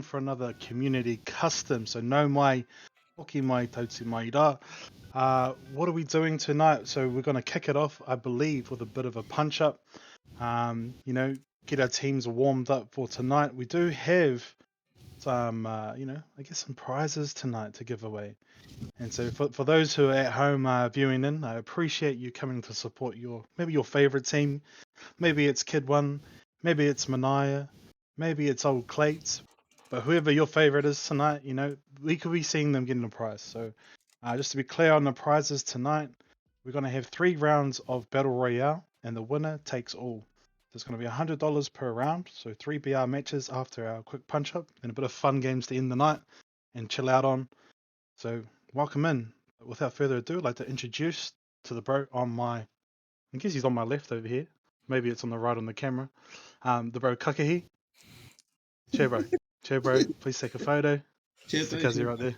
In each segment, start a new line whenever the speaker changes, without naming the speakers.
for another community custom. So no mai, hoki mai, tautu mai rā. What are we doing tonight? So we're going to kick it off, I believe, with a bit of a punch up. You know, get our teams warmed up for tonight. We do have some, you know, I guess some prizes tonight to give away. And so for those who are at home viewing in, I appreciate you coming to support maybe your favorite team. Maybe it's Kid One, maybe it's Manaya, maybe it's Old Clates, but whoever your favorite is tonight, you know, we could be seeing them getting a prize. So just to be clear on the prizes tonight, we're going to have 3 rounds of Battle Royale, and the winner takes all. There's going to be $100 per round, so 3 BR matches after our quick punch up, and a bit of fun games to end the night and chill out on. So welcome in. Without further ado, I'd like to introduce to the bro on my, I guess he's on my left over here. Maybe it's on the right on the camera. The bro Kakahi. Cheer bro. Cheer bro. Please take a photo. It's the Kazi right there.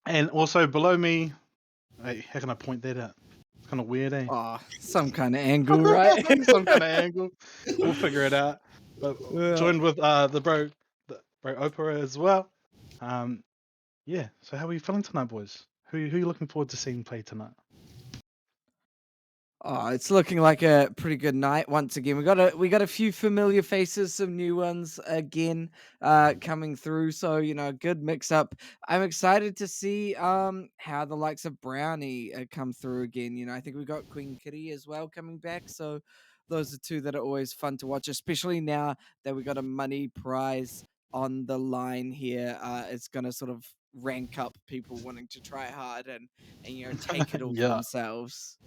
And also below me, hey, how can I point that out? It's kind of weird, eh?
Oh, some kind of angle, right?
Some kind of angle. We'll figure it out. But joined with the bro Opera as well. Yeah. So how are you feeling tonight, boys? Who are you looking forward to seeing play tonight?
Oh, it's looking like a pretty good night once again. We got a few familiar faces, some new ones again coming through. So you know, good mix up. I'm excited to see how the likes of Brownie come through again. You know, I think we got Queen Kitty as well coming back. So those are two that are always fun to watch, especially now that we got a money prize on the line here. It's gonna sort of rank up people wanting to try hard and you know take it all for
Yeah.
themselves.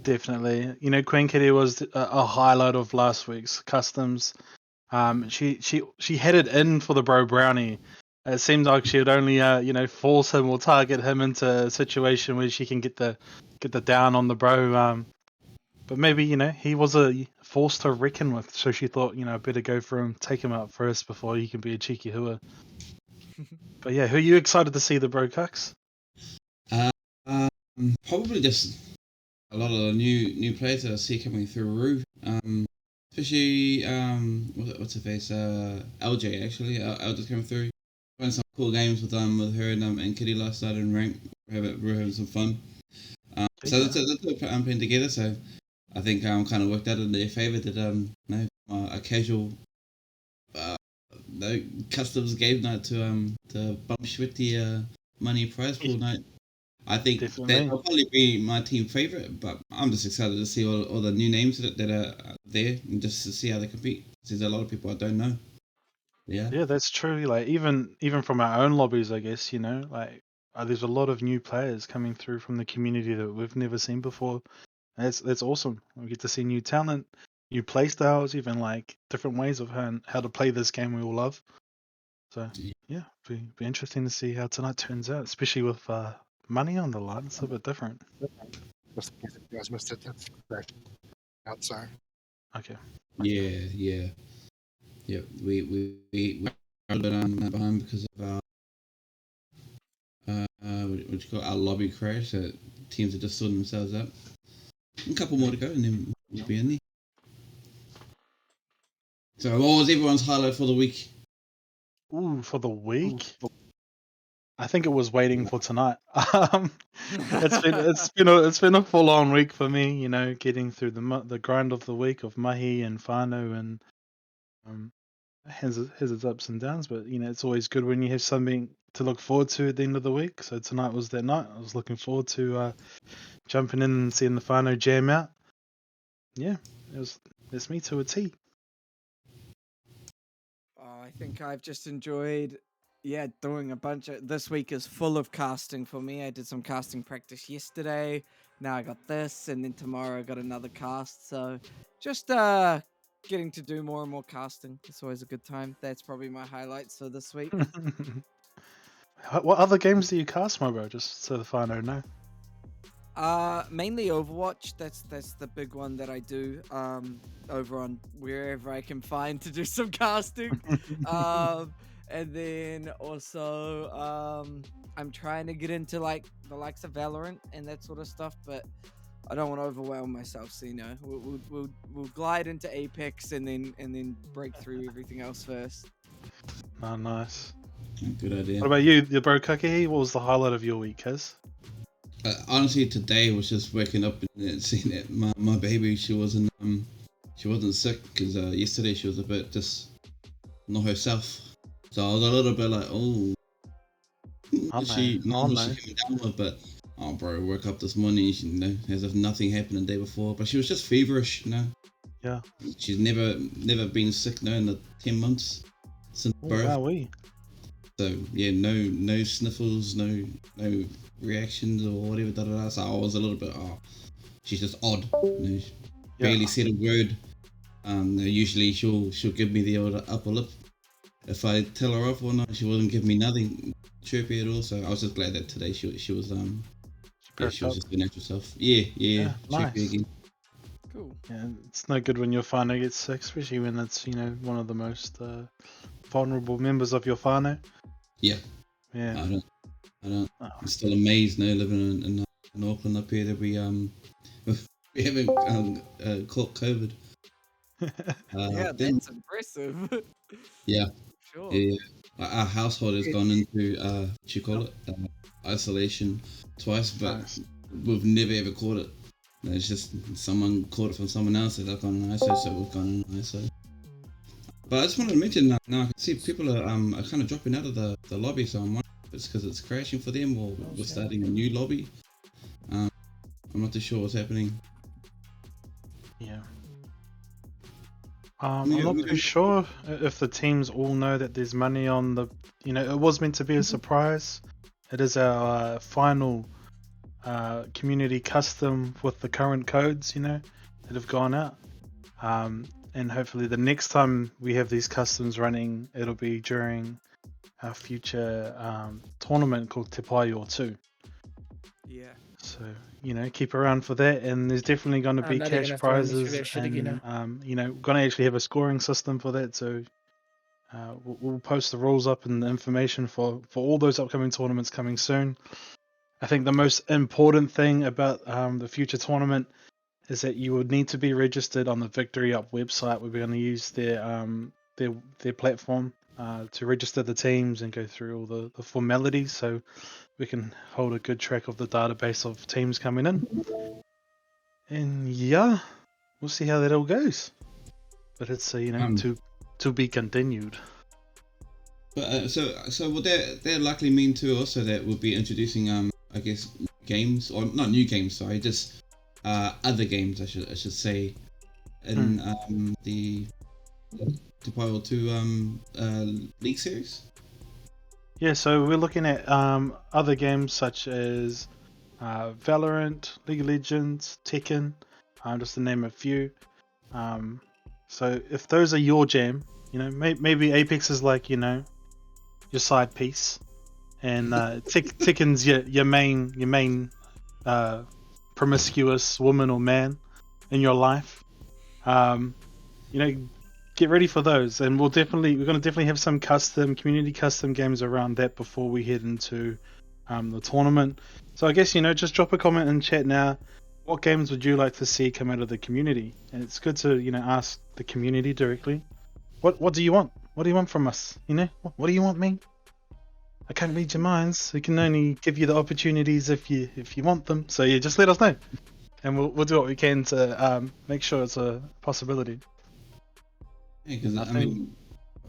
Definitely. You know, Queen Kitty was a highlight of last week's customs. She had it in for the bro Brownie. It seemed like she would only you know, force him or target him into a situation where she can get the down on the bro. But maybe, you know, he was a force to reckon with, so she thought, you know, better go for him, take him out first before he can be a cheeky hua. But yeah, who are you excited to see the bro cucks?
Probably just a lot of the new players that I see coming through. Especially what's her face? LJ actually. LJ's coming through. Playing some cool games with her and Kitty last night in rank. We're having some fun. So that's what I'm putting together. So I think I'm kind of worked out in their favour that you know, a casual customs game night to bump Schwitty money prize pool night. I think they'll probably be my team favorite, but I'm just excited to see all the new names that are there and just to see how they compete. There's a lot of people I don't know.
Yeah, that's true. Like even from our own lobbies, I guess, you know, like there's a lot of new players coming through from the community that we've never seen before. That's awesome. We get to see new talent, new play styles, even like different ways of how to play this game we all love. So yeah, be interesting to see how tonight turns out, especially with money on the line. It's a bit different.
Just in case you guys missed it, that's correct. Outside.
Okay.
Yeah. We a bit behind because of what you call it, our lobby crash. Teams are just sorting themselves out. A couple more to go, and then we'll be in there. So, what was everyone's highlight for the week?
Ooh, for the week. I think it was waiting for tonight. It's been a full on week for me. You know, getting through the grind of the week of mahi and whānau, and has its ups and downs. But you know, it's always good when you have something to look forward to at the end of the week. So tonight was that night. I was looking forward to jumping in and seeing the whānau jam out. Yeah, it's me to a T.
Oh, I think I've just enjoyed, doing a bunch of. This week is full of casting for me. I did some casting practice yesterday. Now I got this, and then tomorrow I got another cast. So just getting to do more and more casting. It's always a good time. That's probably my highlights for this week.
What other games do you cast, my bro? Just so the whānau know.
Mainly Overwatch. That's the big one that I do. Over on wherever I can find to do some casting. And then also I'm trying to get into like the likes of Valorant and that sort of stuff, but I don't want to overwhelm myself. So we'll glide into Apex and then break through everything else first.
Oh, nice.
Good idea.
What about you, bro Kakehi? What was the highlight of your week, Kaz?
Honestly, today was just waking up and seeing that my baby, she wasn't sick because yesterday she was a bit just not herself. So I was a little bit like, oh,
Oh,
she
no.
came down with, but oh, bro, woke up this morning, she, as if nothing happened the day before. But she was just feverish,
Yeah.
She's never been sick, in the 10 months since
Oh,
birth.
wowee.
So yeah, no sniffles, no reactions or whatever. So I was a little bit, she's just odd. She barely said a word. Usually she'll give me the old upper lip. If I tell her off or not, she wouldn't give me nothing chirpy at all. So I was just glad that today she was she was just the natural self. Yeah, chirpy
nice.
again.
Cool.
Yeah, it's no good when your whānau gets sick, especially when it's one of the most vulnerable members of your whānau.
Yeah.
Yeah.
I don't.
Oh.
I'm still amazed now living in Auckland up here that we haven't caught COVID.
Yeah, that's impressive.
Yeah.
Sure.
Yeah. Our household has gone into what you call it, isolation twice, but
Nice.
we've never ever caught it. It's just someone caught it from someone else that they've gone in ISO, so we've gone in ISO. But I just wanted to mention now I can see people are kind of dropping out of the lobby, so I'm wondering if it's because it's crashing for them or we're starting a new lobby. I'm not too sure what's happening.
Yeah. I'm not too sure if the teams all know that there's money on the. It was meant to be a surprise. It is our final community custom with the current codes, that have gone out. And hopefully the next time we have these customs running, it'll be during our future tournament called Te Paio 2.
Yeah.
So, keep around for that. And there's definitely going to be
Now they're
cash
gonna throw me through
prizes.
that shit again
And, we're going to actually have a scoring system for that. So we'll post the rules up and the information for all those upcoming tournaments coming soon. I think the most important thing about the future tournament is that you would need to be registered on the Victory Up website. We're going to use their platform to register the teams and go through all the formalities, so we can hold a good track of the database of teams coming in. And yeah, we'll see how that all goes. But it's to be continued.
But so would that likely mean too also that we'll be introducing I guess games, or not new games, sorry, just other games I should say in the Te Paio 2 League series?
Yeah, so we're looking at other games such as Valorant, League of Legends, Tekken, just to name a few. So if those are your jam, maybe Apex is like your side piece, and Tekken's your main promiscuous woman or man in your life. Get ready for those, and we're going to definitely have some community custom games around that before we head into the tournament. So I guess just drop a comment in chat now. What games would you like to see come out of the community? And it's good to ask the community directly. What do you want? What do you want from us? What do you want, me? I can't read your minds. We can only give you the opportunities if you want them. So yeah, just let us know, and we'll do what we can to make sure it's a possibility.
Yeah, because I mean,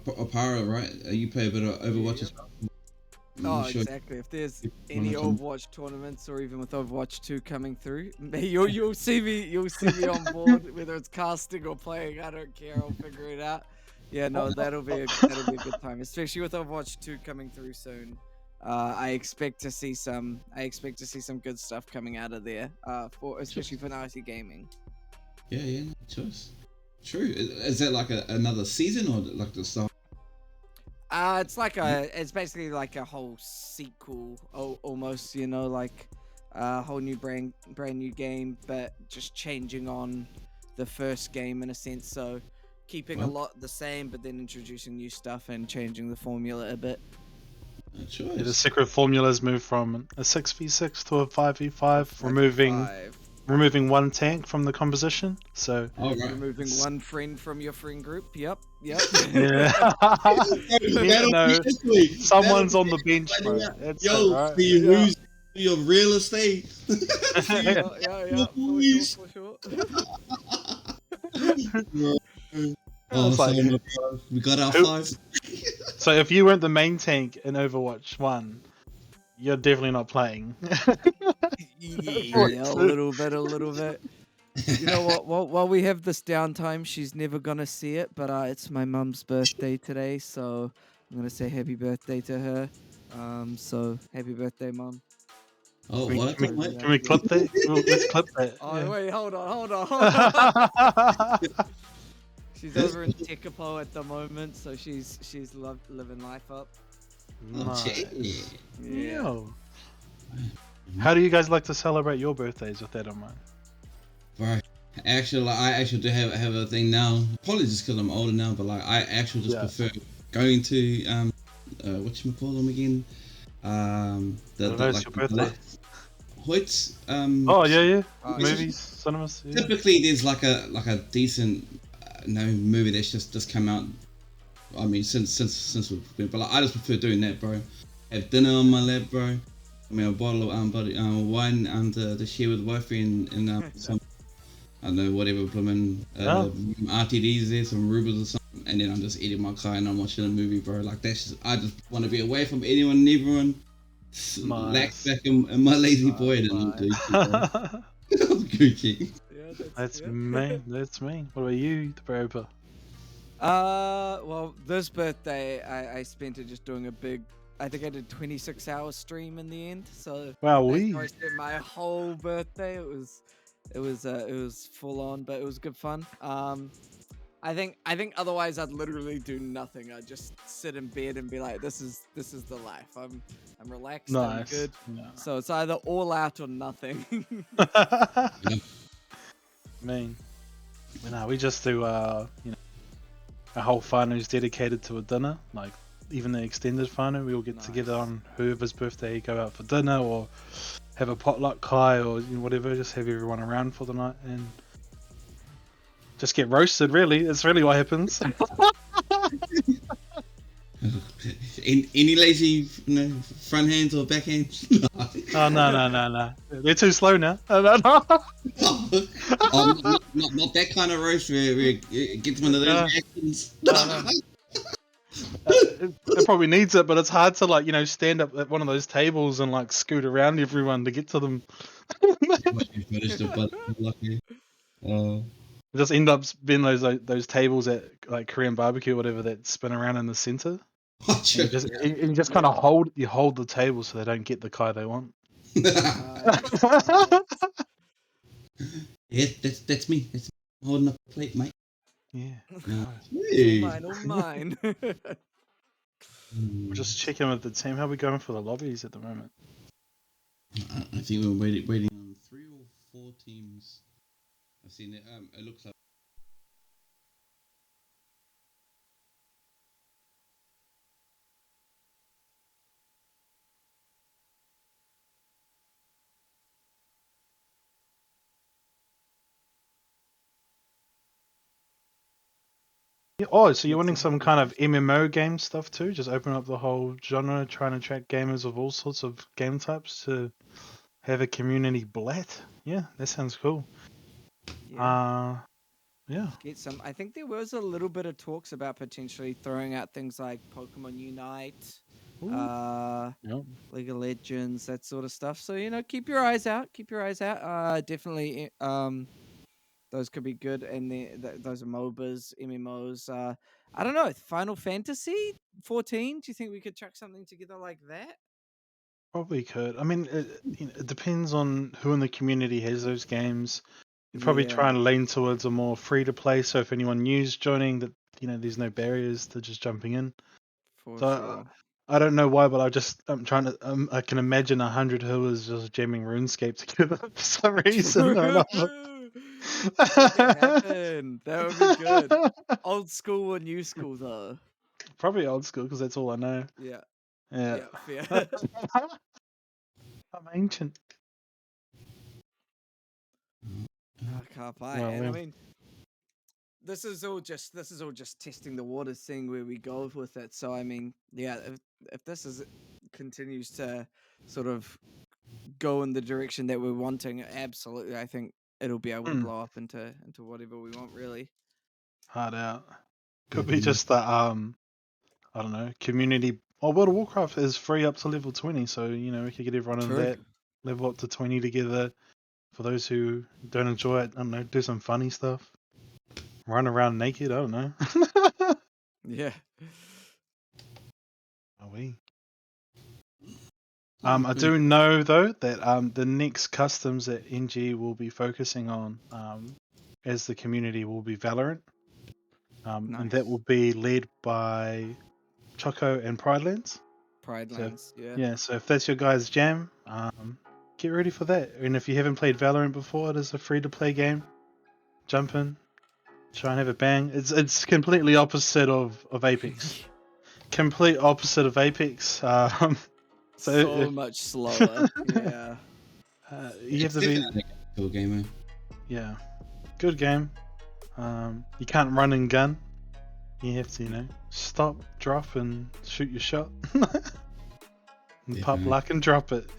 Opara, right? You play a bit of Overwatch as well.
Exactly. If there's any Overwatch tournaments, or even with Overwatch 2 coming through, you'll see me on board, whether it's casting or playing. I don't care. I'll figure it out. Yeah, no, that'll be a good time, especially with Overwatch 2 coming through soon. I expect to see some good stuff coming out of there. Especially for Ngati Gaming.
Yeah, no choice. True. Is that like another season or like the start?
It's basically like a whole sequel, almost. Like a whole new brand new game, but just changing on the first game in a sense. So keeping a lot the same, but then introducing new stuff and changing the formula a bit.
Yeah, the secret formulas move from a 6v6 to a 5v5, removing removing one tank from the composition. So
All right.
Removing one friend from your friend group. Yep. Yep.
yeah,
That'll
no,
be ugly.
someone's
That'll
on the bench,
be
bro.
ugly.
It's
Yo,
alright.
for you
Yeah.
lose your real estate.
Yeah. For
Please.
sure.
Bro. Oh,
It's like,
sorry, my bro. We got our
who-
5.
so if you weren't the main tank in Overwatch 1, you're definitely not playing.
Yeah, a little bit. You know what? While we have this downtime, she's never gonna see it, but it's my mum's birthday today, so I'm gonna say happy birthday to her. So happy birthday, mum.
Oh,
Can we,
what?
can we,
What?
can we clip that? Well, let's clip that.
Oh wait, hold on.
Yeah.
She's over in Tekapo at the moment, so she's living life up.
Oh,
Nice.
shit.
Yo. How do you guys like to celebrate your birthdays with that in mind?
Bro, actually, I actually do have a thing now. Probably just because I'm older now, but like I actually just
Yeah.
prefer going to whatchamacallit again?
Where's your birthday?
Hoyts.
Oh yeah.
Oh,
Movies, cinemas. Yeah.
Typically, there's like a decent movie that's just come out. I mean, since we've been, but like, I just prefer doing that, bro. Have dinner on my lap, bro. I mean, a bottle of wine to share with wifey and some, I don't know, whatever, blooming RTDs there, some Rubas or something, and then I'm just eating my car and I'm watching a movie, bro. Like that's just, I just want to be away from anyone and everyone. Lax back in my lazy boy, and I'm Gucci, bro. I'm Gucci.
Yeah,
That's
yeah.
me. That's me. What about you, the Broper?
Well, this birthday I spent it just doing a big. I think I did 26-hour stream in the end. So
Wow,
that's
we.
how I spent my whole birthday. It was full on, but it was good fun. I think otherwise I'd literally do nothing. I'd just sit in bed and be like, this is the life. I'm relaxed. I'm
Nice.
good.
Yeah.
So it's either all out or nothing.
mean, no, we just do a whole whānau is dedicated to a dinner. Like even the extended whānau, we all get together
Nice.
on whoever's birthday, go out for dinner or have a potluck kai or whatever. Just have everyone around for the night and just get roasted. Really, it's really what happens.
Any lazy front hands or back hands?
Oh no, they're too slow now.
Not that kind of roast where it gets one of those actions.
No. It probably needs it, but it's hard to stand up at one of those tables and scoot around everyone to get to them. Just end up being those tables at Korean barbecue or whatever that spin around in the center. And you just kind of hold the table so they don't get the kai they want.
Yeah, that's me. That's me holding up a plate, mate.
Yeah.
All mine.
We're just checking with the team. How are we going for the lobbies at the moment?
I think we're waiting on 3 or 4 teams. I've seen it. It looks like.
Yeah. Oh, so you're wanting some kind of MMO game stuff too? Just open up the whole genre, trying to attract gamers of all sorts of game types to have a community blat. Yeah, that sounds cool.
Yeah.
Yeah.
Get some. I think there was a little bit of talks about potentially throwing out things like Pokemon Unite,
Yep.
League of Legends, that sort of stuff. So keep your eyes out. Definitely. Those could be good, and those are MOBAs, MMOs. I don't know. Final Fantasy 14. Do you think we could chuck something together like that?
Probably could. I mean, it depends on who in the community has those games. You probably try and lean towards a more free to play. So if anyone new's joining, that there's no barriers to just jumping in.
For
So
sure.
I don't know why, but I'm trying to. I can imagine 100 whoas just jamming RuneScape together for some reason. Or another.
Make it happen. That would be good. Old school or new school though?
Probably old school because that's all I know.
Yeah.
Yeah.
Fair.
I'm ancient.
I can't buy
Well,
it. And I
we-
mean, this is all just testing the waters, seeing where we go with it. So I mean, yeah, if this continues to sort of go in the direction that we're wanting, absolutely, I think it'll be able to blow up into whatever we want, really.
hard out. Could be just that I don't know, community. Oh, World of Warcraft is free up to level 20, so you know we could get everyone in
True.
that level up to 20 together. For those who don't enjoy it, I don't know, do some funny stuff. Run around naked, I don't know.
Yeah.
Are we? I do know though that the next customs that NG will be focusing on as the community will be Valorant. And that
Nice.
will be led by Choco and Pridelands.
Pride
So
Lands, yeah.
yeah, so if that's your guys' jam, get ready for that. And if you haven't played Valorant before, it is a free to play game. Jump in, try and have a bang. It's completely opposite of Apex. Complete opposite of Apex.
So much slower. Yeah.
You have
It's
to be
definitely a cool gamer.
yeah, good game. You can't run and gun. You have to, you know, stop, drop, and shoot your shot. And pop
Definitely.
luck and drop it.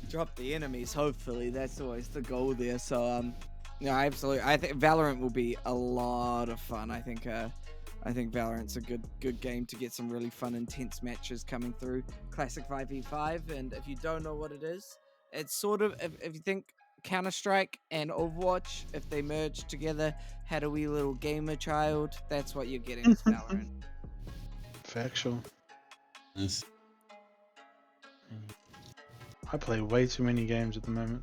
Drop the enemies, hopefully. That's always the goal there. So yeah, absolutely. I think Valorant will be a lot of fun. I think Valorant's a good game to get some really fun, intense matches coming through. Classic 5v5, and if you don't know what it is, it's sort of if you think Counter-Strike and Overwatch, if they merge together, had a wee little gamer child, that's what you're getting with Valorant.
Factual.
Nice.
I play way too many games at the moment.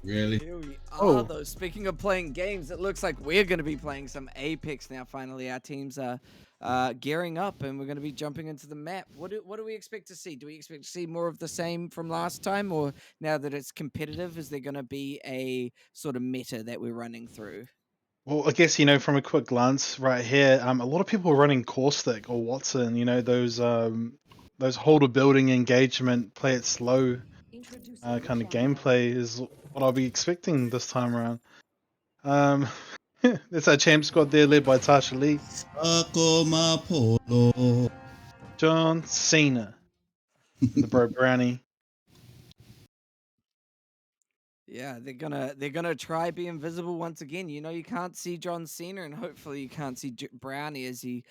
Really?
Here we are,
Oh.
though. Speaking of playing games, it looks like we're going to be playing some Apex now. Finally, our teams are gearing up, and we're going to be jumping into the map. What do we expect to see? Do we expect to see more of the same from last time, or now that it's competitive, is there going to be a sort of meta that we're running through?
Well, I guess, you know, from a quick glance right here, a lot of people are running Caustic or Watson, you know, those hold a building engagement, play it slow kind of gameplay is what I'll be expecting this time around. That's our champ squad there, led by Tasha Lee,
Sakoma Polo.
John Cena, and the bro Brownie.
Yeah, they're gonna try be invisible once again. You know, you can't see John Cena, and hopefully you can't see Brownie as he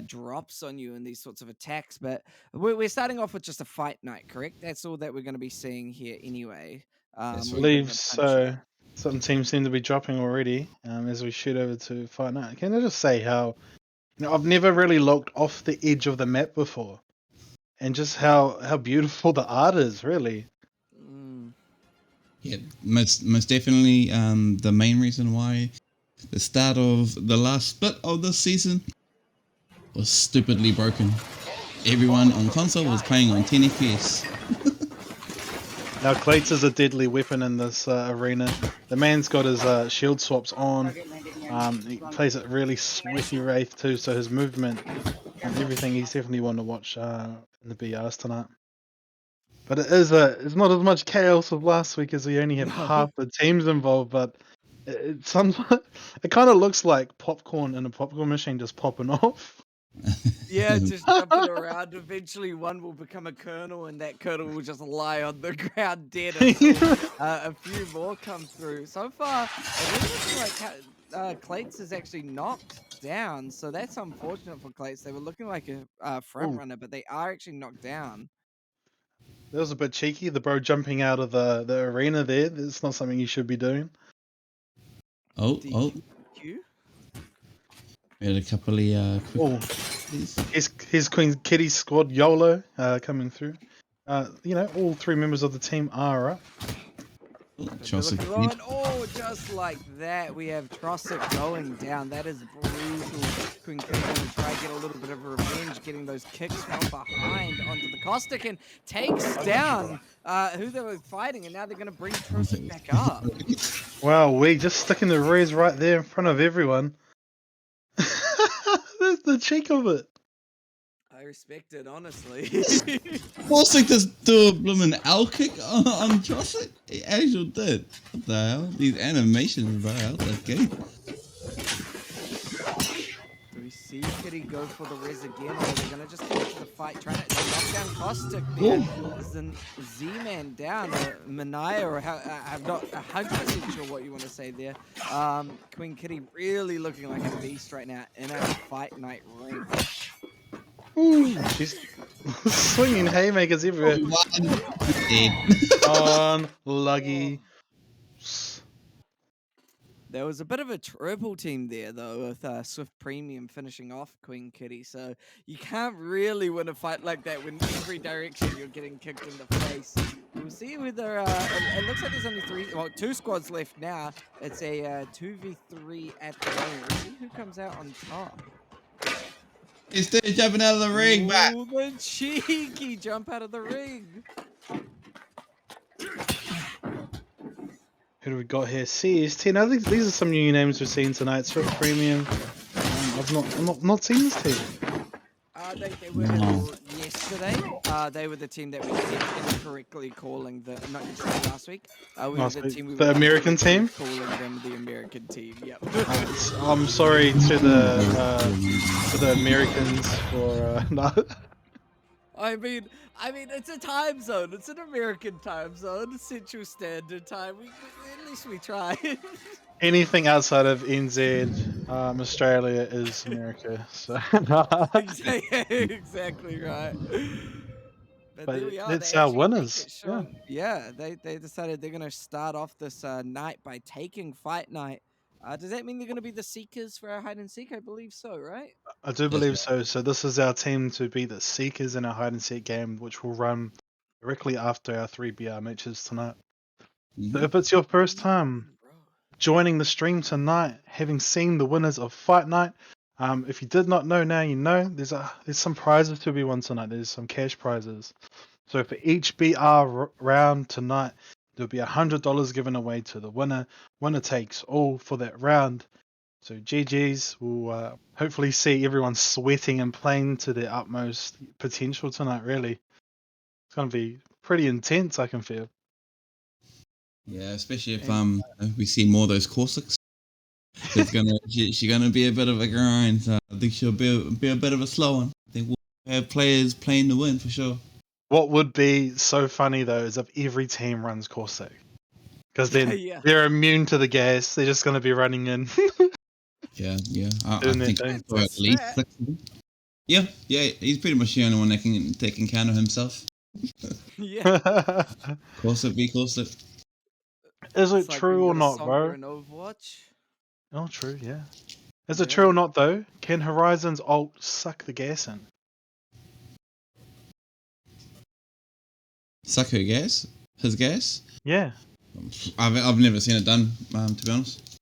drops on you in these sorts of attacks. But we're starting off with just a fight night, correct? That's all that we're going to be seeing here anyway.
That's
I
right.
With a bit of
believe
a
so.
punch-up.
Some teams seem to be dropping already as we shoot over to Fight Night. Can I just say how, you know, I've never really looked off the edge of the map before, and just how beautiful the art is, really.
Mm.
Yeah, most definitely. The main reason why the start of the last split of this season was stupidly broken. Everyone on console was playing on 10 FPS.
Now, Clates is a deadly weapon in this arena. The man's got his shield swaps on. He plays it really sweaty Wraith too, so his movement and everything, he's definitely one to watch in the BRs tonight. But it's not as much chaos as last week as we only have
No.
half the teams involved, but it kind of looks like popcorn in a popcorn machine just popping off.
Yeah, just jumping around. Eventually, one will become a colonel, and that colonel will just lie on the ground dead until a few more come through. So far, it looks like Clates is actually knocked down, so that's unfortunate for Clates. They were looking like a front
Ooh.
runner, but they are actually knocked down.
That was a bit cheeky, the bro jumping out of the arena there. It's not something you should be doing.
Oh,
DQ?
we had a couple of quick.
Oh, here's Queen Kitty's squad YOLO coming through. You know, all three members of the team are up.
Chelsea.
Oh, just like that, we have Trossik going down. That is brutal. Queen Kitty going to try and get a little bit of revenge, getting those kicks from behind onto the Caustic, and takes down who they were fighting, and now they're going to bring Trossik back up.
Wow, we just sticking the res right there in front of everyone. There's the cheek of it.
I respect it, honestly.
Forcing to do a blooming L kick on Joseph. He actually did. What the hell? These animations, bro. Out the gate.
Do we see Kitty go for the res again, or are they going to just get into the fight? Trying to knock down Caustic there. Is the Z-Man down, or Manaya, or I'm not 100% sure what you want to say there. Queen Kitty really looking like a beast right now in a fight night ring.
Ooh, she's swinging haymakers everywhere. Unlucky.
There was a bit of a triple team there, though, with Swift Premium finishing off Queen Kitty. So you can't really win a fight like that when every direction you're getting kicked in the face. We'll see whether it looks like there's only two squads left now. It's a 2v3 at the moment. We'll see who comes out on top.
He's still jumping out of the ring, back.
Oh, the cheeky jump out of the ring.
Who do we got here? CST. Now these are some new names we've seen tonight. Swift Premium. I've not seen this team.
They were here yesterday. They were the team that we kept incorrectly calling not yesterday, last week. We were the team
the American team?
Calling them the American team. Yep.
I'm sorry to the Americans for no.
I mean, it's a time zone. It's an American time zone, Central Standard Time. At least we try.
Anything outside of NZ, Australia is America. So
exactly right. But there we are.
It's our winners.
Yeah, they decided they're going to start off this night by taking Fight Night. Does that mean they're going to be the Seekers for our hide and seek? I believe so, right?
I do believe so. So this is our team to be the Seekers in our hide and seek game, which will run directly after our 3BR matches tonight. So if it's your first time joining the stream tonight, having seen the winners of Fight Night, if you did not know, now you know. There's some prizes to be won tonight. There's some cash prizes. So for each BR round tonight, there'll be $100 given away to the winner. Winner takes all for that round. So GG's will hopefully see everyone sweating and playing to their utmost potential tonight. Really, it's going to be pretty intense. I can feel.
Yeah, especially if we see more of those Corsicks. It's she's gonna be a bit of a grind. I think she'll be a bit of a slow one. I think we'll have players playing to win for sure.
What would be so funny though is if every team runs Corsac, because then they're immune to the gas. They're just going to be running in.
Yeah. I think at least flexible. Yeah. He's pretty much the only one that can counter himself.
Yeah.
Corsac be Corsac.
Is it true or not, bro?
In Overwatch.
Oh, true. Yeah. Is it true or not though? Can Horizon's ult suck the gas in?
Suck her gas? His gas?
Yeah.
I've never seen it done, to be honest.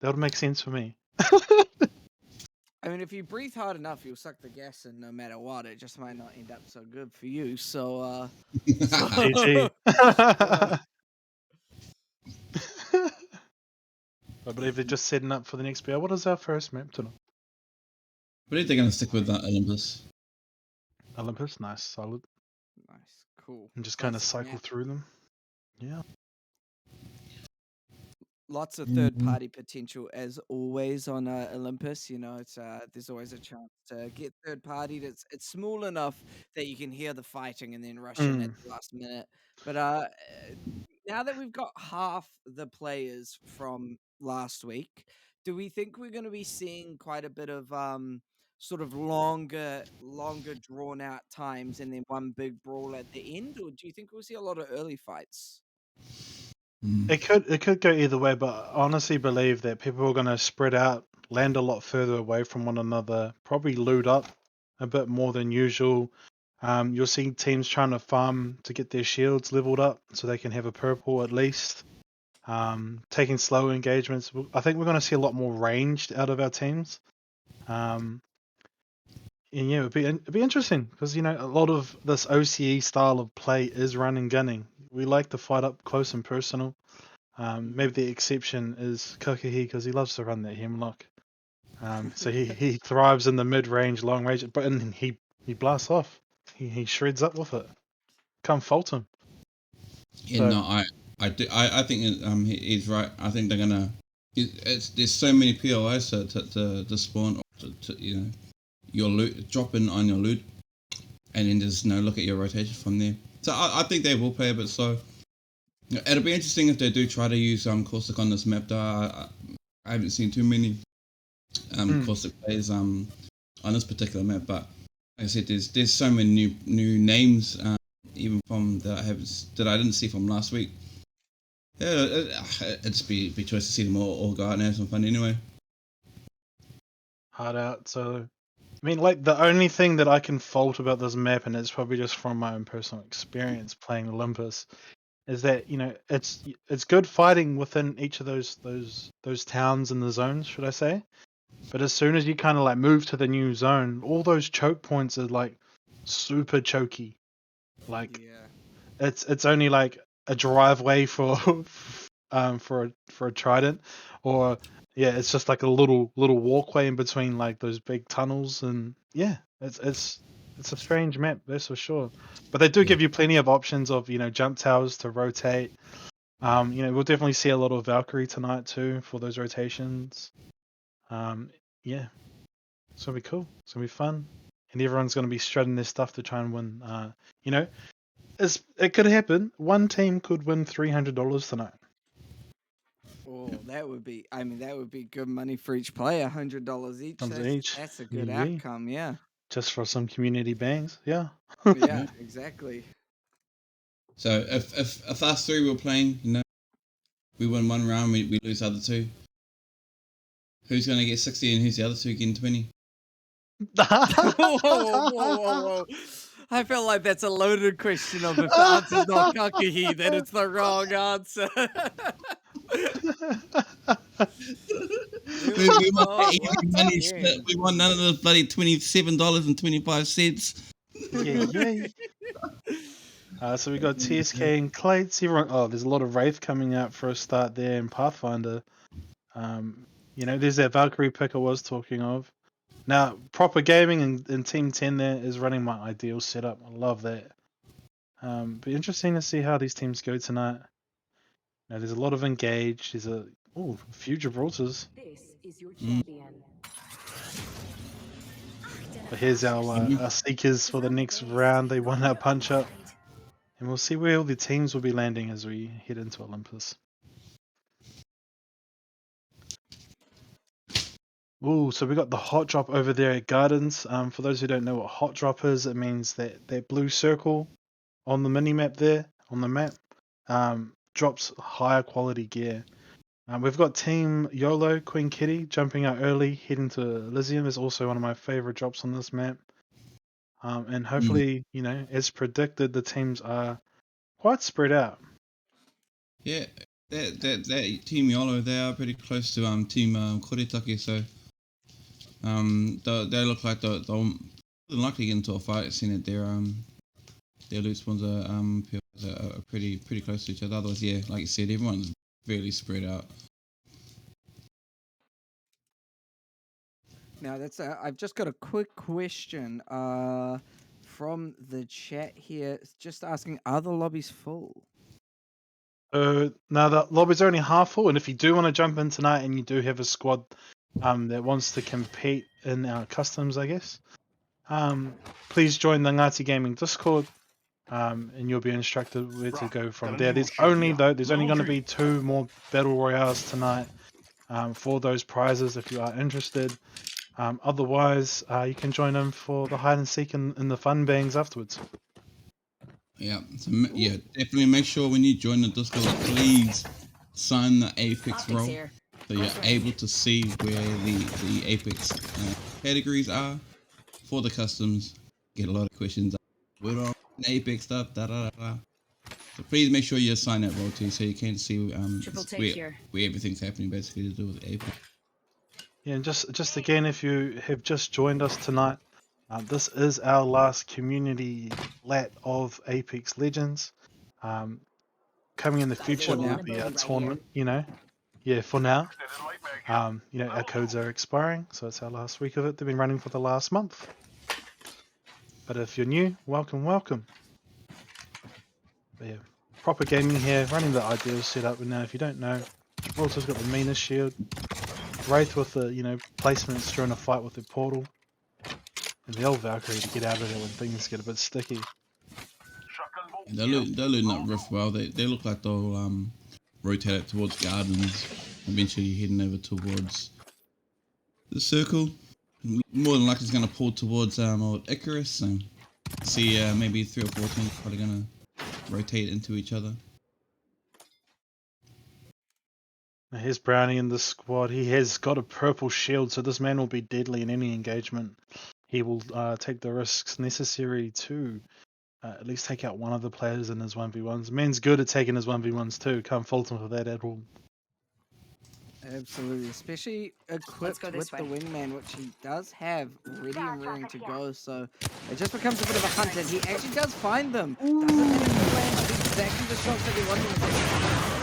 That would make sense for me.
I mean, if you breathe hard enough, you'll suck the gas in no matter what. It just might not end up so good for you. So,
GG. I believe they're just setting up for the next BR. What is our first map tonight?
I believe they're going to stick with that Olympus.
Olympus, nice, solid.
Nice, cool.
And just kind of cycle through them. Yeah.
Lots of third-party potential as always on Olympus. You know, it's there's always a chance to get third-partied. It's small enough that you can hear the fighting and then rush in at the last minute. But now that we've got half the players from last week, do we think we're going to be seeing quite a bit of sort of longer drawn-out times and then one big brawl at the end, or do you think we'll see a lot of early fights?
It could go either way, but I honestly believe that people are going to spread out, land a lot further away from one another, probably loot up a bit more than usual. You'll see teams trying to farm to get their shields leveled up so they can have a purple at least. Taking slow engagements. I think we're going to see a lot more ranged out of our teams. And yeah, it'd be interesting because a lot of this OCE style of play is run and gunning. We like to fight up close and personal. Maybe the exception is Kokahi because he loves to run that hemlock. So he thrives in the mid-range, long-range, but and then he blasts off. He shreds up with it. Can't fault him.
Yeah,
So-
no, I think he's right. I think they're gonna. There's so many POIs to spawn, you know, your loot, drop in on your loot, and then just look at your rotation from there. So I think they will play a bit slow. It'll be interesting if they do try to use caustic on this map. Though I haven't seen too many caustic players on this particular map, but like I said, there's so many new names, even from that I didn't see from last week. Yeah, it'd be choice to see them all go out and have some fun anyway.
Hard out. So, I mean, like the only thing that I can fault about this map, and it's probably just from my own personal experience playing Olympus, is that it's good fighting within each of those towns and the zones, should I say? But as soon as you kind of like move to the new zone, all those choke points are like super choky. Like
Yeah.
it's only like a driveway for for a trident, or yeah, it's just like a little walkway in between like those big tunnels, and yeah, it's a strange map, that's for sure. But they do
Yeah.
give you plenty of options of jump towers to rotate. We'll definitely see a lot of Valkyrie tonight too for those rotations. Yeah, it's gonna be cool. It's gonna be fun, and everyone's gonna be shredding their stuff to try and win. It could happen. One team could win $300 tonight.
Oh, that would be. I mean, that would be good money for each player. $100 each.
Comes each.
That's a good
Yeah, yeah.
outcome. Yeah.
Just for some community bangs. Yeah.
Yeah. Exactly.
So if us three were playing, we win one round, we lose the other two. Who's gonna get 60 and who's the other two getting 20?
Whoa. I feel like that's a loaded question of if the answer's not Kakuhi, then it's the wrong answer.
We want
Oh,
easy
once
money
again.
split. We want none of those bloody $27.25.
Yeah. So we got TSK and Clates. There's a lot of Wraith coming out for a start there in Pathfinder. There's that Valkyrie pick I was talking of. Now, Proper Gaming in Team 10 there is running my ideal setup. I love that. Be interesting to see how these teams go tonight. Now, there's a lot of engage. There's a few Gibraltars.
This is your champion.
But here's our Seekers for the next round. They won our punch up. And we'll see where all the teams will be landing as we head into Olympus. Ooh, so we got the hot drop over there at Gardens. For those who don't know what hot drop is, it means that blue circle on the mini map there on the map drops higher quality gear. We've got Team YOLO, Queen Kitty jumping out early, heading to Elysium is also one of my favorite drops on this map. And hopefully, as predicted, the teams are quite spread out.
Yeah, that Team YOLO, they are pretty close to Team Koretake, so they look like they'll likely get into a fight, seeing that their loot spawns are pretty close to each other. Otherwise, yeah, like you said, everyone's really spread out.
Now I've just got a quick question from the chat here, just asking, are the lobbies full?
Now the lobby's only half full, and if you do want to jump in tonight and you do have a squad that wants to compete in our customs, I guess, please join the Ngati Gaming Discord, and you'll be instructed where to go from there. There's only going to be 2 more battle royales tonight for those prizes if you are interested. Otherwise, you can join them for the hide and seek and the fun bangs afterwards.
Yeah, so definitely make sure when you join the Discord, please sign the Apex role, so you're able to see where the Apex categories are for the customs. Get a lot of questions. We're on Apex stuff, da da da. So please make sure you sign that role too, so you can see where everything's happening, basically to do with Apex.
Yeah, and just again, if you have just joined us tonight, this is our last community lat of Apex Legends. Coming in the future will be a tournament, yeah, for now. Our codes are expiring, so it's our last week of it. They've been running for the last month. But if you're new, welcome, welcome. But yeah, proper gaming here, running the ideal setup. And now, if you don't know, Walter's got the meanest shield. Wraith with the placements during a fight with the portal, and the old Valkyrie to get out of there when things get a bit sticky.
They're looting up Rift well. They look like they'll rotate it towards gardens, eventually heading over towards the circle. More than likely, it's going to pull towards old Icarus. So see, maybe 3 or 4 teams probably going to rotate into each other.
Now here's Brownie in the squad. He has got a purple shield, so this man will be deadly in any engagement. He will take the risks necessary to at least take out one of the players in his 1v1s. Man's good at taking his 1v1s too. Can't fault him for that at all.
Absolutely, especially equipped
go
with
this
the
way.
wingman, which he does have ready and raring to go. So it just becomes a bit of a hunt, and he actually does find them. Doesn't manage to land exactly the shots that he wanted.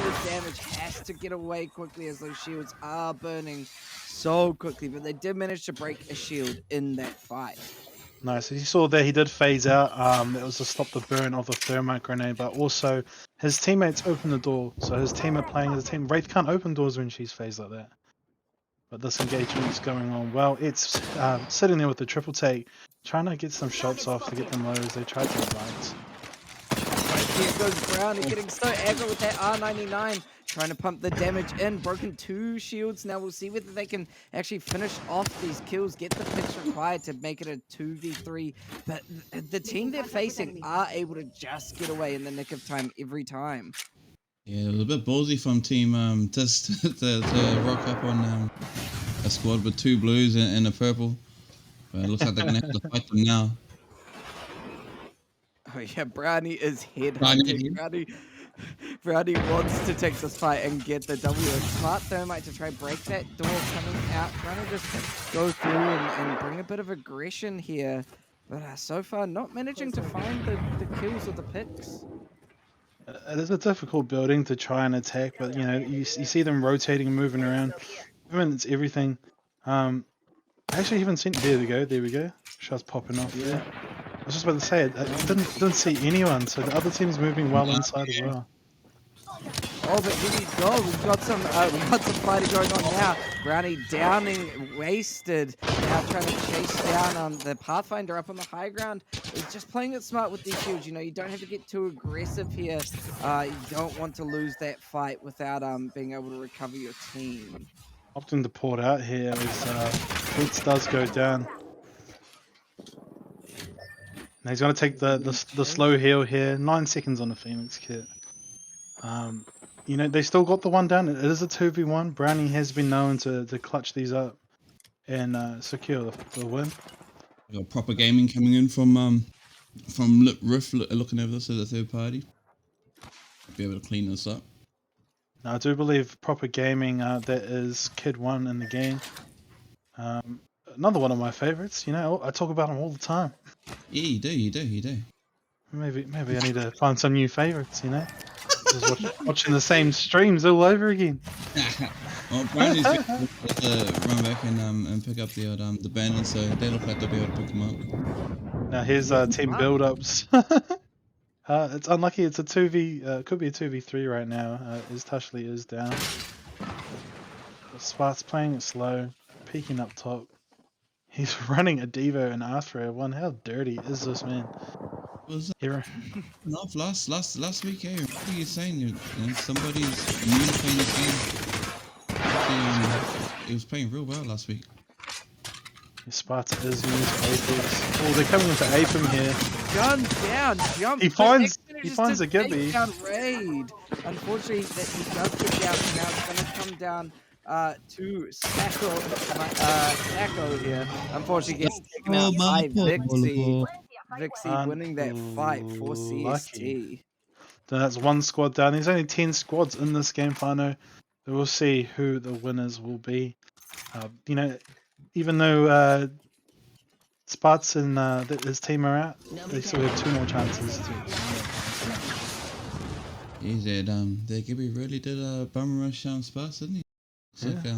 The damage has to get away quickly as those shields are burning so quickly, but they did manage to break a shield in that fight.
Nice. As you saw there, he did phase out. It was to stop the burn of the thermite grenade, but also his teammates opened the door. So his teammate playing as a team. Wraith can't open doors when she's phased like that. But this engagement is going on well. It's sitting there with the triple take, trying to get some shots off to get them low as they try to advance.
Here goes Brownie getting so aggro with that R99, trying to pump the damage in. Broken 2 shields. Now we'll see whether they can actually finish off these kills, get the picks required to make it a 2v3. But the team they're facing are able to just get away in the nick of time every time.
Yeah, a little bit ballsy from team just to rock up on a squad with 2 blues and a purple. But it looks like they're going to have to fight them now.
Oh yeah, Brownie is headhunting. Brownie wants to take this fight and get the W. A smart thermite to try break that door coming out, trying to just go through and bring a bit of aggression here. But so far, not managing to find the kills or the picks.
It is a difficult building to try and attack, but you see them rotating and moving around. It's everything. I actually haven't seen. There we go. Shots popping off there. I was just about to say it. I didn't see anyone, so the other team's moving well inside as well.
Oh, but here we go. We've got some fighting going on now. Brownie downing, wasted. Now trying to chase down the Pathfinder up on the high ground. He's just playing it smart with these shields. You don't have to get too aggressive here. You don't want to lose that fight without being able to recover your team.
Opting to port out here as Phoenix does go down. Now he's going to take the slow heal here. 9 seconds on the Phoenix kit. They still got the one down. It is a 2v1. Brownie has been known to clutch these up and secure the win.
We got proper gaming coming in from Rift, looking over this as a third party. Be able to clean this up.
Now I do believe proper gaming. That is Kid 1 in the game. Another one of my favorites. I talk about him all the time.
Yeah, you do.
Maybe I need to find some new favorites. Just watching the same streams all over again.
Well, Brownie's going to run back and pick up the banner, so they look like they'll be able to pick them up.
Now here's team build-ups. It's unlucky. It's a 2v. Could be a 2v3 right now. As Tushley is down. Spart's playing it slow, peeking up top. He's running a Devo and asked for a 1. How dirty is this man?
Was off last week? Eh? What are you saying? Somebody's new playing this game. He was playing real well last week.
Sparta is in his Apex. Oh, they're coming into Apem here.
Gun down, jump.
He finds a Gibby.
Raid. Unfortunately, that he does get down. Now it's going to come down to Sacco here. Unfortunately, gets taken out by Vixie. Vixie winning that fight for CST.
So that's 1 squad down. There's only 10 squads in this game, whānau. So we'll see who the winners will be. Even though Sparts and his team are out, they still have 2 more chances to.
He said, Gibby really did a bum rush on Sparts, didn't he? So
Yeah.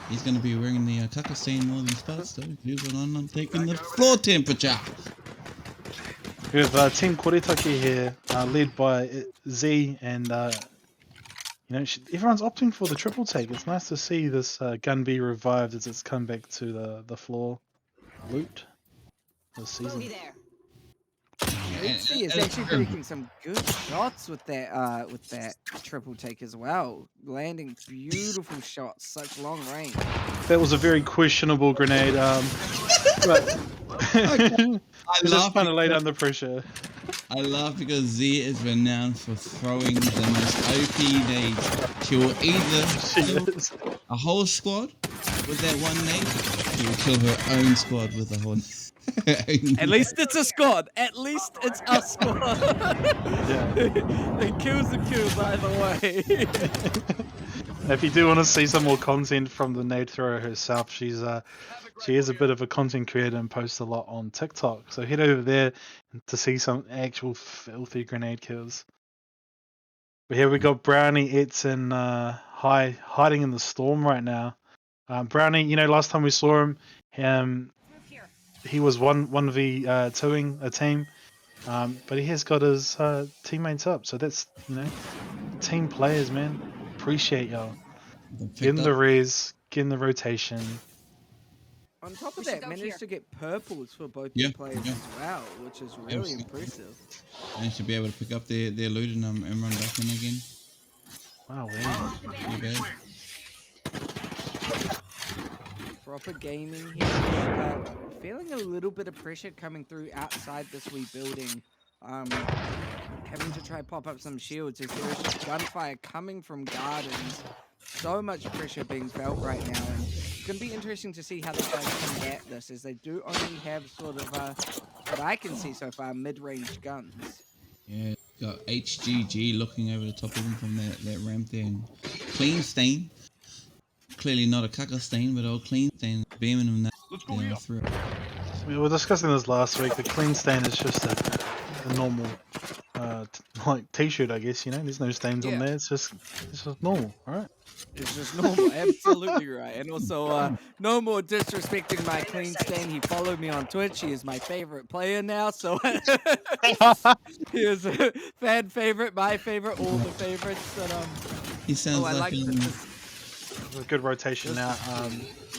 he's going to be wearing the kaka stain more than Spuds, though. He's on taking the floor temperature.
We have Team Koretake here, led by Z, and everyone's opting for the triple take. It's nice to see this gun be revived as it's come back to the floor loot this season.
there.
Oopsie is actually taking some good shots with that triple take as well, landing beautiful shots, such long range.
That was a very questionable grenade, but it's just kind of laid under pressure.
I laugh because Z is renowned for throwing the most OP nades. She will either
She
kill
is.
a whole squad with that one nade, she will kill her own squad with a whole.
At least it's a squad. At least it's a squad.
Yeah.
It kills the kill, by the way.
If you do want to see some more content from the nade thrower herself, she is a bit of a content creator and posts a lot on TikTok. So head over there to see some actual filthy grenade kills. But here we got Brownie, It's and hiding in the storm right now. Brownie, last time we saw him, he was 1v2ing a team, but he has got his teammates up. So that's team players, man. Appreciate y'all. Getting the res, getting the rotation.
On top of
We should
that,
go
managed
here.
to get purples for both
Yeah,
the players
yeah.
as well, which is really impressive.
And should be able to pick up their loot and run back in again.
Wow, man.
Too bad.
Proper gaming here. Feeling a little bit of pressure coming through outside this wee building. Having to try pop up some shields as there is just gunfire coming from gardens. So much pressure being felt right now, and it's going to be interesting to see how the guys combat this, as they do only have sort of, what I can see so far, mid-range guns.
Yeah, got HGG looking over the top of him from that ramp there. And Clean Stain. Clearly not a kaka stain, but old Clean Stain beaming him that through.
We were discussing this last week. The clean stain is just a normal t-shirt, I guess. There's no stains on
Yeah.
there. It's just normal, all right?
It's just normal, absolutely right. And also, no more disrespecting my clean stain. He followed me on Twitch. He is my favorite player now, so he is a fan favorite, my favorite, all the favorites. But
He sounds
I
like
like this.
A good rotation now.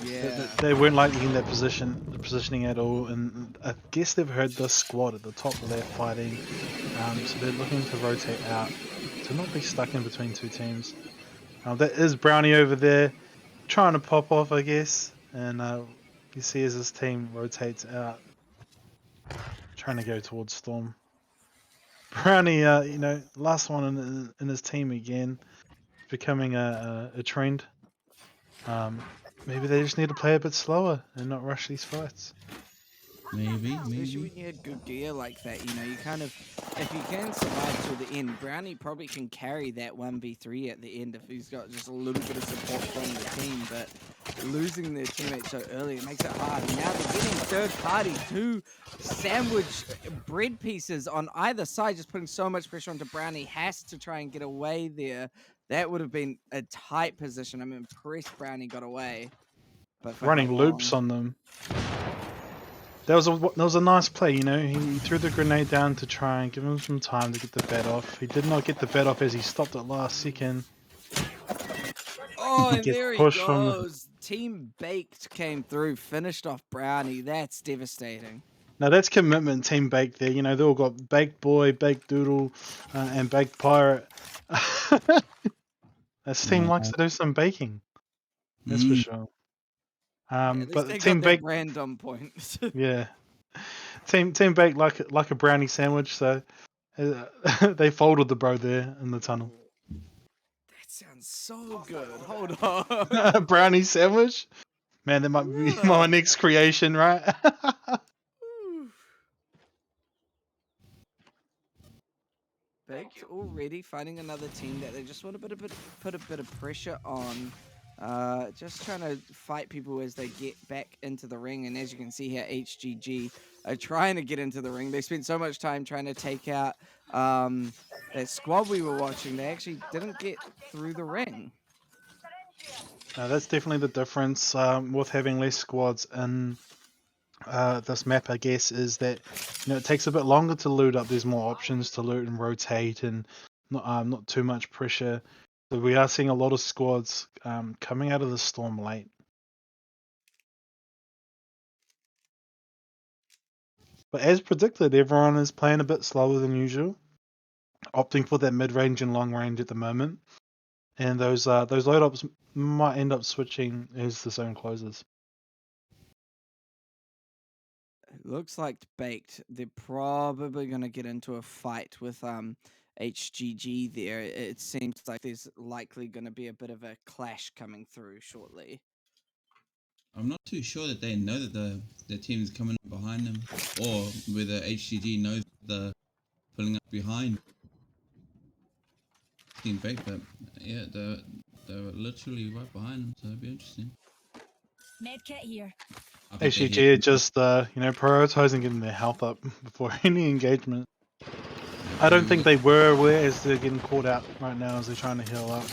Yeah.
They weren't liking that positioning at all, and I guess they've heard the squad at the top left fighting, so they're looking to rotate out to not be stuck in between two teams. That is Brownie over there trying to pop off, I guess, and you see as his team rotates out, trying to go towards Storm. Brownie, last one in his team again, becoming a trend. Maybe they just need to play a bit slower and not rush these fights.
maybe.
Especially when you had good gear like that, you kind of, if you can survive till the end, Brownie probably can carry that 1v3 at the end if he's got just a little bit of support from the team, but losing their teammates so early, it makes it hard. And now they're getting third party, 2 sandwich bread pieces on either side, just putting so much pressure onto Brownie. Has to try and get away there. That would have been a tight position. I'm impressed Brownie got away. But for
Running
how
loops
long?
on them. That was a nice play, He threw the grenade down to try and give him some time to get the bet off. He did not get the bet off as he stopped at last second.
Oh, and
Gets
there he
pushed from the-
goes. Team Baked came through, finished off Brownie. That's devastating.
Now that's commitment, Team Baked there. They all got Baked Boy, Baked Doodle, and Baked Pirate. This team likes to do some baking. That's for sure.
Yeah, at least
But
they
Team
got their
Baked,
brand on point.
yeah, Team Baked like a brownie sandwich. So they folded the bro there in the tunnel.
That sounds so good. Hold on.
A brownie sandwich, man. That might be my next creation, right?
Baked already finding another team that they just want to put a bit of pressure on. Just trying to fight people as they get back into the ring. And as you can see here, HGG are trying to get into the ring. They spent so much time trying to take out that squad we were watching. They actually didn't get through the ring.
That's definitely the difference with having less squads in this map, I guess, is that it takes a bit longer to loot up. There's more options to loot and rotate, and not too much pressure. So we are seeing a lot of squads coming out of the storm late. But as predicted, everyone is playing a bit slower than usual, opting for that mid-range and long range at the moment. And those load ups might end up switching as the zone closes.
It looks like baked. They're probably going to get into a fight with HGG there. It seems like there's likely going to be a bit of a clash coming through shortly.
I'm not too sure that they know that the team is coming up behind them, or whether HCG knows the pulling up behind Team Bake, but yeah, they're literally right behind them, so it'll be interesting.
Medkit here.
I bet they
HGG
hear-
are just prioritizing getting their health up before any engagement. I don't think they were aware as they're getting caught out right now as they're trying to heal up.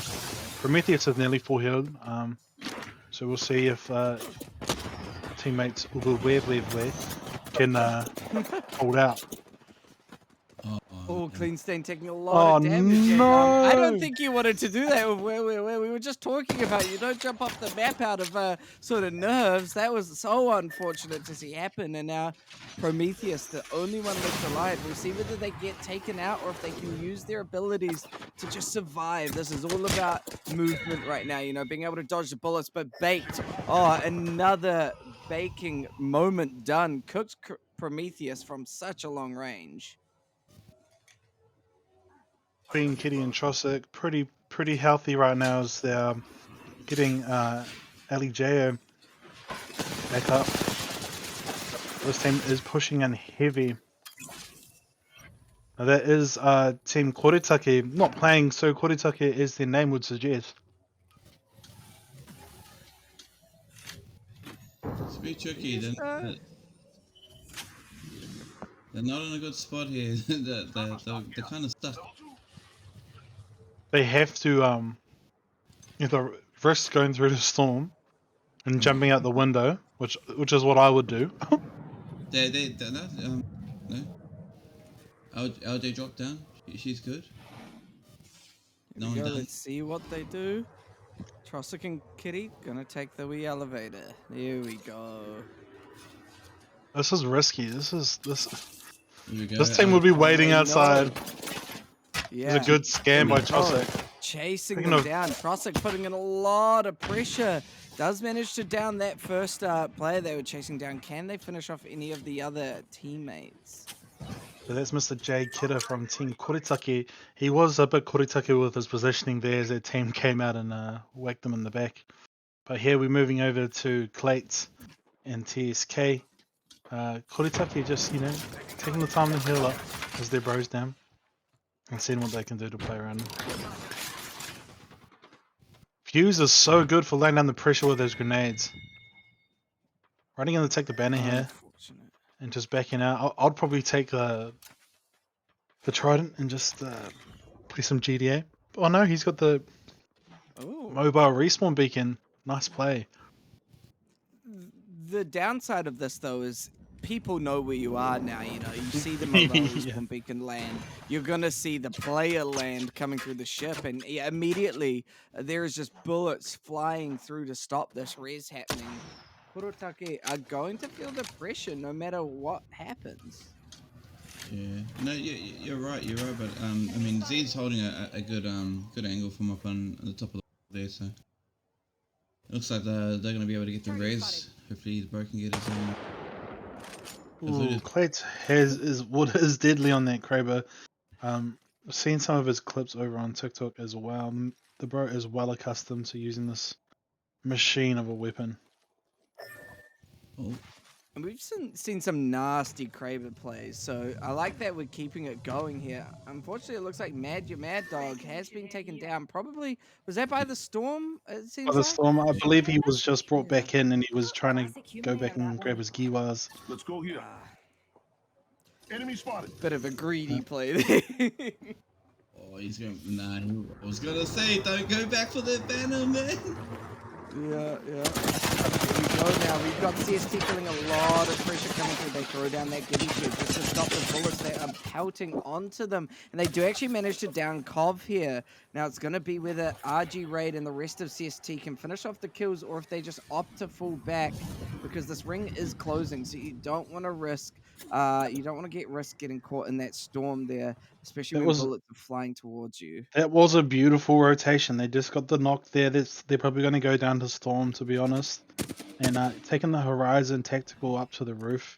Prometheus is nearly full healed, so we'll see if teammates where can hold out.
Oh, Clean Stain taking a lot of damage.
no!
I don't think you wanted to do that with where we were just talking about. You don't jump off the map out of sort of nerves. That was so unfortunate to see happen. And now Prometheus, the only one left alive. We'll see whether they get taken out or if they can use their abilities to just survive. This is all about movement right now, being able to dodge the bullets, but baked. Oh, another baking moment done. Cooked Prometheus from such a long range.
Queen, Kitty, and Trossic pretty healthy right now as they're getting Alijao back up. This team is pushing in heavy. Now that is Team Koritake not playing, so Koritake as their name would suggest.
It's a bit tricky. They're not in a good spot here. they're kind of stuck.
They have to either risk going through the storm and jumping out the window, which is what I would do.
They're not, no. LJ dropped down. She's good. No one done.
Let's see what they do. Trossic and Kitty gonna take the wee elevator. There we go.
This is risky. This
Here we go.
this team will be waiting outside.
Yeah.
It's a good scan by Trossic.
Chasing
Speaking
them
of-
down. Trossic putting in a lot of pressure. Does manage to down that first player they were chasing down. Can they finish off any of the other teammates?
So that's Mr. J Kidder from Team Koritake. He was a bit Koritake with his positioning there as their team came out and whacked them in the back. But here we're moving over to Clates and TSK. Koritake just, taking the time to heal up as their bros down and seeing what they can do to play around them. Fuse is so good for laying down the pressure with those grenades. Running in to take the banner here
Unfortunate.
and just backing out. I'd probably take the Trident and just play some GDA. Oh no, he's got the
Oh.
mobile respawn beacon. Nice play.
The downside of this though is people know where you are now. You see the mobile
Yeah.
respawn beacon land. You're gonna see the player land coming through the ship, and immediately there is just bullets flying through to stop this res happening. Kurotake are going to feel the pressure no matter what happens.
Yeah. No, you're right. You're right. But I mean, Z's holding a good angle from up on the top of the there, so it looks like they're going to be able to get the res. Hopefully, the bro can get his own.
Ooh, Clates is deadly on that Kraber. I've seen some of his clips over on TikTok as well. The bro is well accustomed to using this machine of a weapon.
Oh,
And we've seen some nasty Kraber plays, so I like that we're keeping it going here. Unfortunately, it looks like your Mad Dog has been taken down. Probably, was that by the storm? It seems
By the
like?
storm, I believe he was just brought back in and he was trying to go back and grab his Giwas.
Let's go here. Enemy spotted.
Bit of a greedy play there.
he's going. Nah, I was gonna say, don't go back for that banner, man.
Yeah. Here we go now. We've got CST feeling a lot of pressure coming through. They throw down that giddy kid just to stop the bullets that are pelting onto them. And they do actually manage to down Cov here. Now it's going to be whether RG Raid and the rest of CST can finish off the kills or if they just opt to fall back because this ring is closing. So you don't want to risk, getting caught in that storm there, especially
That
when
was
bullets are flying towards you.
that was a beautiful rotation. They just got the knock there. They're probably going to go down to Storm, to be honest, and taking the Horizon tactical up to the roof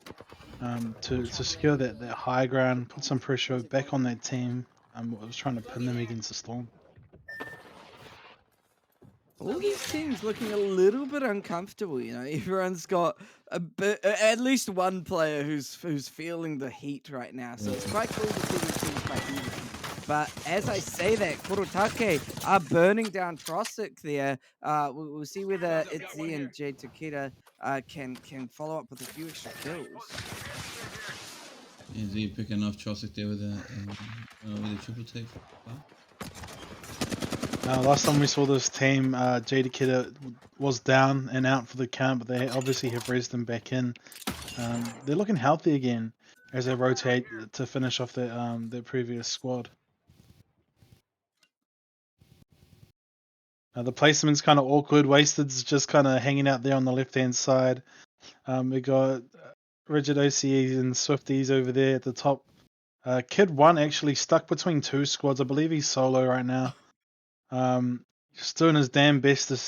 to secure that high ground, put some pressure back on that team. I was trying to pin them against the Storm.
All these teams looking a little bit uncomfortable, you know. Everyone's got a bit, at least one player who's feeling the heat right now. So it's quite cool to see these teams fight even. But as I say that, Kurotake are burning down Trossic there. We'll see whether Itzy and Jay Takeda can follow up with a few extra kills.
Is he picking off Trossic there with a triple take?
Last time we saw this team, Jada Kidder was down and out for the count, but they obviously have raised them back in. They're looking healthy again as they rotate to finish off their previous squad. The placement's kind of awkward. Wasted's just kind of hanging out there on the left-hand side. We got Rigid OCEs and Swifties over there at the top. Kid 1 actually stuck between two squads. I believe he's solo right now. Just doing his damn best to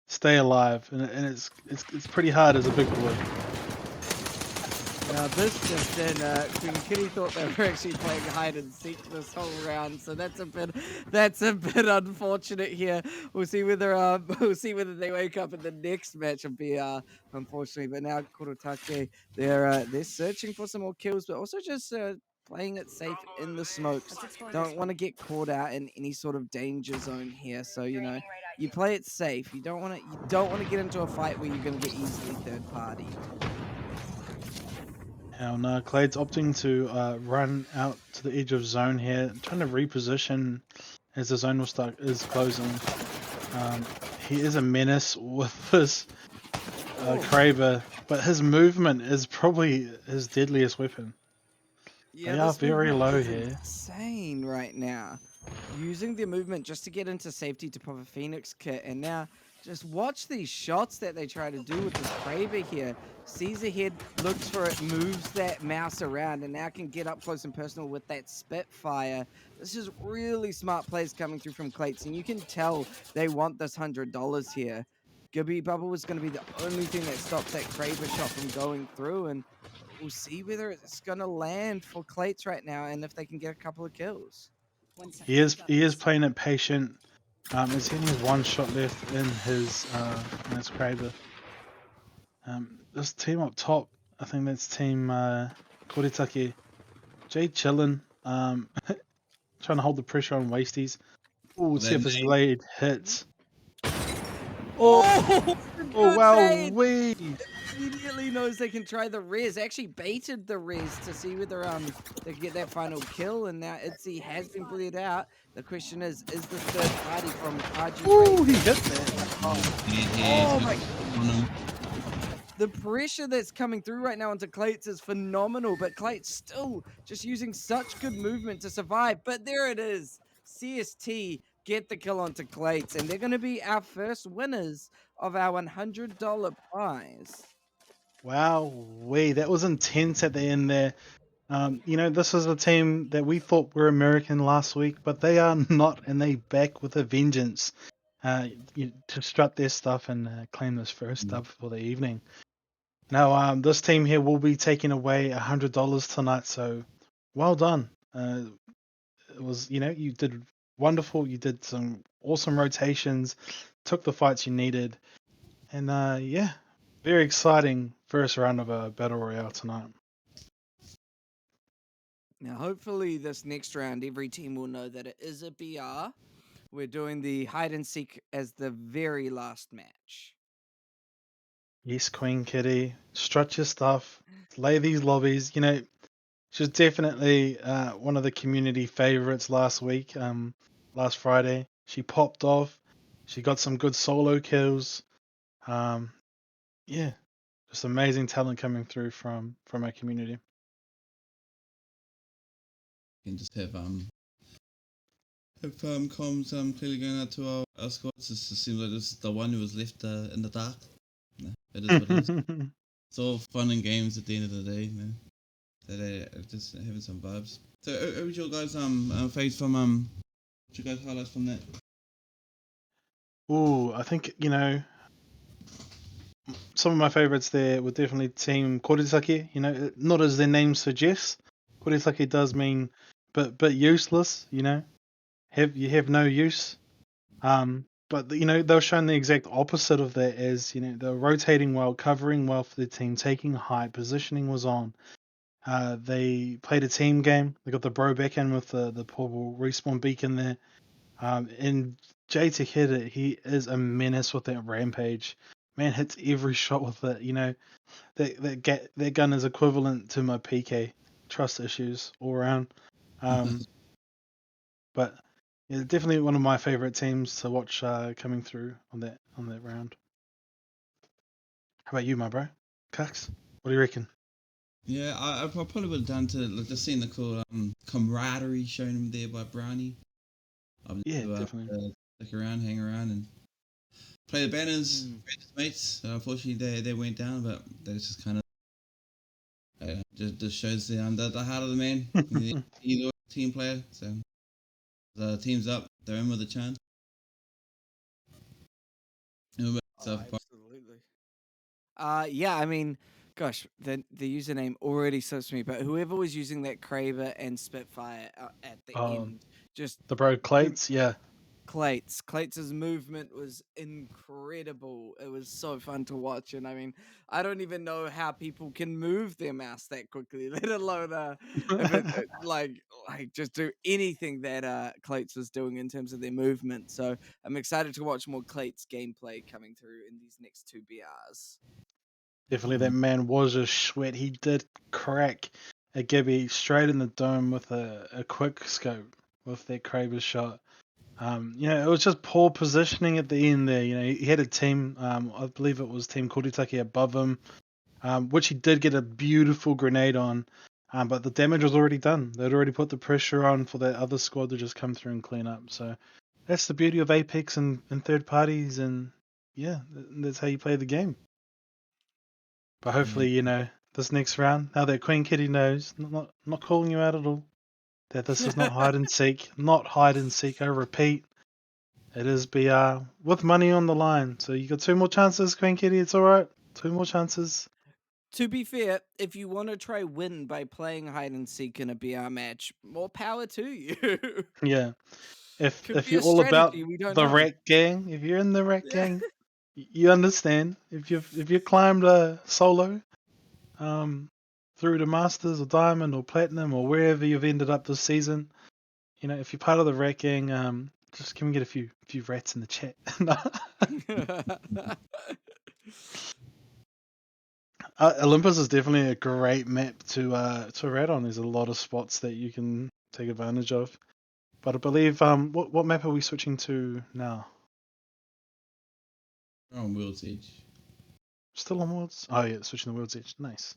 stay alive, and it's pretty hard as a big boy.
This just in, Queen Kitty thought they were actually playing hide and seek this whole round, so that's a bit unfortunate here. We'll see whether they wake up in the next match of BR, unfortunately. But now Kurotake, they're searching for some more kills, but also just playing it safe in the smokes. Don't want to get caught out in any sort of danger zone here. So you know, you play it safe. You don't want to get into a fight where you're going to get easily third party.
Hell no, Clade's opting to run out to the edge of zone here, trying to reposition as the zone is closing. He is a menace with this Kraber, but his movement is probably his deadliest weapon.
Yeah,
they are
this
very
movement
low
is
here.
insane right now. Using the movement just to get into safety to pop a Phoenix kit, and now just watch these shots that they try to do with this Kraber here. Sees ahead, looks for it, moves that mouse around, and now can get up close and personal with that Spitfire. This is really smart plays coming through from Clates, and you can tell they want this $100 here. Gibby Bubble is going to be the only thing that stops that Kraber shot from going through, and we'll see whether it's going to land for Clates right now and if they can get a couple of kills.
He is playing it patient. He's only has one shot left in his Kraber. This team up top, I think that's team Koritake. Jay chillin', trying to hold the pressure on Wasties. Oh, see if his blade hits.
Oh
wow,
we immediately knows they can try the res. Actually baited the res to see whether they can get that final kill, and now Itzy has been bleed out. The question is this third party from RG?
Oh, he hit that.
Oh my! The pressure that's coming through right now onto Clates is phenomenal, but Clates still just using such good movement to survive. But there it is. CST get the kill onto Clates, and they're going to be our first winners of our $100 prize.
Wow, that was intense at the end there. This is a team that we thought were American last week, but they are not, and they back with a vengeance to strut their stuff and claim this first dub for the evening. Now, this team here will be taking away $100 tonight, so well done. It was, you did wonderful. You did some awesome rotations, took the fights you needed, and very exciting first round of a battle royale tonight.
Now, hopefully, this next round, every team will know that it is a BR. We're doing the hide and seek as the very last match.
Yes, Queen Kitty, strut your stuff, lay these lobbies. She's definitely one of the community favorites last week. Last Friday, she popped off. She got some good solo kills. Yeah, just amazing talent coming through from our community.
You can just have comms clearly going out to our squads. It just seems like this is the one who was left in the dark. No, it is what it is. It's all fun and games at the end of the day. You know, that just having some vibes. So, what was your guys face from what you guys highlights from that?
Ooh, I think some of my favorites there were definitely Team Korisaki. Not as their name suggests. Korisaki does mean, but useless. You have no use. But they were showing the exact opposite of that, as they were rotating well, covering well for the team, taking height, positioning was on. They played a team game. They got the bro back in with the purple respawn beacon there. And Jay Takeda, he is a menace with that rampage. Man hits every shot with it. That gun is equivalent to my PK. Trust issues all around. But yeah, definitely one of my favorite teams to watch coming through on that round. How about you, my bro? Cux? What do you reckon?
Yeah, I probably would have done to just seeing the cool camaraderie shown him there by Brownie. I'm just
Yeah,
to
definitely.
stick around, hang around, and play the banners with his mates. Unfortunately, they went down, but that's just kind of just shows the heart of the man. He's a team player, so the team's up. They're in with a chance.
Absolutely. Yeah, I mean, gosh, the username already suits me, but whoever was using that Craver and Spitfire at the
Oh,
end, just
the bro Clates, yeah.
Clates' movement was incredible. It was so fun to watch, and I mean, I don't even know how people can move their mouse that quickly, let alone if it like just do anything that Clates was doing in terms of their movement. So I'm excited to watch more Clates gameplay coming through in these next two BRs.
Definitely, that man was a sweat. He did crack a Gibby straight in the dome with a quick scope with that Kraber shot. It was just poor positioning at the end there. He had a team, I believe it was Team Koritaki above him, which he did get a beautiful grenade on, but the damage was already done. They'd already put the pressure on for that other squad to just come through and clean up. So that's the beauty of Apex and third parties, and yeah, that's how you play the game. But hopefully, this next round, now that Queen Kitty knows, not calling you out at all, that this is not hide and seek, not hide and seek. I repeat, it is BR with money on the line. So you got two more chances, Queen Kitty. It's all right. Two more chances.
To be fair, if you want to try win by playing hide and seek in a BR match, more power to you.
Yeah.
Could
If
be a
you're all about
strategy, we don't
the
know.
rat gang, if you're in the rat
Yeah.
gang, you understand. If you climbed a solo, through the Masters or Diamond or Platinum or wherever you've ended up this season, if you're part of the rat gang, just can we get a few rats in the chat? Olympus is definitely a great map to rat on. There's a lot of spots that you can take advantage of. But I believe what map are we switching to now?
We're on World's Edge.
Still on Worlds? Oh yeah, switching to World's Edge. Nice.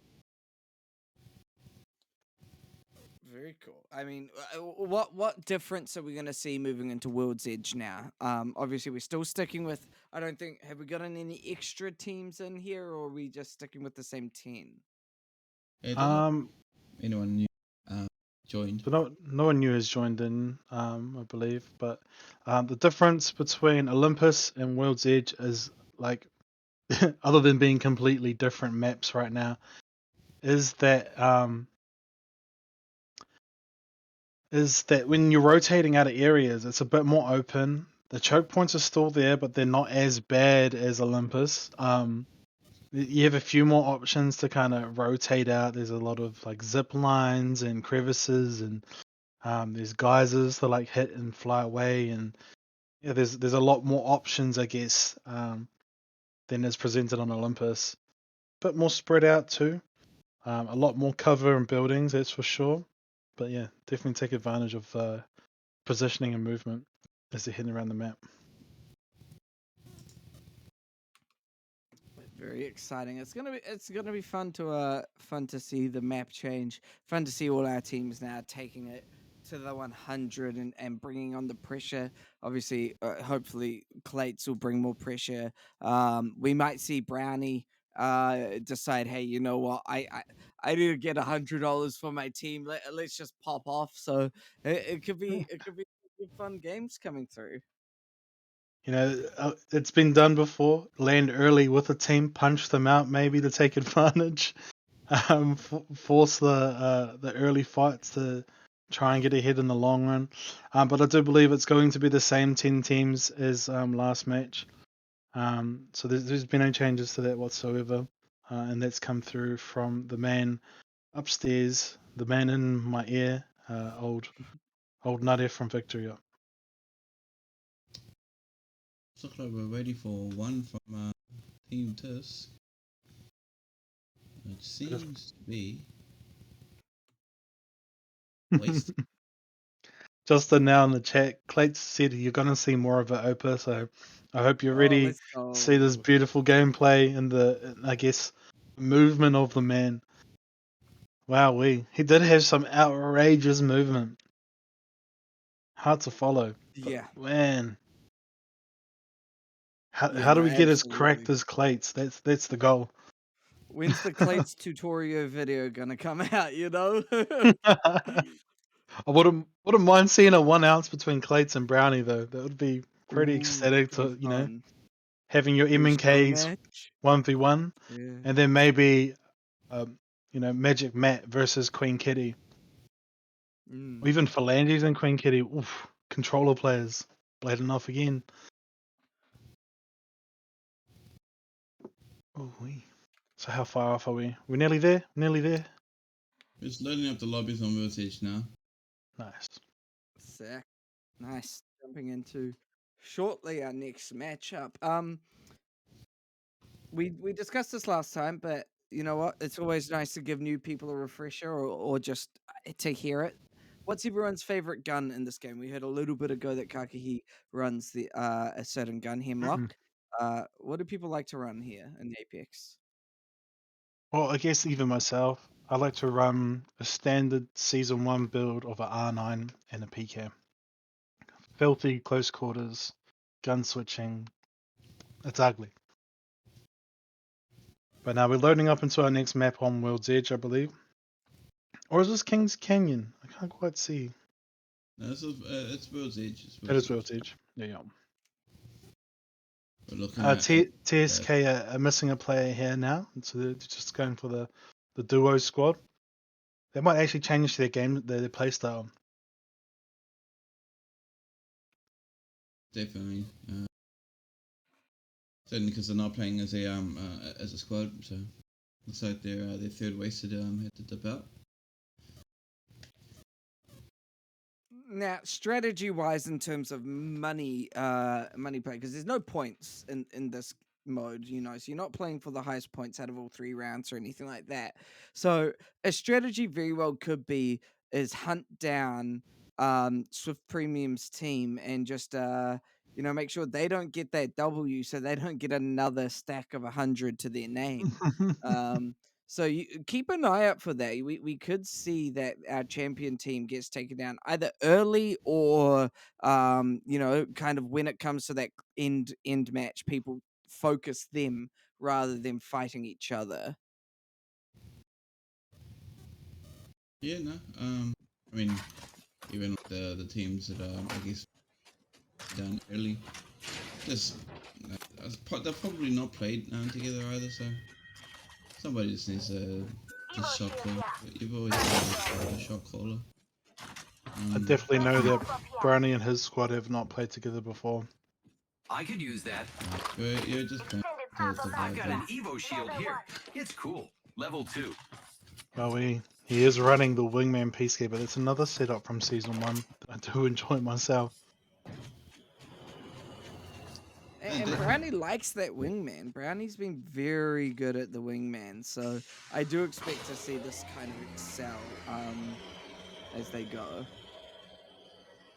Very cool. I mean, what difference are we going to see moving into World's Edge now? Obviously we're still sticking with. I don't think have we gotten any extra teams in here, or are we just sticking with the same 10?
It doesn't look
Um,
anyone new joined.
so no one new has joined in, I believe. But the difference between Olympus and World's Edge is like, other than being completely different maps right now, is that when you're rotating out of areas, it's a bit more open. The choke points are still there, but they're not as bad as Olympus. You have a few more options to kind of rotate out. There's a lot of like zip lines and crevices, and there's geysers to like hit and fly away, and yeah, there's a lot more options, I guess, than is presented on Olympus. Bit more spread out too. A lot more cover and buildings, that's for sure. But yeah, definitely take advantage of positioning and movement as they're heading around the map.
Very exciting. It's gonna be fun to see the map change. Fun to see all our teams now taking it to the 100 and bringing on the pressure. Obviously, hopefully, Clates will bring more pressure. We might see Brownie decide, hey, you know what, I need to get $100 for my team. Let's just pop off. So it could be fun games coming through.
You know, it's been done before. Land early with a team, punch them out maybe to take advantage. Force the early fights to try and get ahead in the long run. But I do believe it's going to be the same 10 teams as last match. So there's been no changes to that whatsoever. And that's come through from the man upstairs, the man in my ear, old Nutty from Victoria.
Looks like we're ready for one from Team Tusk. It seems to be wasted.
Justin now in the chat, Clates said you're going to see more of it, Opa, so I hope you're
Oh,
ready
let's
to see this
go.
beautiful gameplay and the, I guess, movement of the man. Wow, he did have some outrageous movement. Hard to follow. But
Yeah.
man,
Yeah,
how
no,
do we get as cracked
absolutely.
as Clates? That's the goal.
When's the Clates tutorial video gonna come out, you know?
I wouldn't mind seeing a 1 ounce between Clates and Brownie though. That would be pretty
Ooh,
ecstatic
could be
to,
fun.
having your
Do a show
M&Ks
match.
1v1
Yeah.
and then maybe Magic Matt versus Queen Kitty.
Mm.
Or even Phalanges and Queen Kitty. Oof, controller players. Blade enough again. Oh, so how far off are we? We're nearly there? Nearly there?
It's loading up the lobbies on Vertage now.
Nice.
Sick. Nice. Jumping into shortly our next matchup. We discussed this last time, but you know what? It's always nice to give new people a refresher or just to hear it. What's everyone's favorite gun in this game? We heard a little bit ago that Kakihi runs the a certain gun,
Mm-mm.
Hemlock. What do people like to run here in Apex?
Well, I guess even myself, I like to run a standard Season 1 build of a R9 and a PK. Filthy close quarters, gun switching. It's ugly. But now we're loading up into our next map on World's Edge, I believe. Or is this King's Canyon? I can't quite see.
No, it's World's Edge. It's
It
World's
is
Edge.
World's Edge. Yeah.
We're looking at
TSK are missing a player here now, so they're just going for the duo squad. They might actually change their play style.
definitely. Certainly because they're not playing as a squad, so looks like their third wasted had to dip out.
Now, strategy wise, in terms of money play, because there's no points in this mode, so you're not playing for the highest points out of all 3 rounds or anything like that. So a strategy very well could be is hunt down Swift Premium's team and just make sure they don't get that W, so they don't get another stack of 100 to their name. Um, so you keep an eye out for that. We could see that our champion team gets taken down either early or kind of when it comes to that end match, people focus them rather than fighting each other.
Yeah, no. I mean, even the teams that I guess done early, just they're probably not played together either. So somebody just needs to just shot call. You've always got a shot caller.
I definitely know that Brownie and his squad have not played together before.
I could use that.
You're just playing to
I've got an
vibe.
Evo shield here. It's cool. Level 2.
Well, he is running the Wingman Peacekeeper. That's another setup from Season 1 that I do enjoy myself.
And Brownie likes that wingman. Brownie's been very good at the wingman, so I do expect to see this kind of excel as they go.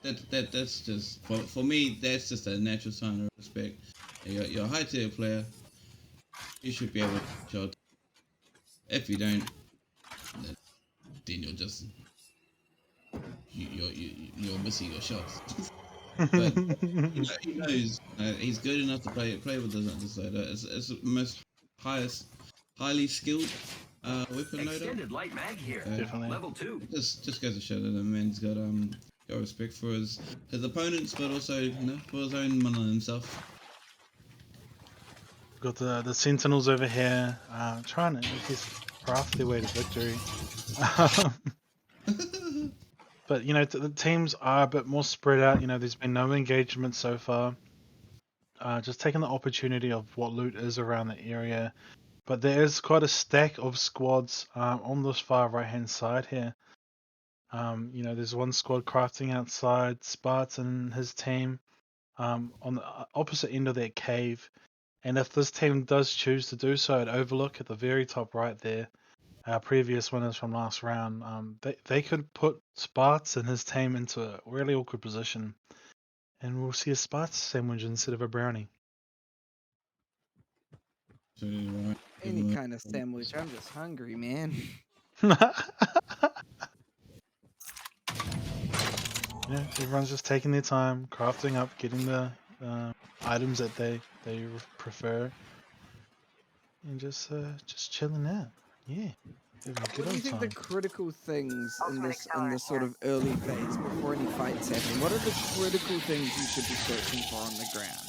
That's just for me. That's just a natural sign of respect. You're a high tier player. You should be able to shot. If you don't, then you're just you're missing your shots. But he knows he's good enough to play with the Hunter. It's the most highly skilled weapon loader.
Extended light mag here.
Definitely.
Level 2.
Just goes to show that the man's got respect for his opponents, but also for his own money himself.
Got the Sentinels over here, trying to, I guess, craft their way to victory. But you know, the teams are a bit more spread out. You know, there's been no engagement so far. Just taking the opportunity of what loot is around the area. But there is quite a stack of squads on this far right hand side here. You know, there's one squad crafting outside, Spartan and his team on the opposite end of that cave. And if this team does choose to do so at Overlook at the very top right there, our previous winners from last round, they could put Sparts and his team into a really awkward position. And we'll see a Sparts sandwich instead of a brownie.
Any kind of sandwich. I'm just hungry, man.
Yeah, everyone's just taking their time, crafting up, getting the items that they prefer, and just chilling out. Yeah, having a good
What do you
old
think the
time.
critical things in this sort of early phase before any fights happen? What are the critical things you should be searching for on the ground?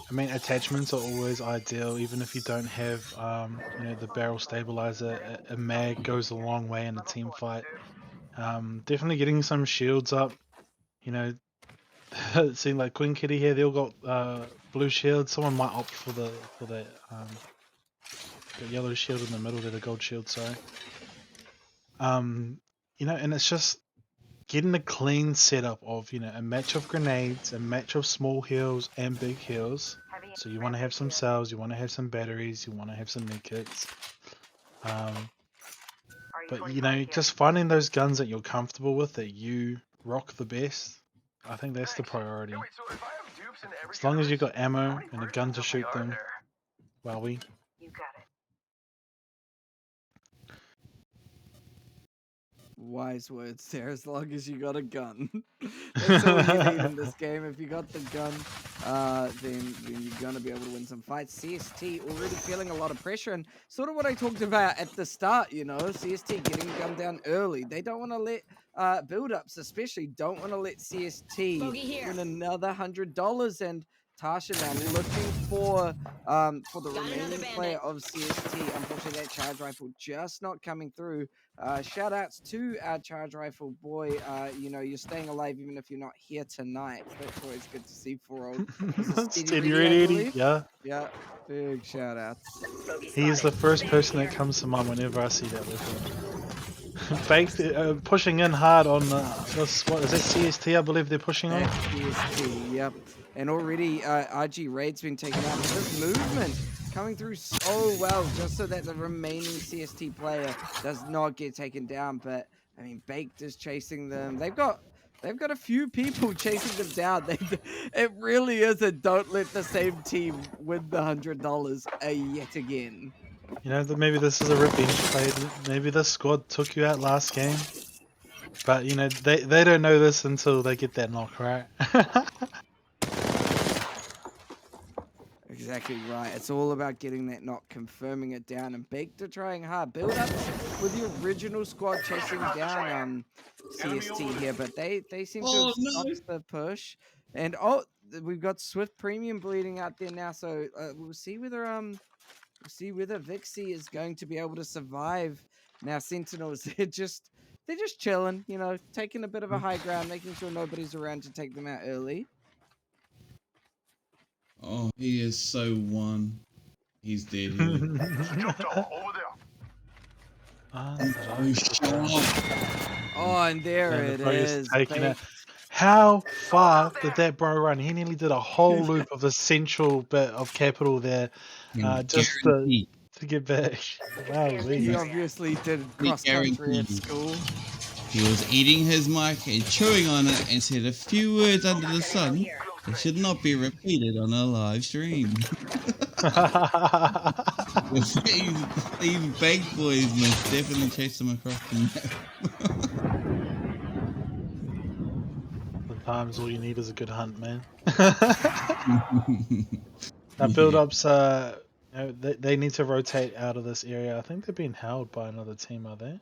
I mean, attachments are always ideal, even if you don't have you know, the barrel stabilizer. A mag goes a long way in a team fight. Definitely getting some shields up. You know, seeing like Queen Kitty here, they all got blue shields. Someone might opt for the yellow shield in the middle there, the gold shield, sorry. You know, and it's just getting a clean setup of, you know, a match of grenades, a match of small heals and big heals. So you want to have some cells, you want to have some batteries, you want to have some medkits. But you know, just finding those guns that you're comfortable with, that you rock the best, I think that's the priority. As long as you've got ammo and a gun to shoot them, wowie.
Wise words there, as long as you got a gun. That's all you need in this game. If you got the gun, then you're going to be able to win some fights. CST already feeling a lot of pressure, and sort of what I talked about at the start, you know, CST getting gunned down early. They don't want to let build-ups especially don't want to let CST win another $100, and Tasha now looking for the remaining player of CST. Unfortunately, that charge rifle just not coming through. Shout outs to our charge rifle boy. You know, you're staying alive even if you're not here tonight. That's always good to see for old.
Steady ready, yeah.
Yeah, big shout outs.
He is the first person that comes to mind whenever I see that weapon. Baked, pushing in hard on this, what is it, CST, I believe they're pushing on?
CST, yep. And already RG Raid's been taken out. But this movement coming through so well, just so that the remaining CST player does not get taken down. But I mean, Baked is chasing them. They've got a few people chasing them down. It really is a don't let the same team win the $100 yet again.
You know, maybe this is a revenge play. Maybe this squad took you out last game. But, you know, they don't know this until they get that knock, right?
Exactly right. It's all about getting that knock, confirming it down, and Baked are trying hard. Build up with the original squad chasing down CST here, but they seem to have stopped the push. And we've got Swift Premium bleeding out there now, so we'll see whether Vixie is going to be able to survive. Now Sentinels, they're just chilling, you know, taking a bit of a high ground, making sure nobody's around to take them out early.
Oh, he is so one. He's dead here.
Oh, and there it is.
How far did that bro run? He nearly did a whole loop of the central bit of capital there, just to get back. Wow,
he obviously did cross country at school.
He was eating his mic and chewing on it and said a few words under the sun that should not be repeated on a live stream. These bank boys must definitely chase them across the map.
Sometimes all you need is a good hunt, man. Now
Yeah.
build-ups, they need to rotate out of this area. I think they're being held by another team, are they?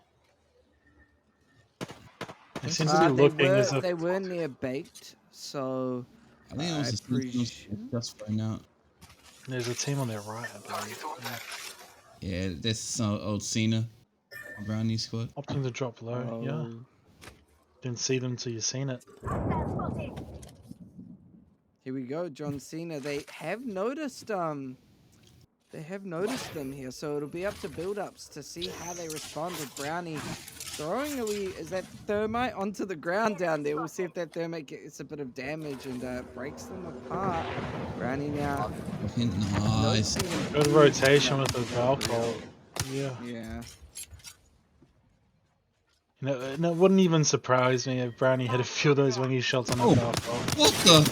They seem to be looking as if
they were near baked, so
I think it was
I
the Sentinels
presume.
just right now.
there's a team on their right, I believe. Yeah.
Yeah, that's old Cena, Brownie squad.
Opting to drop low, yeah.
Oh,
Didn't see them till you seen it.
here we go, John Cena. They have noticed them here, so it'll be up to build-ups to see how they respond with Brownie throwing is that thermite onto the ground down there. We'll see if that thermite gets a bit of damage and breaks them apart. Brownie now.
Nice.
Good rotation with the Valkyrie. Yeah.
Yeah.
And it wouldn't even surprise me if Brownie hit a few of those wingy shots on a Valkyrie.
What the?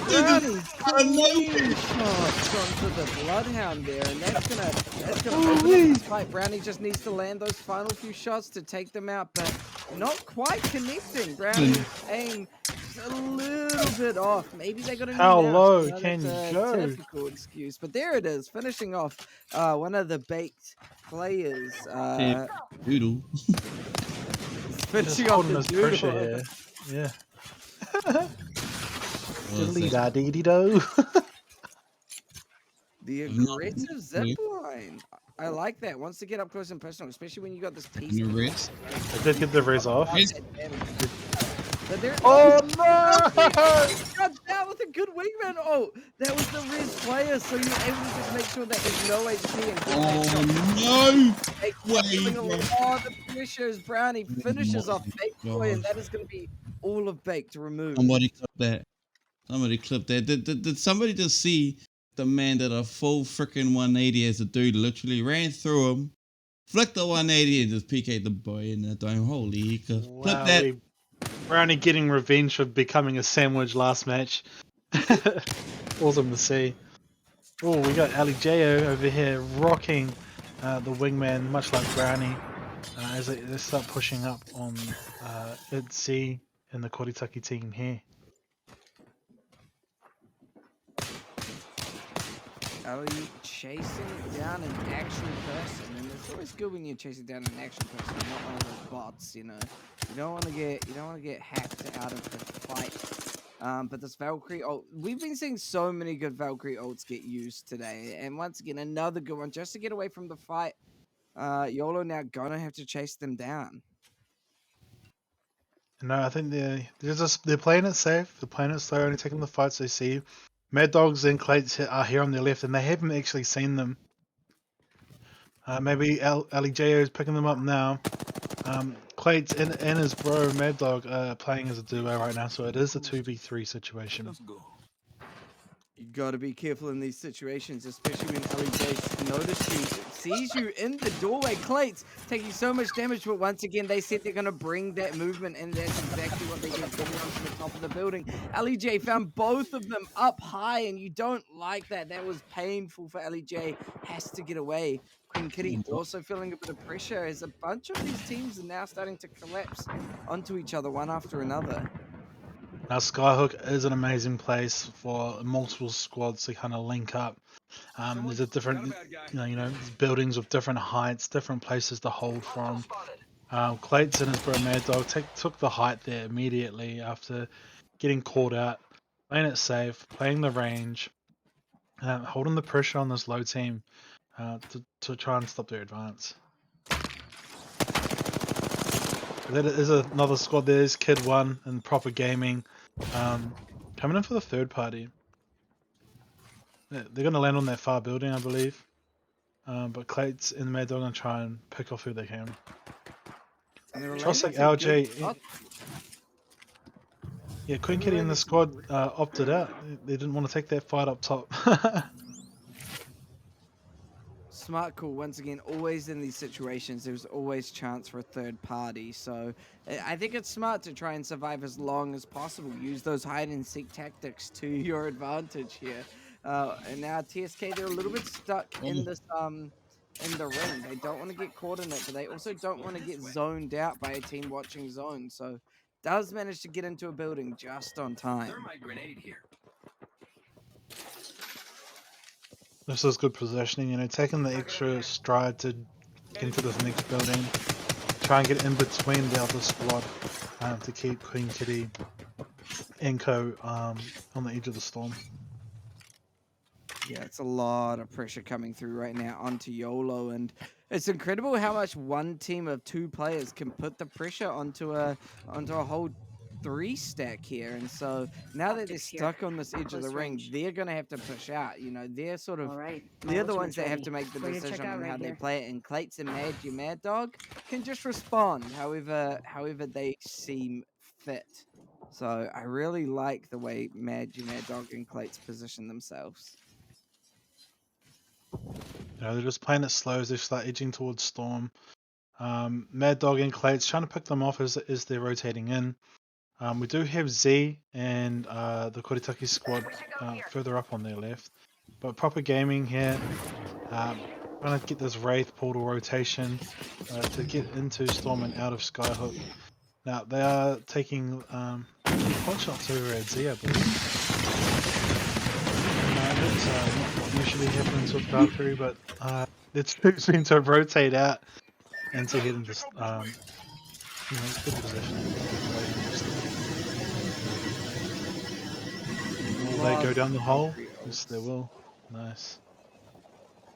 Brownie
I know.
clean shots onto the Bloodhound there, and that's gonna open up this fight. Brownie just needs to land those final few shots to take them out, but not quite connecting. Brownie's aim just a little bit off. Maybe they got a new
How
mouse.
low
That's
can you
a
go?
typical excuse, but there it is, finishing off one of the baked players.
Doodle.
Finishing
Just
off
holding
the
this pressure
doodle.
here. Yeah. Diddly-da-dee-dee-do.
The aggressive zipline. I like that. Wants to get up close and personal, especially when you got this piece.
The res.
I did get the res off.
But there,
Oh no!
got that with a good wingman. Oh, that was the res player, so you're able to just make sure that there's no HP and get
Oh no!
feeling a lot of pressure as Brownie finishes off Baked Boy, and that is going to be all of Baked to remove.
Somebody clip that. Somebody clip that. Did somebody just see the man did a full freaking 180 as a dude literally ran through him, flicked the 180 and just PK'd the boy in the dome. Holy clip that.
Brownie getting revenge for becoming a sandwich last match. Awesome to see. Oh, we got Ali Jo over here rocking the wingman, much like Brownie, as they start pushing up on IDC and the Koritaki team here.
Ali chasing down an actual person, and it's always good when you're chasing down an actual person, not one of those bots. You know, you don't want to get hacked out of the fight. But this Valkyrie ult, we've been seeing so many good Valkyrie ults get used today, and once again another good one just to get away from the fight. YOLO now gonna have to chase them down.
No, I think they're playing it safe. They're playing it slow, only taking the fights they see. Mad Dogs and Clates are here on their left, and they haven't actually seen them. Maybe Ali Jo is picking them up now. Clates and his bro Mad Dog are playing as a duo right now, so it is a 2v3 situation.
Let's go.
You gotta be careful in these situations, especially when LEJ notices you, sees you in the doorway. Clates taking so much damage, but once again, they said they're gonna bring that movement, and that's exactly what they did, getting onto the top of the building. LEJ found both of them up high, and you don't like that. That was painful for LEJ. Has to get away. Queen Kitty also feeling a bit of pressure as a bunch of these teams are now starting to collapse onto each other one after another.
Now Skyhook is an amazing place for multiple squads to kind of link up. There's a different, buildings with different heights, different places to hold from. Clates and his bro Mad Dog took the height there immediately after getting caught out, playing it safe, playing the range, holding the pressure on this low team to try and stop their advance. There is another squad. There's Kid One and Proper Gaming coming in for the third party. They're going to land on that far building, I believe. But Clates and Mad Dog are going to try and pick off who they can. Just like LJ. Yeah, Queen Kitty and the squad opted out. They didn't want to take that fight up top.
Smart call. Once again, always in these situations, there's always chance for a third party. So I think it's smart to try and survive as long as possible. Use those hide and seek tactics to your advantage here. And now TSK, they're a little bit stuck in this in the ring. They don't want to get caught in it, but they also don't want to get zoned out by a team watching zone. So does manage to get into a building just on time.
Thermite grenade here.
This is good positioning, you know, taking the extra stride to get into this next building, try and get in between the other squad to keep Queen Kitty and Co on the edge of the storm.
Yeah, it's a lot of pressure coming through right now onto YOLO, and it's incredible how much one team of 2 players can put the pressure onto a whole 3 stack here. And so now that they're
Optics here.
stuck on this edge of the
Close
ring,
range.
they're gonna have to push out. You know, they're sort of
All right.
they're the ones that have to make the
Ready to check
decision
out
on how
right
they
here.
play it. And Clates and Mad, your Mad Dog, can just respond however they seem fit. So I really like the way Mad, your Mad Dog, and Clates position themselves.
You know, they're just playing it slow as they start edging towards storm. Mad Dog and Clates trying to pick them off as they're rotating in. We do have Z and the Koritaki squad further up on their left. But Proper Gaming here, trying to get this Wraith portal rotation to get into Storm and out of Skyhook. Now, they are taking pot shots over at Z, I believe. That's not what usually happens with Valkyrie, but they seem to rotate out and to head into you know, good position. Will they go down the hole? Yes, they will. Nice.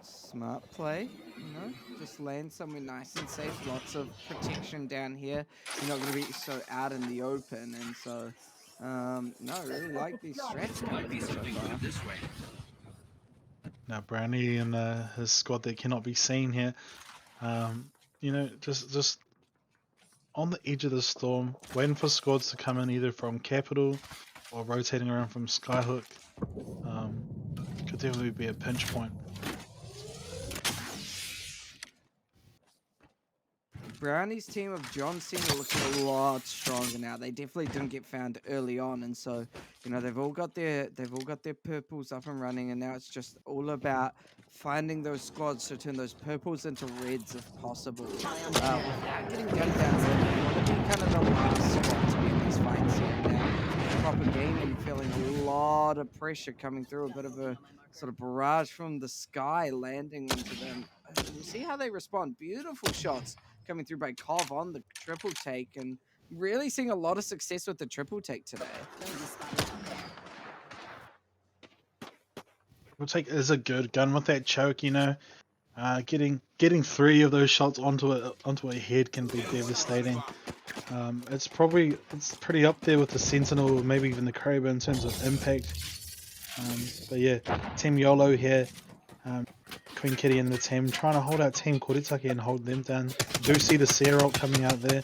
Smart play, you know, just land somewhere nice and safe. Lots of protection down here. You're not going to be so out in the open, and so no, I really like these strats coming
Might be
through so
something
far.
good this way.
Now Brownie and his squad that cannot be seen here. You know, just on the edge of the storm, waiting for squads to come in either from Capital or rotating around from Skyhook. Could definitely be a pinch point.
Brownie's team of John Cena looking a lot stronger now. They definitely didn't get found early on, and so you know they've all got their purples up and running, and now it's just all about finding those squads to turn those purples into reds if possible. Without getting gunned down, so you want to be kind of the last squad to be in these fights here. Now, Proper Gaming feeling a lot of pressure coming through, a bit of a sort of barrage from the sky landing into them. We'll see how they respond. Beautiful shots coming through by Kov on the triple take, and really seeing a lot of success with the triple take today.
Triple take is a good gun with that choke, you know. Getting 3 of those shots onto a head can be devastating. It's pretty up there with the Sentinel, or maybe even the Kraber in terms of impact. But yeah, Team YOLO here, Queen Kitty and the team trying to hold out Team Koritaki and hold them down. Do see the Searot coming out there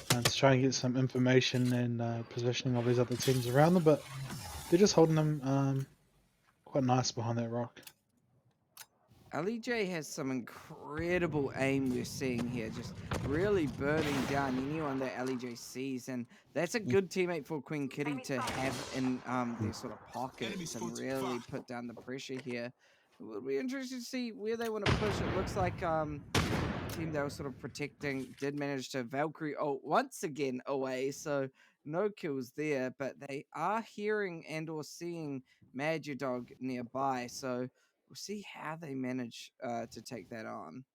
to try and get some information and positioning of these other teams around them, but they're just holding them quite nice behind that rock.
LEJ has some incredible aim we're seeing here, just really burning down anyone that LEJ sees, and that's a good teammate for Queen Kitty to have in their sort of pockets and really put down the pressure here. It will be interesting to see where they want to push. It looks like the team they were sort of protecting did manage to Valkyrie once again away, so no kills there, but they are hearing and or seeing Dog nearby, so we'll see how they manage to take that on.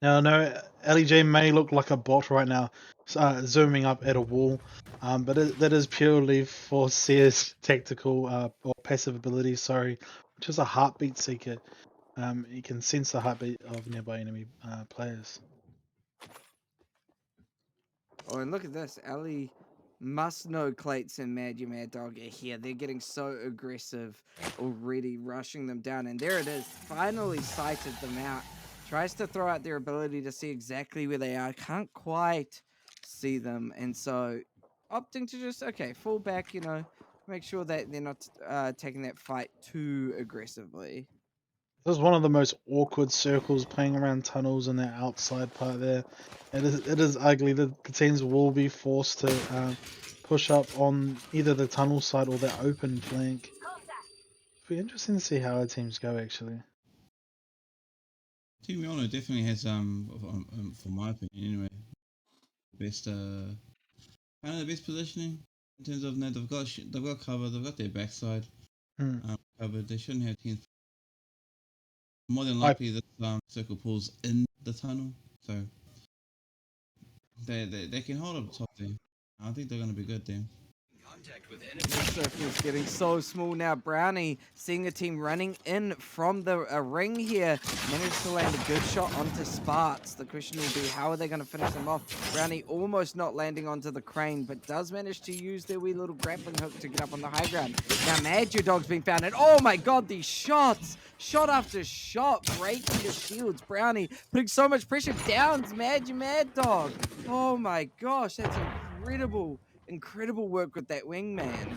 Now, no, LEJ may look like a bot right now, zooming up at a wall, but that is purely for Sear's tactical or passive ability, sorry, which is a heartbeat seeker. You can sense the heartbeat of nearby enemy players.
Oh, and look at this. Ellie must know Clates and Mad Dog are here. They're getting so aggressive already, rushing them down. And there it is. Finally sighted them out. Tries to throw out their ability to see exactly where they are. Can't quite see them. And so opting to just, okay, fall back, you know, make sure that they're not taking that fight too aggressively.
This is one of the most awkward circles playing around tunnels in that outside part there. It is ugly. The teams will be forced to push up on either the tunnel side or the open flank. be interesting to see how our teams go actually.
Team Yano definitely has for my opinion anyway, best kind of the best positioning in terms of they've got cover, they've got their backside
Hmm.
covered. They shouldn't have teams. More than
I
likely, this circle pulls in the tunnel, so they can hold up top there. I think they're gonna be good there.
Contact with
The
enemy.
circle's getting so small now. Brownie seeing a team running in from the ring here. Managed to land a good shot onto Sparks. The question will be, how are they going to finish them off? Brownie almost not landing onto the crane, but does manage to use their wee little grappling hook to get up on the high ground. Now, Mad Your Dog's being found, and oh my god, these shots! Shot after shot, breaking the shields. Brownie putting so much pressure down Mad Your Mad Dog. Oh my gosh, that's incredible work with that wingman.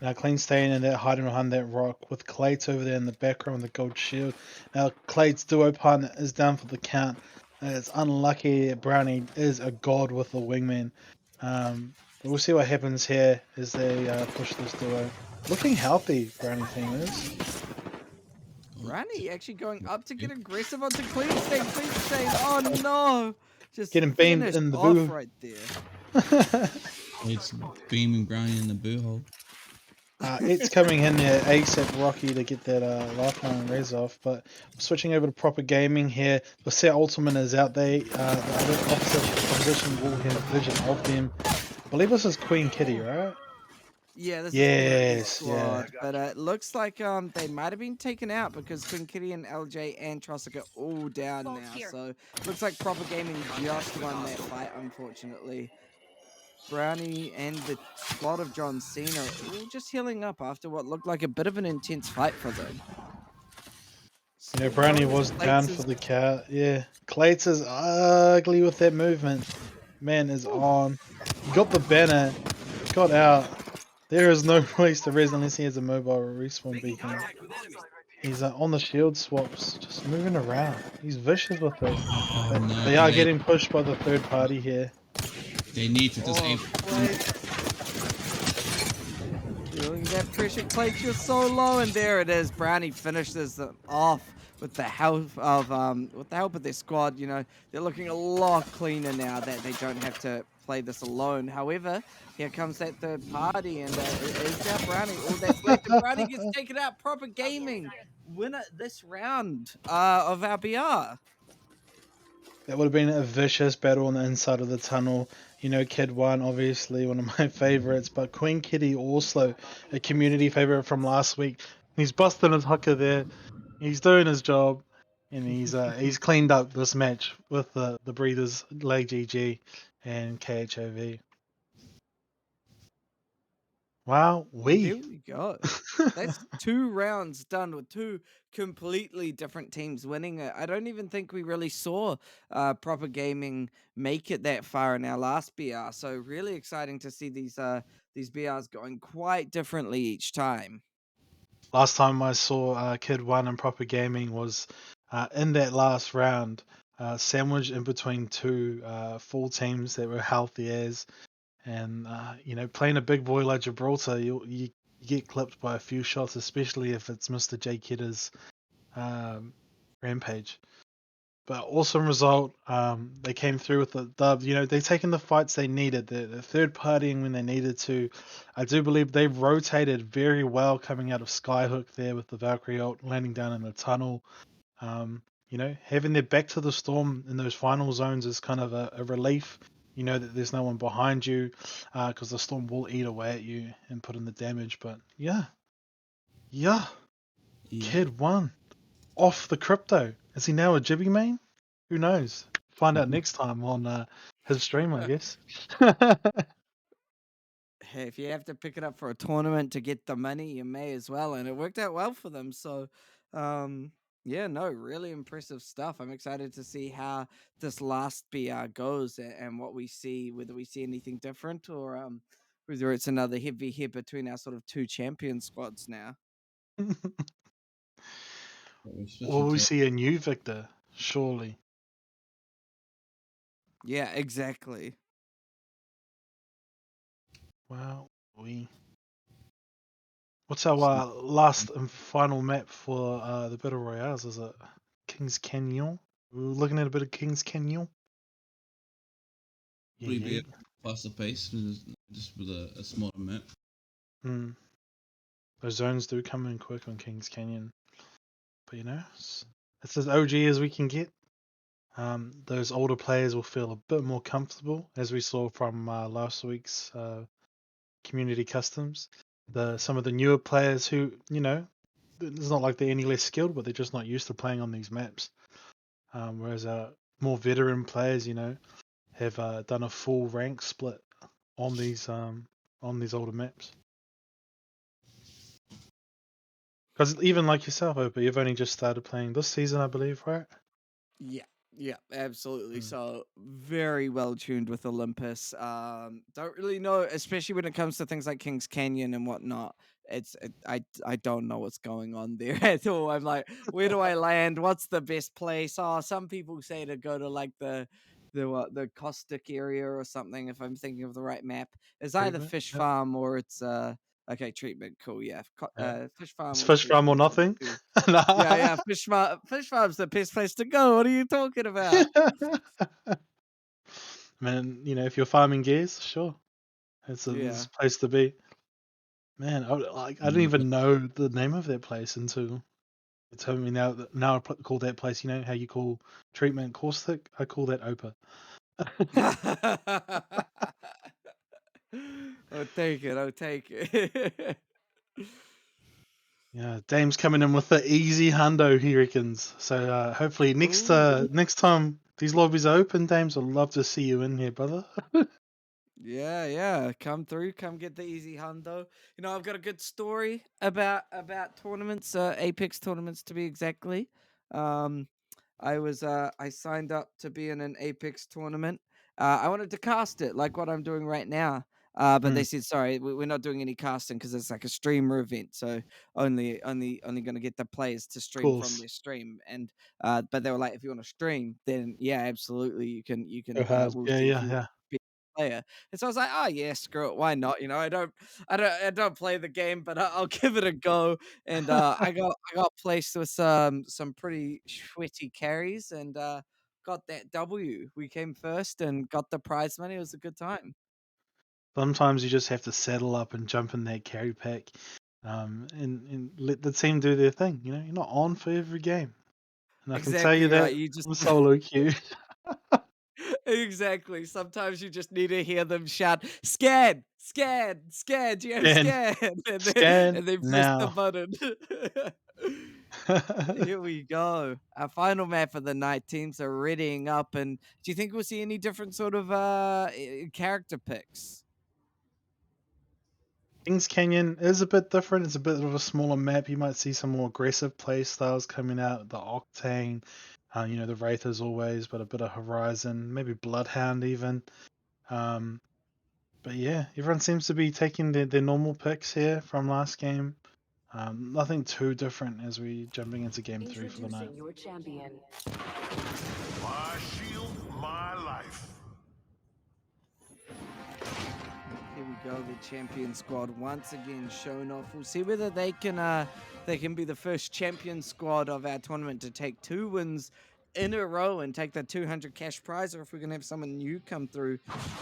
Now Clean staying in there, hiding behind that rock with Clates over there in the background with the gold shield. Now Clates' duo partner is down for the count. It's unlucky Brownie is a god with the wingman. But we'll see what happens here as they push this duo. Looking healthy, Brownie team is.
Brownie actually going up to get aggressive onto Cleanstain. Cleanstain, oh no! Just
Getting beamed
finished
in the
off
boo.
right there.
It's beaming Brownie in the boo hole.
It's coming in there ASAP Rocky to get that lifeline res off, but switching over to proper gaming here. The set ultimate is out there. The other opposition will have vision of them. I believe this is Queen Kitty, right?
Yeah, this is Queen Kitty's
Yes, yeah.
squad, but it looks like they might have been taken out because Queen Kitty and LJ and Trossic are all down
Vault
now.
here.
So looks like Proper Gaming just won that fight, unfortunately. Brownie and the squad of John Cena all just healing up after what looked like a bit of an intense fight for them.
You know,
Still
Brownie
going as
was
Plates
down for
is
the count. Yeah. Clates is ugly with that movement. Man is on. He got the banner, got out. There is no place to res unless he has a mobile respawn
Making
beacon.
contact with enemy.
He's on the shield swaps, just moving around. He's vicious with it.
Oh
But
no,
they are getting pushed by the third party here.
they need to disable.
Plates. Feeling that pressure, Plates, you're so low, and there it is. Brownie finishes them off with the help of their squad. You know, they're looking a lot cleaner now that they don't have to play this alone. However, here comes that third party, and it is now Brownie. All that's left, and Brownie gets taken out. Proper Gaming winner this round of our BR.
That would have been a vicious battle on the inside of the tunnel. You know, Kid 1, obviously one of my favorites, but Queen Kitty also a community favorite from last week. He's busting his hooker there. He's doing his job, and he's cleaned up this match with the breeders, Leg GG and KHOV. Wow,
There
we.
we go. That's 2 rounds done with 2 completely different teams winning it. I don't even think we really saw Proper Gaming make it that far in our last BR. So really exciting to see these BRs going quite differently each time.
Last time I saw Kid 1 and Proper Gaming was in that last round, sandwiched in between two full teams that were healthy as. And you know, playing a big boy like Gibraltar, you get clipped by a few shots, especially if it's Mr. J Kidder's rampage. But awesome result. They came through with the dub. You know, they taken the fights they needed. The third partying when they needed to. I do believe they rotated very well coming out of Skyhook there with the Valkyrie ult landing down in the tunnel. You know, having their back to the storm in those final zones is kind of a relief. You know that there's no one behind you because the storm will eat away at you and put in the damage. But yeah,
Yeah.
Kid 1 off the crypto. Is he now a Jibby main? Who knows? Find out next time on his stream, I guess.
Hey, if you have to pick it up for a tournament to get the money, you may as well. And it worked out well for them. So, yeah, no, really impressive stuff. I'm excited to see how this last BR goes and what we see, whether we see anything different or whether it's another heavy hit between our sort of 2 champion squads now.
We're
Will
switching
we
to
see a new Victor? Surely.
Yeah, exactly.
Wow. We. What's our last and final map for the Battle Royales? Is it King's Canyon? We're looking at a bit of King's Canyon.
Probably be
Yeah.
a faster pace, just with a smaller map.
Mm. Those zones do come in quick on King's Canyon. But you know, it's as OG as we can get. Those older players will feel a bit more comfortable, as we saw from last week's community customs. Some of the newer players who, you know, it's not like they're any less skilled, but they're just not used to playing on these maps. Whereas more veteran players, you know, have done a full rank split on these older maps. Because even like yourself, Opa, you've only just started playing this season, I believe, right?
Yeah, absolutely.
Mm.
So very well tuned with Olympus. Don't really know, especially when it comes to things like Kings Canyon and whatnot. I don't know what's going on there at all. I'm like, where do I land? What's the best place? Oh, some people say to go to like the caustic area or something. If I'm thinking of the right map, it's either
Treatment.
Fish
Yep.
Farm or it's okay, Treatment. Cool, yeah.
Yeah.
Fish Farm
It's
or
fish farm or
Treatment.
nothing.
Too. Yeah, Fish Farm's the best place to go. What are you talking about?
Man, you know, if you're farming gears, sure, it's
Yeah.
a place to be. Man, I didn't even know the name of that place until you told me now. Now I call that place, you know, how you call treatment caustic. I call that Opa.
I'll take it. I'll take it.
Yeah, Dame's coming in with the easy hundo, he reckons. So hopefully
Ooh.
next time these lobbies are open, Dames, I'd love to see you in here, brother.
Yeah. Come through. Come get the easy hundo. You know, I've got a good story about tournaments, Apex tournaments to be exactly. Um, I signed up to be in an Apex tournament. I wanted to cast it like what I'm doing right now. But they
Mm,
said sorry, we're not doing any casting because it's like a streamer event. So only going to get the players to
of
stream from
course.
their stream. And but they were like, if you want to stream, then yeah, absolutely, you
Go
can.
hard.
We'll
Yeah,
see if
yeah,
you
yeah.
be a player. And so I was like, oh yeah, screw it, why not? You know, I don't play the game, but I'll give it a go. And I got placed with some pretty sweaty carries and got that W. We came first and got the prize money. It was a good time.
Sometimes you just have to settle up and jump in that carry pack, and let the team do their thing. You know, you're not on for every game, and I can tell you
Exactly right.
that
You just
from solo queue.
exactly. Sometimes you just need to hear them shout, "Scared, scared, scared." You have
Scan,
scared,
scan
and then press the
now.
button. Here we go. Our final map of the night. Teams are readying up, and do you think we'll see any different sort of character picks?
Kings Canyon is a bit different. It's a bit of a smaller map. You might see some more aggressive play styles coming out. The Octane, you know, the Wraith as always, but a bit of Horizon, maybe Bloodhound even. Um, but yeah, everyone seems to be taking their normal picks here from last game. Nothing too different as we jumping into game 3 for the night.
Introducing your champion.
My shield, my life.
Here we go, the champion squad once again shown off. We'll see whether they can be the first champion squad of our tournament to take 2 wins in a row and take the 200 cash prize, or if we're gonna have someone new come through.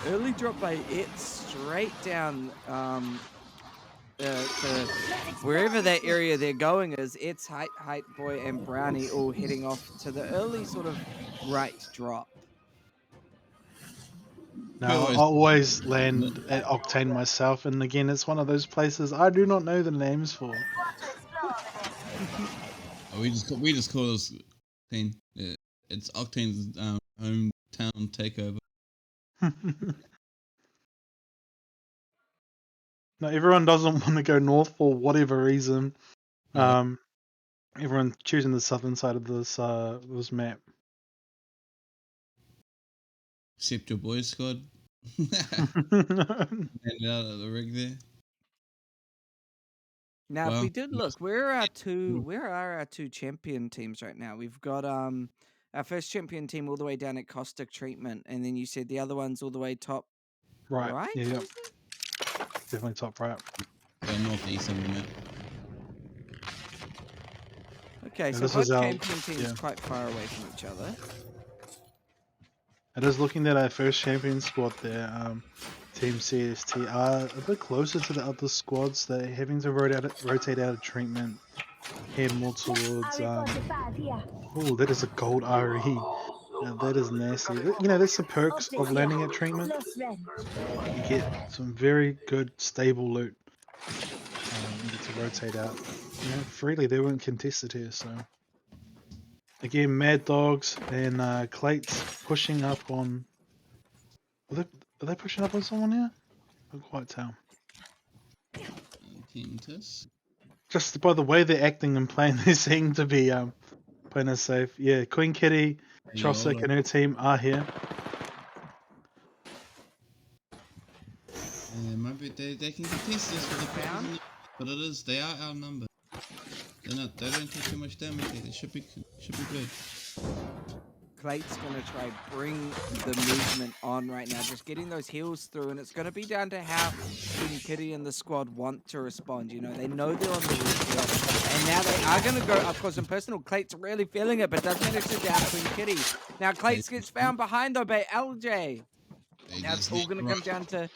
Early drop by it straight down to wherever that area they're going is. It's Height Boy and Brownie all heading off to the early sort of right drop.
Now, I always land at Octane myself, and again, it's one of those places I do not know the names for.
Oh, we just call this Octane. It's Octane's hometown takeover.
No, everyone doesn't want to go north for whatever reason.
Yeah.
Everyone choosing the southern side of this map.
Except your boys squad. And out of the rig there.
Now, if
Well,
we did
most-
look, where are our two champion teams right now? We've got our first champion team all the way down at Caustic Treatment, and then you said the other one's all the way top
Right.
right,
Yeah,
was it?
definitely top right.
northeast of the map.
Okay,
And
so
this
both
is our
champion teams
yeah.
quite far away from each other.
It is looking at our first champion squad there. Team CST are a bit closer to the other squads. They're having to rotate out of treatment, head more towards. Oh, that is a gold RE. Now that is nasty. You know, that's the perks of landing at treatment. You get some very good, stable loot. You get to rotate out, you know, freely. They weren't contested here, so. Again, Mad Dogs and Clates pushing up on. Are they pushing up on someone here? I can't quite tell.
Team test.
Just by the way they're acting and playing, they seem to be playing us safe. Yeah, Queen Kitty, Chosik, and her team are here.
Might be they can contest this with the pound, but they are outnumbered. They don't take too much damage here. They should be good.
Clate's gonna try bring the movement on right now, just getting those heals through, and it's gonna be down to how Queen Kitty and the squad want to respond. You know, they know they're on the roof here, and now they are gonna go up close and personal. Clate's really feeling it, but does manage to down Queen Kitty. Now Clates gets found behind though by LJ. Now it's all gonna come down to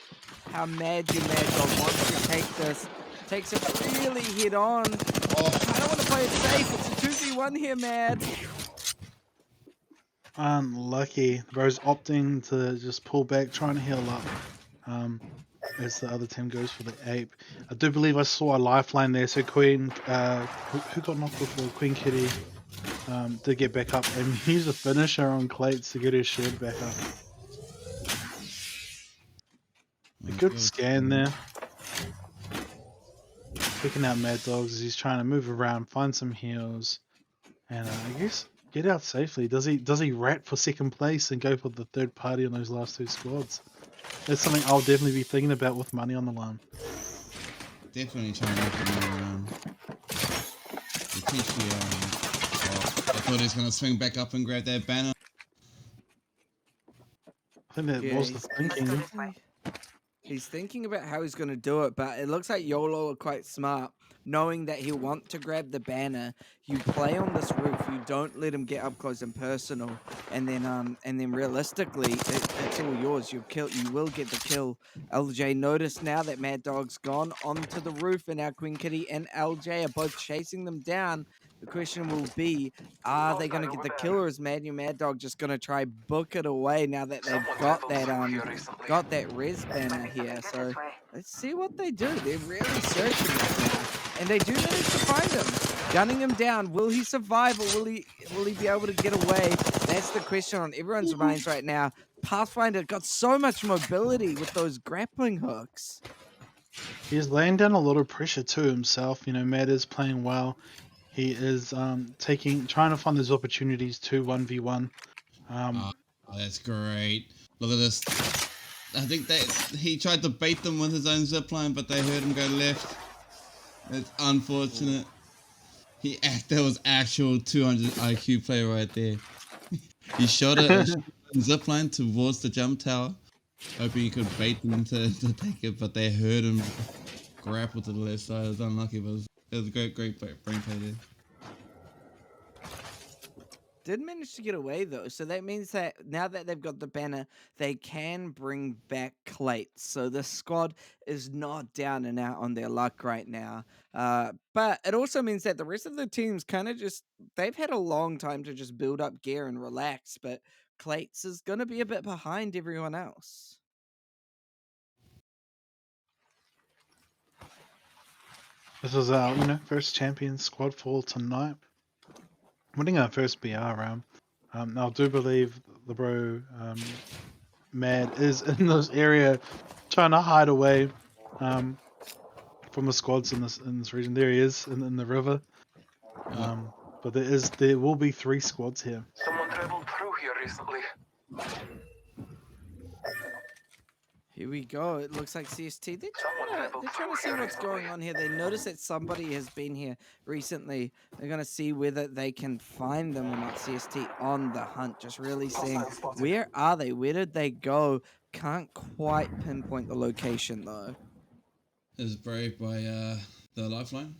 how mad your Mad Dog wants to take this. Takes it really head on. I don't want to play it safe. It's a 2v1 here, Mad.
Unlucky. The bro's opting to just pull back, trying to heal up. As the other team goes for the ape. I do believe I saw a lifeline there, so Queen, who got knocked before? Queen Kitty did get back up and use a finisher on Clates to get her shield back up. A good scan there. Picking out Mad Dogs as he's trying to move around, find some heals, and I guess get out safely. Does he rat for second place and go for the third party on those last two squads? That's something I'll definitely be thinking about with money on the line.
Definitely trying to make the money around. Potentially, I thought he was going to swing back up and grab that banner.
I think that was the thinking.
He's thinking about how he's going to do it, but it looks like YOLO are quite smart, knowing that he'll want to grab the banner. You play on this roof, you don't let him get up close and personal, and then realistically, it's all yours. You will get the kill. LJ, notice now that Mad Dog's gone onto the roof, and now Queen Kitty and LJ are both chasing them down. The question will be, are they going to get the kill, or is Mad Dog just going to try book it away now that they've got that res banner here? So let's see what they do. They're really searching right now, and they do manage to find him, gunning him down. Will he survive, or will he be able to get away? That's the question on everyone's minds right now. Pathfinder got so much mobility with those grappling hooks.
He's laying down a lot of pressure to himself. You know, Matt is playing well. He is trying to find those opportunities to 1v1.
Oh, that's great. Look at this. I think he tried to bait them with his own zipline, but they heard him go left. It's unfortunate. That was actual 200 IQ play right there. He shot a zipline towards the jump tower, hoping he could bait them to take it, but they heard him grapple to the left side. It was unlucky, but it was a great brain play there.
Did manage to get away though, so that means that now that they've got the banner, they can bring back Clates. So the squad is not down and out on their luck right now. But it also means that the rest of the teams kind of they've had a long time to just build up gear and relax. But Clates is going to be a bit behind everyone else.
This is our first champion squad fall tonight. Winning our first BR round. Now I do believe the bro Mad is in this area trying to hide away from the squads in this region. There he is in the river. But there will be 3 squads here.
Someone traveled through here recently.
Here we go. It looks like CST. They're trying to see what's going on here. They notice that somebody has been here recently. They're going to see whether they can find them or not. CST on the hunt, just really seeing where are they? Where did they go? Can't quite pinpoint the location though.
It was brave by the lifeline,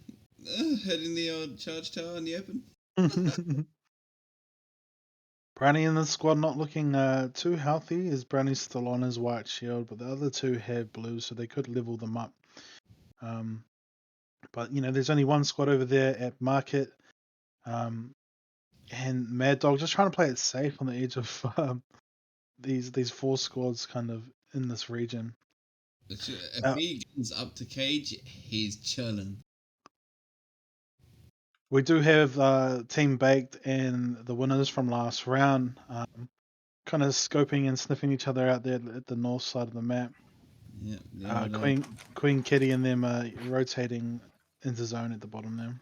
hitting the old charge tower in the open.
Brownie in the squad not looking too healthy. Is Brownie still on his white shield, but the other two have blue, so they could level them up. But there's only one squad over there at Market, and Mad Dog just trying to play it safe on the edge of these four squads kind of in this region.
If he gets up to cage, he's chilling.
We do have Team Baked and the winners from last round, kind of scoping and sniffing each other out there at the north side of the map.
Yeah,
Queen Kitty and them are rotating into zone at the bottom there.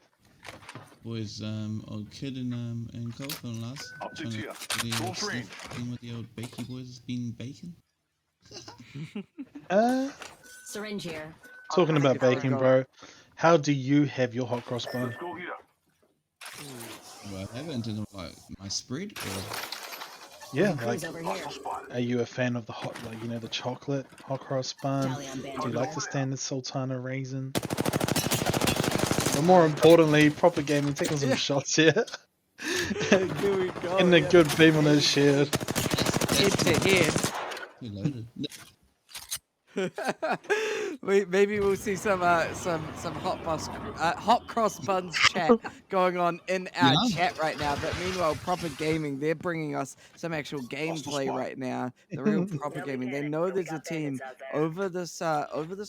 boys, old kid and Coco last.
Optics here.
Really
Close range.
seen what the old bakey boys has been baking.
Syringe here.
Talking about
It's the
baking,
goal.
bro. How do you have your hot cross bun?
Let's go here.
Well, I haven't in like my spread or
Yeah,
Who's
like,
over here?
are you a fan of the hot, the chocolate hot cross bun?
Tally on bandit.
Do you like the standard sultana raisin? But more importantly, proper gaming, taking some shots here.
Here we go.
Getting a good beam on his shield.
Head to head.
too loaded.
Maybe we'll see some hot cross buns chat going on in our
Yeah.
chat right now. But meanwhile, Proper Gaming, they're bringing us some actual gameplay right now. The real Proper Gaming. They know there's a team over this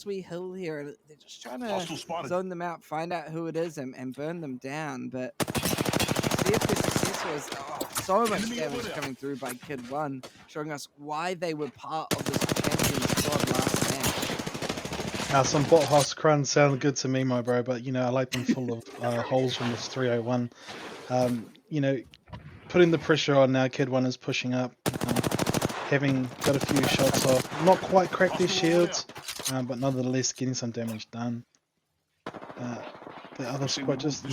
wee hill here, and they're just trying to
Hostile spotted.
zone them out, find out who it is, and burn them down. But see if they're successful. So much
Enemy
damage
over there.
coming through by Kid One, showing us why they were part of this champion squad last match.
Some bot host crun sound good to me, my bro, but I like them full of holes from this 301. Putting the pressure on now, Kid One is pushing up, having got a few shots off. Not quite cracked their shields, but nonetheless getting some damage done. The other squad just,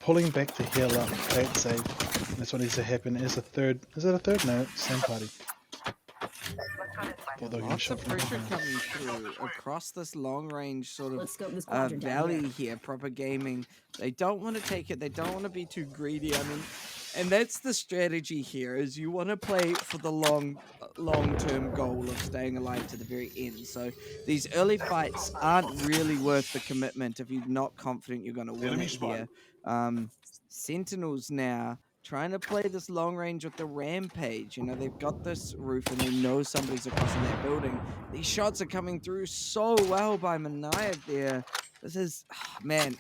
pulling back to heal up, play it safe. That's what needs to happen. Is it a third? No, same party.
Lots of pressure coming through across this long range sort
Let's
of
scope this quadrant down
valley
here.
here. Proper Gaming. They don't want to take it. They don't want to be too greedy. I mean, and that's the strategy here: is you want to play for the long-term goal of staying alive to the very end. So these early fights aren't really worth the commitment if you're not confident you're going to win
Enemy
it
spotted.
here. Sentinels now trying to play this long range with the rampage. They've got this roof and they know somebody's across in that building. These shots are coming through so well by Maniac there. This is, man,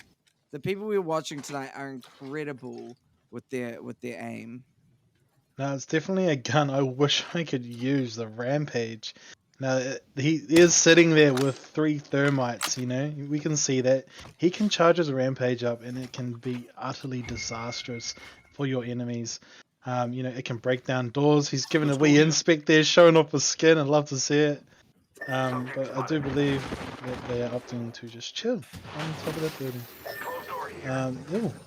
the people we're watching tonight are incredible with their aim.
Now it's definitely a gun I wish I could use, the rampage. Now he is sitting there with 3 thermites, we can see that. He can charge his rampage up and it can be utterly disastrous for your enemies. It can break down doors. He's given a wee inspect there, showing off his skin. I'd love to see it. But I do believe that they are opting to just chill on top of that building.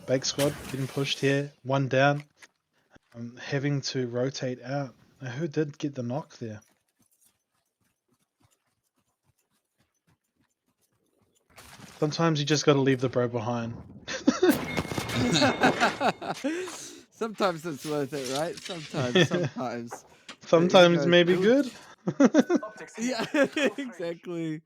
Bake squad getting pushed here, 1 down. Having to rotate out. Now, who did get the knock there? Sometimes you just got to leave the bro behind.
Sometimes it's worth it, right? Sometimes.
Sometimes maybe good.
Yeah, exactly.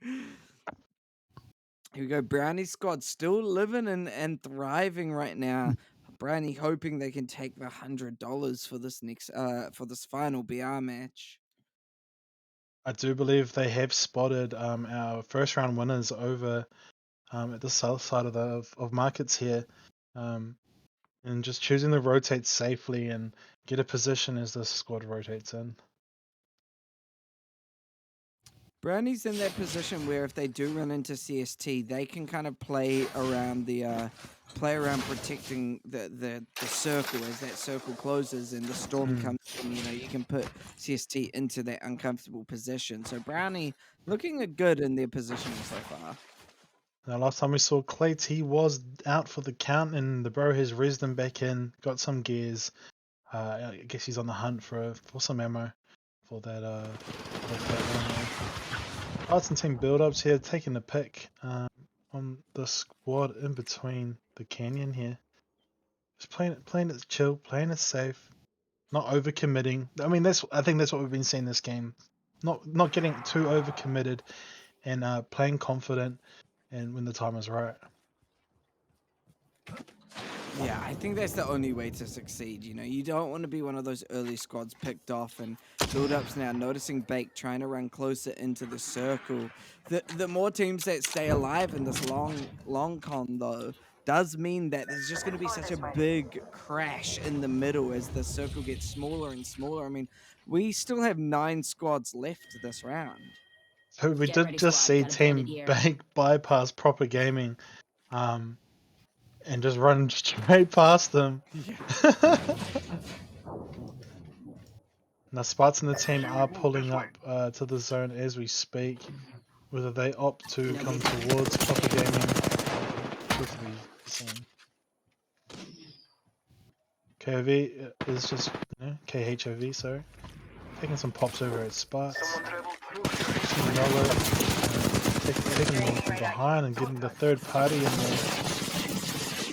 Here we go. Brownie squad still living and thriving right now. Brownie hoping they can take the $100 for this for this final BR match.
I do believe they have spotted our first round winners over at the south side of markets here, and just choosing to rotate safely and get a position as the squad rotates in.
Brownie's in that position where if they do run into CST, they can kind of play around protecting the circle as that circle closes and the storm comes in. You can put CST into that uncomfortable position. So Brownie looking good in their positioning so far.
Now, last time we saw Clayt, he was out for the count, and the bro has rezzed him back in, got some gears. I guess he's on the hunt for some ammo for that Arts and team build-ups here, taking the pick on the squad in between the canyon here. Just playing it chill, playing it safe, not overcommitting. I mean, I think that's what we've been seeing this game. Not getting too overcommitted and playing confident and when the time is right.
Yeah, I think that's the only way to succeed. You know, you don't want to be one of those early squads picked off and build-ups now. Noticing Bake trying to run closer into the circle. The more teams that stay alive in this long con though does mean that there's just going to be such a big crash in the middle as the circle gets smaller and smaller. I mean, we still have 9 squads left this round.
So we
Get
did
ready,
just
squad.
see
Got a bandit
Team
here.
Bank bypass Proper Gaming, and just run straight past them. Now spots in the team are pulling up to the zone as we speak. Whether they opt to come towards Proper Gaming with to be seen. KOV is just, KHOV, sorry. Taking some pops over at spots.
Someone traveled through here.
Some Nolo, taking them from behind and getting the third party in there.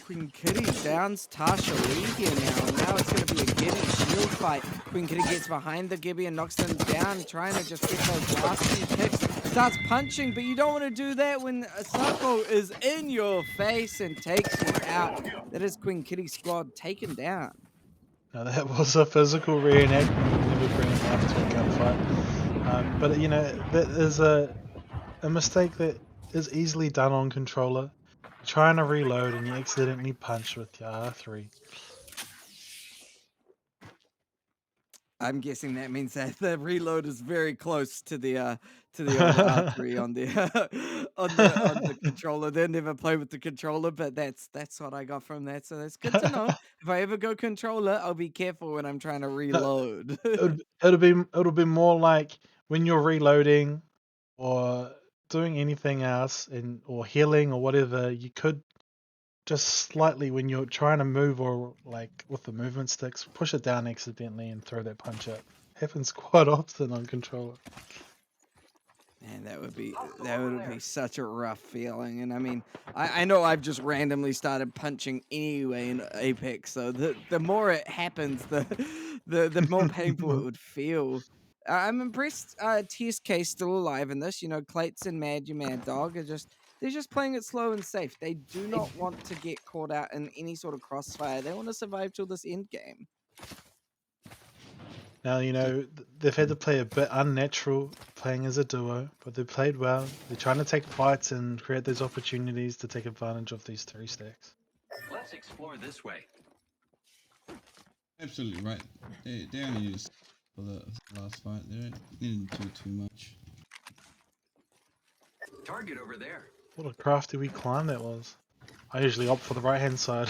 Queen Kitty downs Tasha Lee here now, and now it's going to be a Gibby shield fight. Queen Kitty gets behind the Gibby and knocks them down, trying to just get those last few picks. Starts punching, but you don't want to do that when a circle is in your face and takes you out. That is Queen Kitty's squad taken down.
Now that was a physical reenactment. You never bring it up to a gunfight. But that is a mistake that is easily done on controller. You're trying to reload and you accidentally punch with your R3.
I'm guessing that means that the reload is very close to the old R3 on the on the controller. They never play with the controller, but that's what I got from that. So that's good to know. If I ever go controller, I'll be careful when I'm trying to reload.
It'll be more like when you're reloading or doing anything else or healing or whatever, you could just slightly when you're trying to move or like with the movement sticks, push it down accidentally and throw that punch up. Happens quite often on controller.
Man, that would be such a rough feeling. And I mean, I know I've just randomly started punching anyway in Apex, so the more it happens, the more painful it would feel. I'm impressed TSK still alive in this. You know, Clates and You Mad Dog they're just playing it slow and safe. They do not want to get caught out in any sort of crossfire. They want to survive till this end game.
Now, they've had to play a bit unnatural playing as a duo, but they played well. They're trying to take fights and create those opportunities to take advantage of these 3 stacks.
Let's explore this way.
Absolutely right. They only used for the last fight. They didn't do too much.
Target over there.
What a crafty wee climb that was. I usually opt for the right hand side.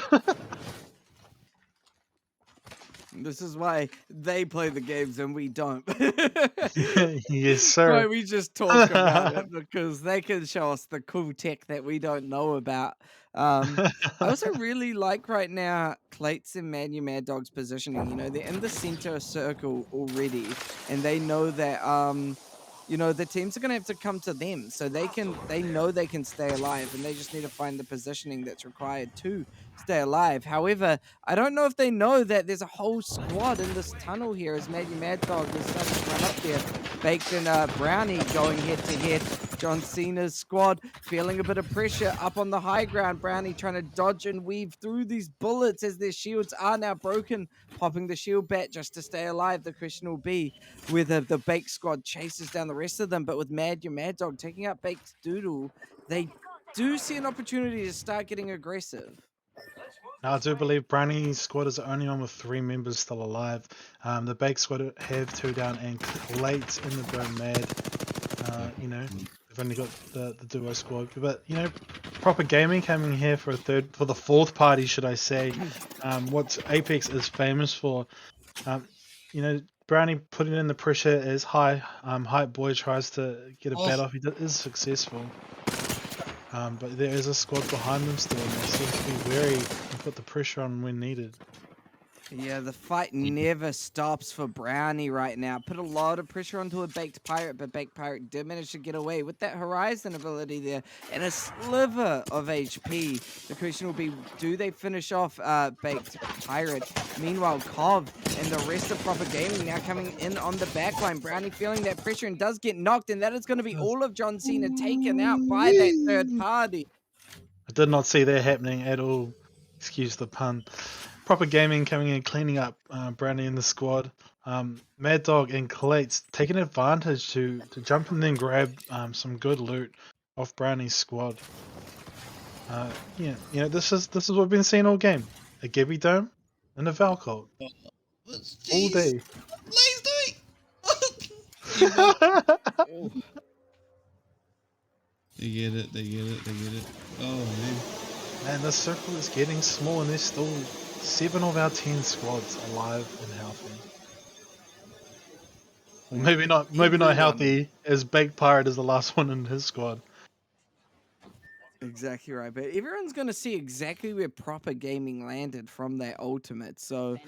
This is why they play the games and we don't.
Yes,
That's
sir.
why we just talk about it, because they can show us the cool tech that we don't know about. I also really like right now Clates and Mad Dog's positioning. You know, they're in the center circle already, and they know that the teams are gonna have to come to them, so they know they can stay alive, and they just need to find the positioning that's required to stay alive. However, I don't know if they know that there's a whole squad in this tunnel here as Mad Dog is starting to run up there. Baked and Brownie going head to head. John Cena's squad feeling a bit of pressure up on the high ground. Brownie trying to dodge and weave through these bullets as their shields are now broken. Popping the shield back just to stay alive. The question will be whether the Baked squad chases down the rest of them. But with Mad Dog taking out Baked Doodle, they do see an opportunity to start getting aggressive.
Now, I do believe Brownie's squad is the only one with 3 members still alive. The Bake squad have 2 down and Clates in the Bro Mad. They've only got the duo squad. But, Proper Gaming coming here for the 4th party, should I say. What Apex is famous for. Brownie putting in the pressure as Hype Boy tries to get a bat off. He is successful. But there is a squad behind them still, and they seem to be wary and put the pressure on when needed.
Yeah, the fight never stops for Brownie right now. Put a lot of pressure onto a Baked Pirate, but Baked Pirate did manage to get away with that Horizon ability there and a sliver of HP. The question will be, do they finish off Baked Pirate? Meanwhile, Cov and the rest of Proper Gaming now coming in on the backline. Brownie feeling that pressure and does get knocked, and that is going to be all of John Cena taken out by that third party.
I did not see that happening at all. Excuse the pun. Proper Gaming coming in, cleaning up Brownie in the squad. Mad Dog and Clates taking advantage to jump in and grab some good loot off Brownie's squad. Yeah, this is what we've been seeing all game. A Gibby Dome and a Valcolt. All day.
Blaze doing? They get it. Oh man.
Man, this circle is getting small and there's still 7 of our 10 squads alive and healthy. Well, maybe not
Everyone.
healthy, as Baked Pirate is the last one in his squad.
Exactly right, but everyone's going to see exactly where Proper Gaming landed from their ultimate, so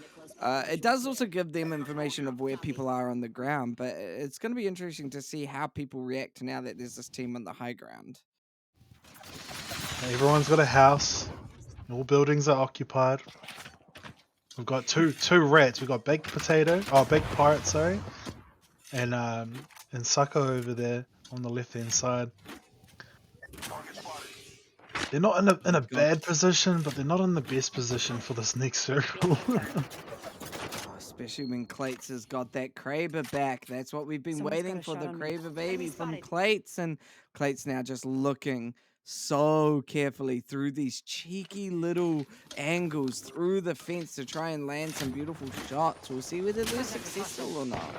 it does also give them information of where people are on the ground, but it's going to be interesting to see how people react now that there's this team on the high ground.
Everyone's got a house. All buildings are occupied. We've got two rats. We've got Baked Pirate, sorry, and Sako over there on the left hand side. They're not in a bad position, but they're not in the best position for this next circle.
Especially when Clates has got that Kraber back. That's what we've been
Someone's got
waiting
a
for,
shot
the
on me.
Kraber baby
Enemy
from
spotted.
Clates. And Clates now just looking so carefully through these cheeky little angles through the fence to try and land some beautiful shots. We'll see whether they're successful or not.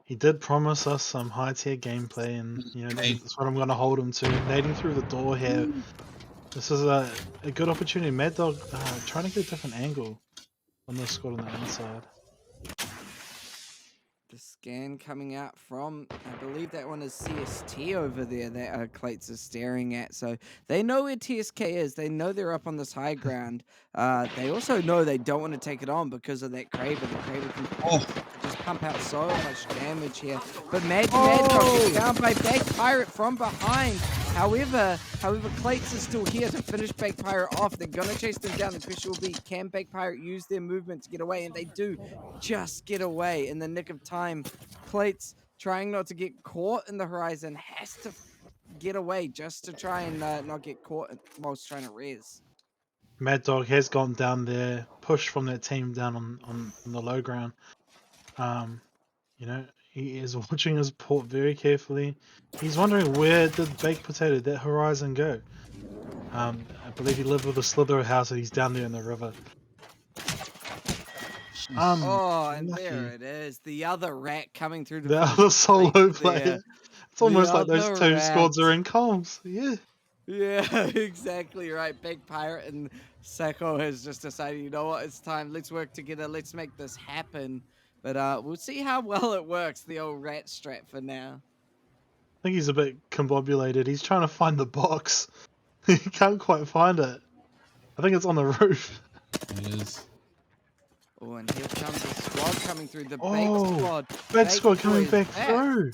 He did promise us some high tier gameplay, and that's what I'm going to hold him to. Nading through the door here. This is a good opportunity. Mad Dog trying to get a different angle on this squad on the inside.
The scan coming out from, I believe that one is CST over there that Clates is staring at. So they know where TSK is. They know they're up on this high ground. They also know they don't want to take it on because of that Kraber. The Kraber can just pump out so much damage here. But Mad Dog is down by Baked Pirate from behind. However, Clates is still here to finish Baked Pirate off. They're going to chase them down. The question will be, can Baked Pirate use their movement to get away? And they do just get away in the nick of time. Clates trying not to get caught in the horizon has to get away just to try and not get caught whilst trying to res.
Mad Dog has gone down there, pushed from that team down on the low ground. He is watching his port very carefully. He's wondering, where did Baked Potato, that horizon, go? I believe he lived with a slither of house and he's down there in the river.
And
lucky.
there it is. The other rat coming through to
The
finish
other solo
Clates
player.
there.
It's almost like those
other
two squads are
rat.
in comms. Yeah.
Yeah, exactly right. Baked Pirate and Sako has just decided, you know what, it's time. Let's work together. Let's make this happen. But we'll see how well it works, the old rat strat for now.
I think he's a bit combobulated. He's trying to find the box. He can't quite find it. I think it's on the roof.
It is.
Oh, and here comes the squad coming through. The Baked
Oh,
squad.
Baked squad coming
boys
back through.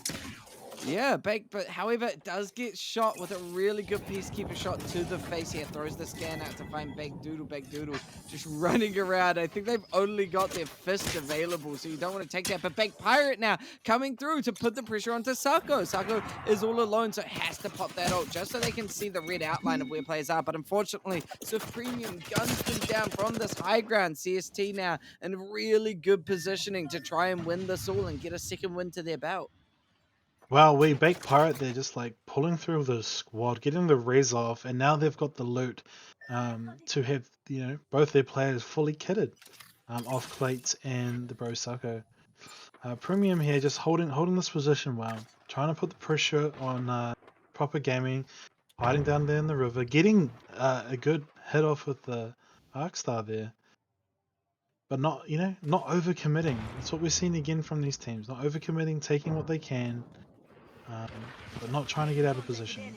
Yeah, Baked, but however, it does get shot with a really good Peacekeeper shot to the face here. Throws the scan out to find Baked Doodle, just running around. I think they've only got their fist available, so you don't want to take that. But Baked Pirate now coming through to put the pressure onto Sako. Sako is all alone, so it has to pop that ult just so they can see the red outline of where players are. But unfortunately, Swift Premium guns them down from this high ground. CST now in really good positioning to try and win this all and get a second win to their belt.
Wow, we Baked Pirate, they're just like pulling through the squad, getting the res off, and now they've got the loot to have, both their players fully kitted off Clates and the Bro Sako. Premium here just holding this position well, trying to put the pressure on Proper Gaming, hiding down there in the river, getting a good hit off with the Arcstar there. But not overcommitting. That's what we're seeing again from these teams. Not overcommitting, taking what they can. But not trying to get out of position.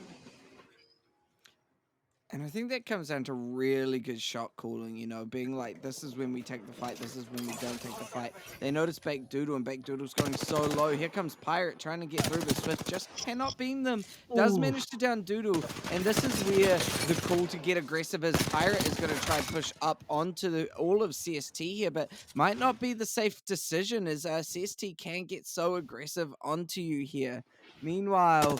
And I think that comes down to really good shot calling, being like, this is when we take the fight, this is when we don't take the fight. They notice Baked Doodle, and Baked Doodle's going so low. Here comes Pirate trying to get through, but Swift just cannot beam them. Does
Ooh.
manage to down Doodle, and this is where the call to get aggressive is. Pirate is going to try and push up onto all of CST here, but might not be the safe decision, as CST can get so aggressive onto you here. Meanwhile,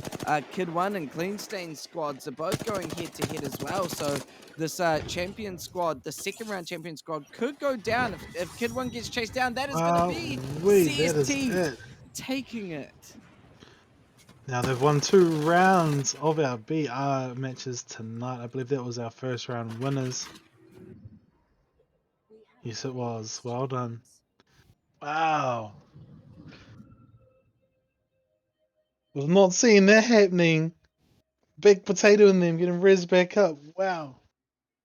Kid One and Clean Stain squads are both going head to head as well. So this champion squad, the second round champion squad, could go down if Kid One gets chased down. That is going to be
That is
CST
it.
taking it.
Now they've won 2 rounds of our BR matches tonight. I believe that was our first round winners. Yes, it was. Well done. Wow. Was not seeing that happening. Big Potato and them getting res back up. Wow.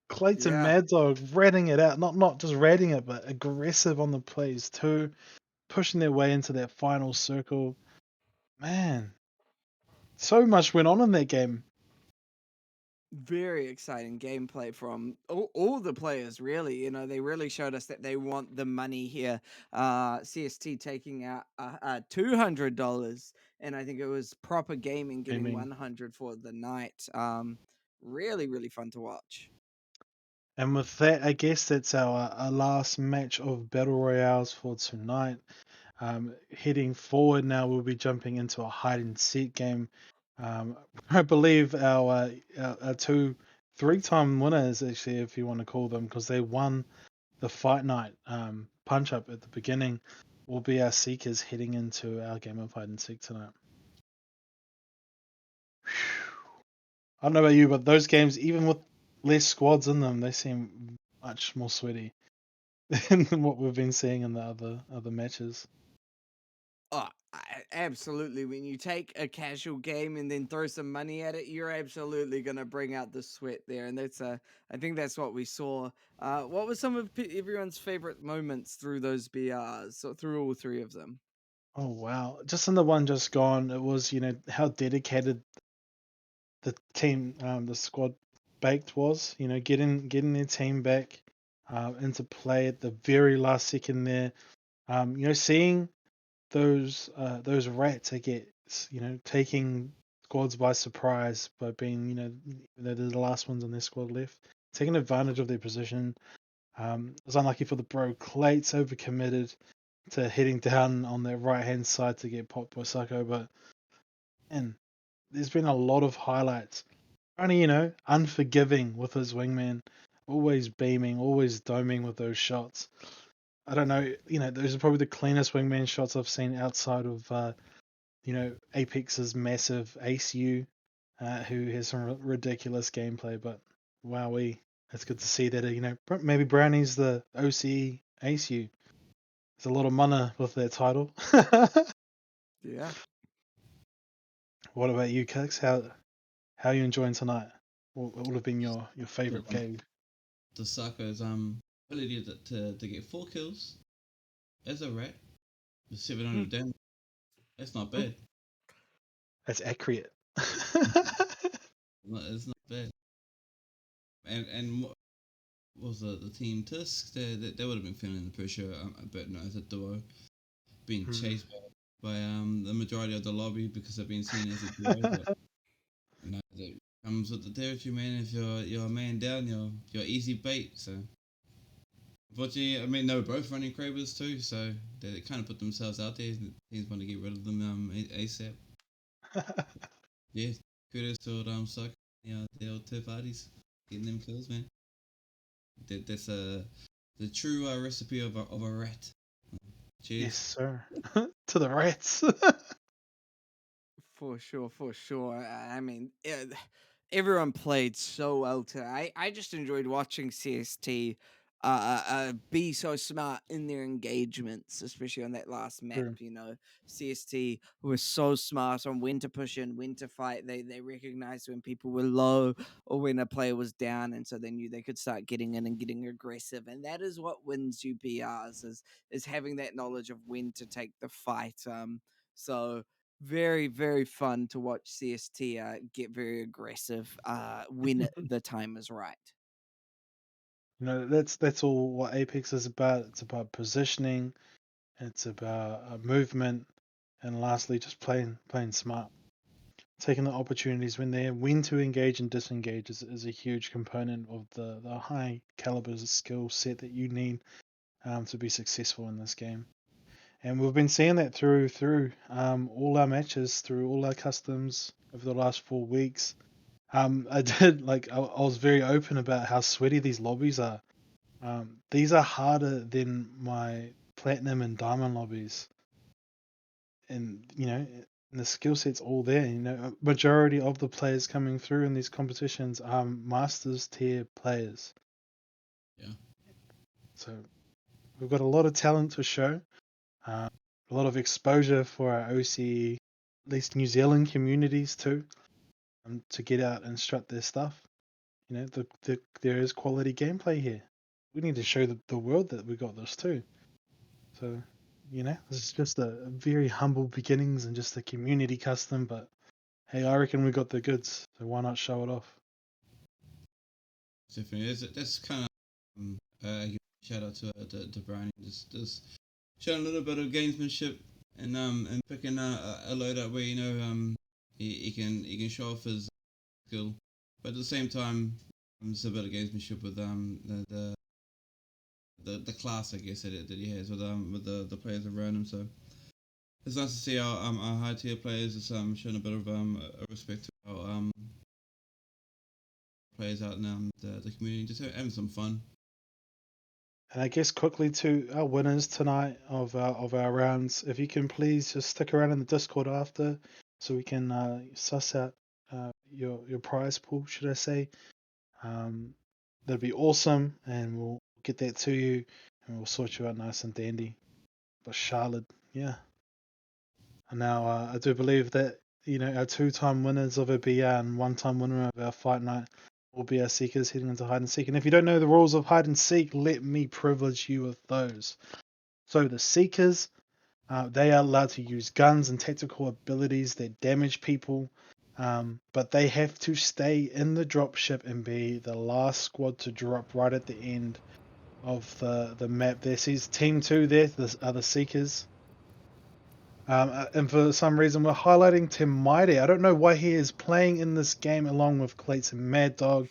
Clayton
Yeah.
Mad Dog ratting it out. Not just ratting it, but aggressive on the plays too. Pushing their way into that final circle. Man. So much went on in that game.
Very exciting gameplay from all the players, really. They really showed us that they want the money here. CST taking out $200, and I think it was Proper Gaming getting 100 for the night. Really, really fun to watch.
And with that, I guess that's our last match of Battle Royales for tonight. Heading forward now, we'll be jumping into a hide and seek game. I believe our 2 3-time winners, actually, if you want to call them, because they won the fight night punch up at the beginning, will be our seekers heading into our game of hide and seek tonight. I don't know about you, but those games, even with less squads in them, they seem much more sweaty than what we've been seeing in the other matches.
Oh, absolutely. When you take a casual game and then throw some money at it, you're absolutely going to bring out the sweat there. And I think that's what we saw. What were some of everyone's favorite moments through those BRs, so through all 3 of them?
Oh wow! Just in the one just gone, it was how dedicated the team, the squad baked was. Getting their team back into play at the very last second there. Seeing those rats, I get taking squads by surprise by being they're the last ones on their squad left, taking advantage of their position. It was unlucky for the bro. Clates overcommitted to heading down on their right hand side to get popped by Sacco, but man, there's been a lot of highlights. Only unforgiving with his wingman, always beaming, always doming with those shots. I don't know, those are probably the cleanest wingman shots I've seen outside of Apex's massive Ace U, who has some ridiculous gameplay. But wowee, it's good to see that maybe Brownie's the OCE Ace U. There's a lot of mana with that title.
Yeah.
What about you, Kix? How are you enjoying tonight? What would have been your favorite game?
The Saka's ability to get 4 kills as a rat with 700 damage. That's not bad.
That's accurate.
It's not bad. And what was the team Tusk? They would have been feeling the pressure a bit now as a duo, being chased by the majority of the lobby because they've been seen as a duo. But that comes with the territory, man. If you're a man down, you're easy bait. So unfortunately, I mean, they were both running Cravers too, so they kind of put themselves out there. Teams want to get rid of them ASAP. Yeah, kudos to Suck. The old two parties getting them kills, man. That's the true recipe of a rat. Cheers.
Yes, sir. To the rats.
For sure, for sure. I mean, everyone played so well today. I just enjoyed watching CST be so smart in their engagements, especially on that last map.
True.
CST was so smart on when to push in, when to fight. They recognized when people were low or when a player was down, and so they knew they could start getting in and getting aggressive. And that is what wins you BRs is having that knowledge of when to take the fight. So very, very fun to watch CST get very aggressive when the time is right.
You know, that's all what Apex is about. It's about positioning, it's about movement, and lastly, just playing smart. Taking the opportunities when they're when to engage and disengage is a huge component of the high caliber skill set that you need to be successful in this game. And we've been seeing that through all our matches, through all our customs over the last 4 weeks. I did I was very open about how sweaty these lobbies are. These are harder than my platinum and diamond lobbies, and the skill set's all there. Majority of the players coming through in these competitions are masters tier players.
Yeah.
So we've got a lot of talent to show, a lot of exposure for our OC, at least New Zealand communities too, to get out and strut their stuff. There is quality gameplay here. We need to show the world that we got this too. So, this is just a very humble beginnings and just a community custom, but hey, I reckon we got the goods, so why not show it off?
Definitely, that's kind of shout out to Brian. Just showing a little bit of gamesmanship and picking a load up where he can show off his skill, but at the same time, it's a bit of gamesmanship with the class, I guess, that he has with the players around him. So it's nice to see our high tier players is showing a bit of respect to our players out in the community, just having some fun.
And I guess quickly to our winners tonight of our rounds, if you can please just stick around in the Discord after, so we can suss out your prize pool, should I say? That'd be awesome, and we'll get that to you, and we'll sort you out nice and dandy. But Charlotte, yeah. And now I do believe that our two-time winners of a BR and one-time winner of our fight night will be our seekers heading into hide and seek. And if you don't know the rules of hide and seek, let me privilege you with those. So the seekers, they are allowed to use guns and tactical abilities that damage people, but they have to stay in the dropship and be the last squad to drop right at the end of the map. There sees Team 2 there, are the seekers. And for some reason, we're highlighting Tim Mighty. I don't know why he is playing in this game along with Clates and Mad Dog.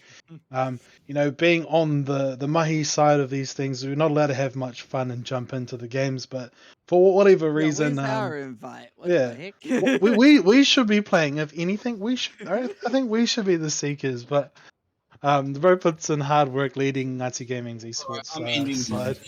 Being on the mahi side of these things, we're not allowed to have much fun and jump into the games. But for whatever reason,
where's our invite? What
yeah,
the heck?
we should be playing. If anything, we should. I think we should be the seekers. But the bro puts in hard work leading Ngati Gaming's esports
I'm ending
side.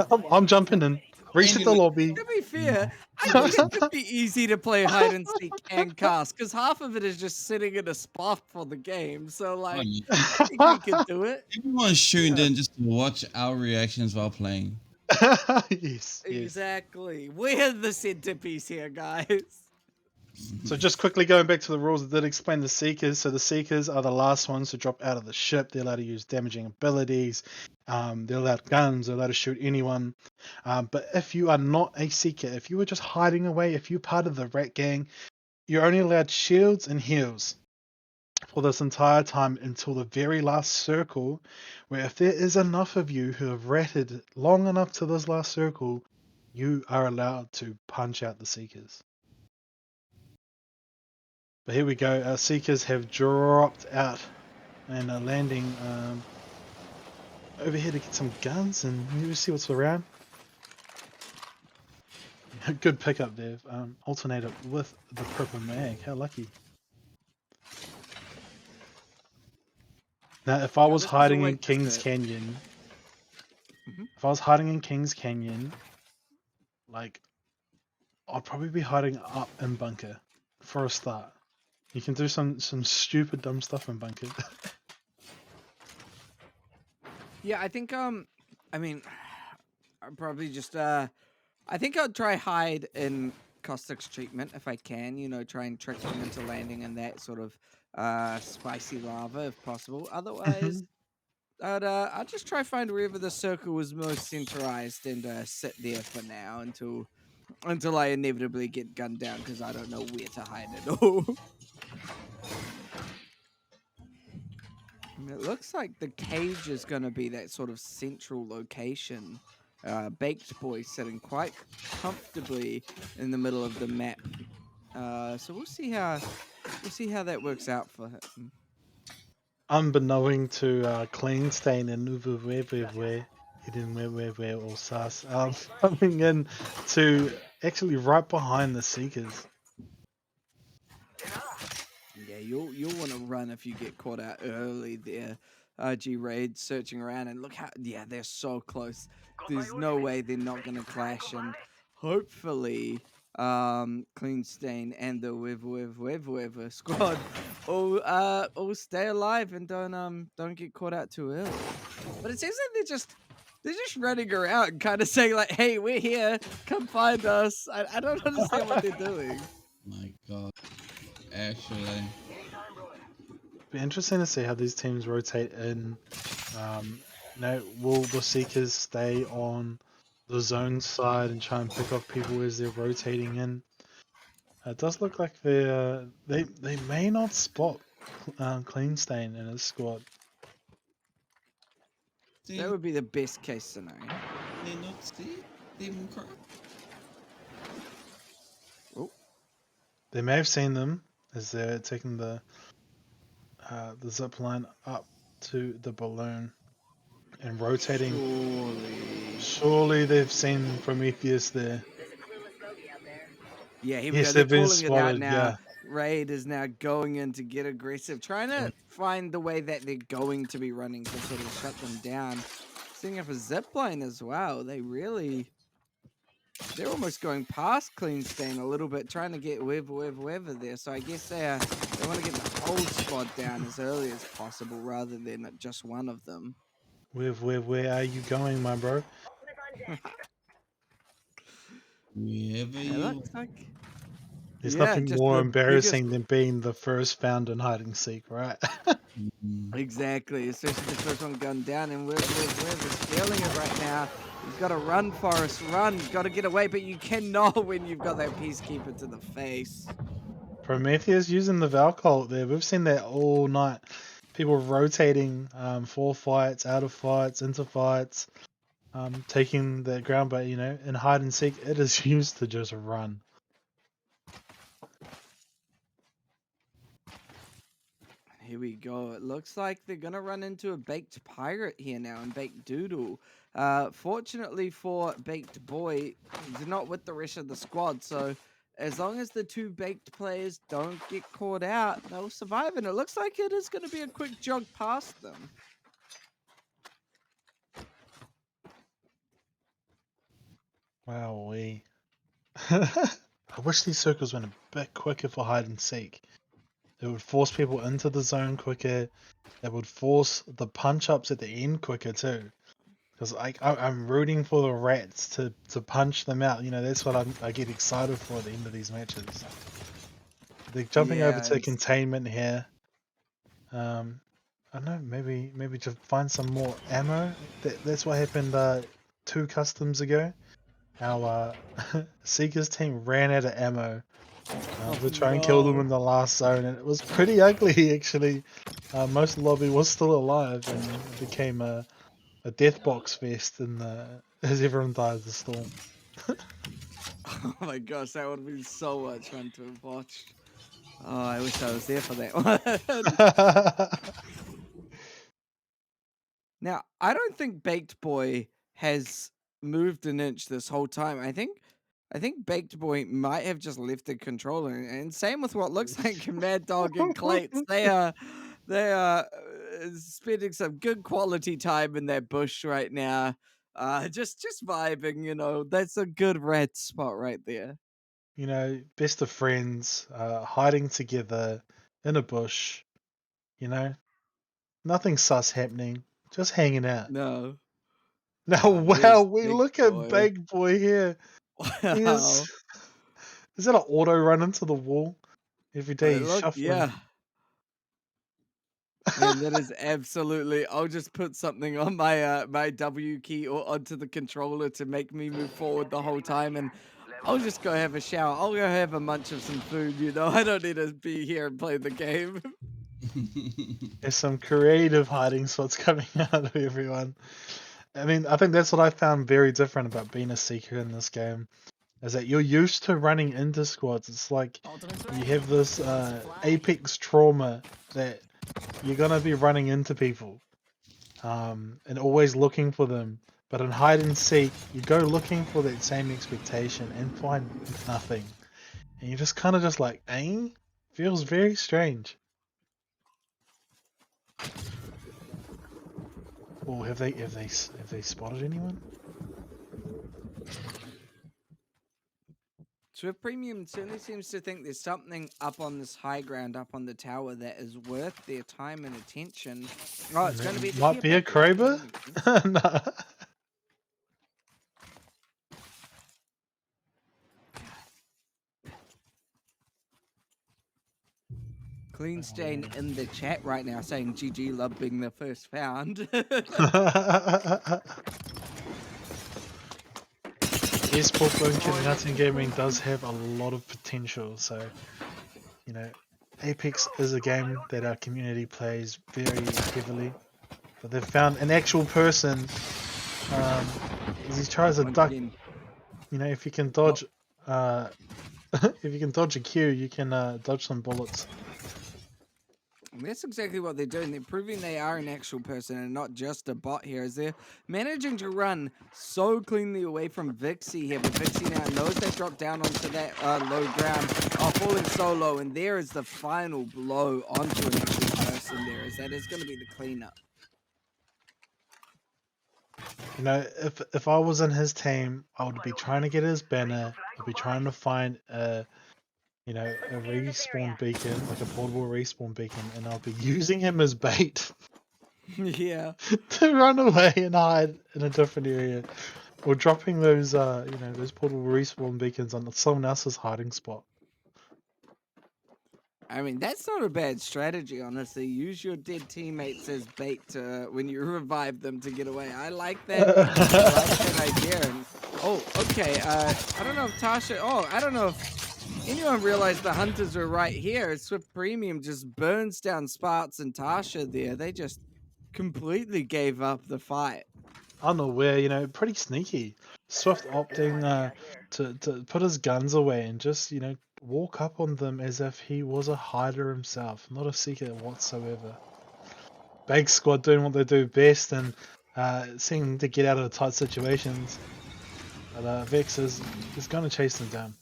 I'm jumping in. Reset the lobby.
To be fair, I think it could be easy to play hide and seek and cast, because half of it is just sitting in a spot for the game. So, I think we could do it.
Everyone's tuned in just to watch our reactions while playing.
Yes.
Exactly. We're the centerpiece here, guys.
So just quickly going back to the rules, I did explain the Seekers. So the Seekers are the last ones to drop out of the ship. They're allowed to use damaging abilities. They're allowed guns. They're allowed to shoot anyone. But if you are not a Seeker, if you were just hiding away, if you're part of the Rat Gang, you're only allowed shields and heals for this entire time until the very last circle, where if there is enough of you who have ratted long enough to this last circle, you are allowed to punch out the Seekers. But here we go. Our Seekers have dropped out and are landing over here to get some guns, and we see what's around. Good pickup there. Alternator with the purple mag. How lucky. Now, if I was hiding in Kings Canyon, I'd probably be hiding up in bunker for a start. You can do some stupid dumb stuff in bunker.
Yeah, I think I mean I'd probably just I think I'd try hide in Caustic's treatment if I can, try and trick them into landing in that sort of spicy lava if possible. Otherwise, I'd just try find wherever the circle was most centralized and sit there for now until until I inevitably get gunned down because I don't know where to hide it all. And it looks like the cage is going to be that sort of central location. Baked Boy sitting quite comfortably in the middle of the map. So we'll see how that works out for him.
Unbeknown to Clean Stain and Uwe hidden where or Sas coming in to actually right behind the Seekers.
Yeah, you'll want to run if you get caught out early there. G Raid searching around and look how they're so close. There's no way they're not gonna clash, and hopefully Clean Stain and the Wev squad all stay alive and don't get caught out too early. But it seems like they're just running around kind of saying like, hey, we're here, come find us. I don't understand what they're doing.
My God. Actually.
Be interesting to see how these teams rotate in. Will the Seekers stay on the zone side and try and pick off people as they're rotating in? It does look like they may not spot Clean Stain in his squad.
That would be the best case scenario.
They not see them crap.
Oh,
They may have seen them as they're taking the zip line up to the balloon and rotating. Surely they've seen Prometheus there.
yeah, here we
Yes,
go. They're
they've been
calling it out
spotted.
now.
Yeah.
Raid is now going in to get aggressive, trying to find the way that they're going to be running to sort of shut them down. Setting up a zip line as well. They're almost going past Clean Stain a little bit, trying to get whoever there. So I guess they want to get the whole squad down as early as possible rather than just one of them.
Where are you going, my bro?
Wherever
It
you
looks like
There's
yeah,
nothing
just
more
the
embarrassing than being the first found in hide and seek, right?
Exactly, especially the first one gunned down, and we're feeling it right now. You've got to run, Forrest, run. Got to get away, but you cannot when you've got that Peacekeeper to the face.
Prometheus using the Valcult there. We've seen that all night. People rotating for fights, out of fights, into fights, taking the ground, but in hide and seek, it is used to just run.
Here we go. It looks like they're going to run into a Baked Pirate here now and Baked Doodle. Fortunately for Baked Boy, they're not with the rest of the squad, so as long as the two Baked players don't get caught out, they'll survive, and it looks like it is going to be a quick jog past them.
Wow, I wish these circles went a bit quicker for hide and seek. It would force people into the zone quicker. It would force the punch ups at the end quicker too. Because I'm rooting for the rats to punch them out. That's what I get excited for at the end of these matches. They're jumping over to containment here. I don't know, maybe to find some more ammo. That's what happened 2 customs ago. Our Seekers team ran out of ammo to try and kill them in the last zone, and it was pretty ugly actually. Most lobby was still alive, and it became a death box fest as everyone died of the storm.
Oh my gosh, that would have been so much fun to have watched. Oh, I wish I was there for that one. Now, I don't think Baked Boy has moved an inch this whole time. I think Baked Boy might have just left the controller, and same with what looks like Mad Dog and Clates. They are spending some good quality time in that bush right now. Just vibing. That's a good red spot right there.
Best of friends, hiding together in a bush. Nothing sus happening, just hanging out.
No.
Now, wow, we
Baked
look
Boy.
at Baked Boy here.
Wow.
Is that an auto run into the wall? Every day he's shuffling.
Yeah. And that is absolutely. I'll just put something on my my W key or onto the controller to make me move forward the whole time. And I'll just go have a shower. I'll go have a munch of some food, you know. I don't need to be here and play the game.
There's some creative hiding spots coming out of everyone. I mean, I think that's what I found very different about being a seeker in this game, is that you're used to running into squads. It's like
Ultimate's
you
ready.
have this
Fly.
apex trauma that you're gonna be running into people, and always looking for them. But in hide and seek, you go looking for that same expectation and find nothing, and you're just kind of just like, eh? Feels very strange. Or have they spotted anyone?
Swift Premium certainly seems to think there's something up on this high ground, up on the tower, that is worth their time and attention. Oh, it's going to be the
Might be a
care package.
Kraber?
That makes sense.
No.
Clean Stain in the chat right now saying GG love being the first found.
Esport going to Ngati Gaming does have a lot of potential, so you know, Apex is a game that our community plays very heavily. But they've found an actual person. As he tries to
Once
duck,
again,
you know, if you can dodge, if you can dodge a Q, you can dodge some bullets.
and that's exactly what they're doing. They're proving they are an actual person and not just a bot here, as they're managing to run so cleanly away from Vixie here. But Vixie now knows they dropped down onto that low ground, falling so low. And there is the final blow onto an actual person there, as that is going to be the cleanup.
You know, if I was in his team, I would be trying to get his banner. I'd be trying to find a, you know, a respawn beacon, like a portable respawn beacon, and I'll be using him as bait
Yeah.
to run away and hide in a different area, or dropping those, you know, those portable respawn beacons on someone else's hiding spot.
I mean, that's not a bad strategy, honestly. Use your dead teammates as bait when you revive them to get away. I like that. I like that idea. And, oh, okay. I don't know if Tasha... Oh, I don't know if anyone realized the hunters were right here. Swift Premium just burns down Sparts and Tasha there. They just completely gave up the fight.
Unaware, you know, pretty sneaky. Swift opting to put his guns away and just, you know, walk up on them as if he was a hider himself, not a seeker whatsoever. Big squad doing what they do best and seeming to get out of tight situations. But Vex is going to chase them down.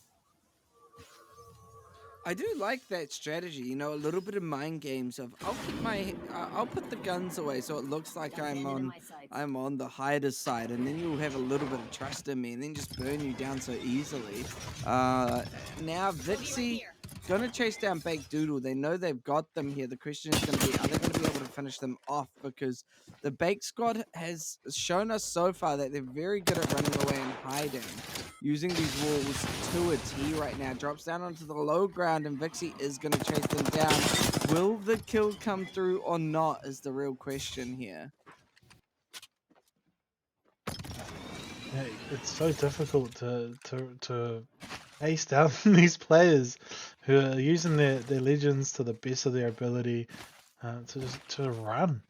I do like that strategy, you know, a little bit of mind games of I'll put the guns away so it looks like I'm on the hider's side, and then you'll have a little bit of trust in me and then just burn you down so easily. Now Vixie gonna chase down Baked Doodle. They know they've got them here. The question is gonna be, are they gonna be able to finish them off? Because the Baked squad has shown us so far that they're very good at running away and hiding, using these walls to a T right now. Drops down onto the low ground, and Vixie is going to chase them down. Will the kill come through or not is the real question here.
Yeah, it's so difficult to ace down these players who are using their legends to the best of their ability to run.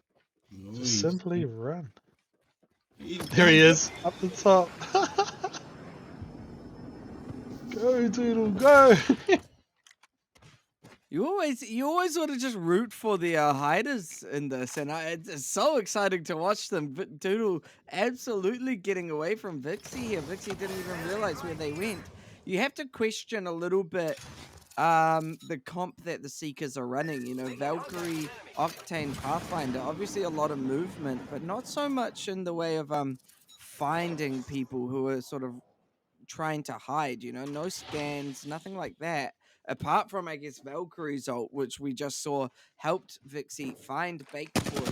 Just simply run. There he is, up the top. Go, Doodle, go!
You always want to just root for the hiders in this, and it's so exciting to watch them. But Doodle absolutely getting away from Vixie here. Vixie didn't even realize where they went. You have to question a little bit the comp that the Seekers are running. You know, Valkyrie, Octane, Pathfinder, obviously a lot of movement, but not so much in the way of finding people who are sort of trying to hide, you know, no scans, nothing like that. Apart from, I guess, Valkyrie's ult, which we just saw helped Vixie find Baked Boy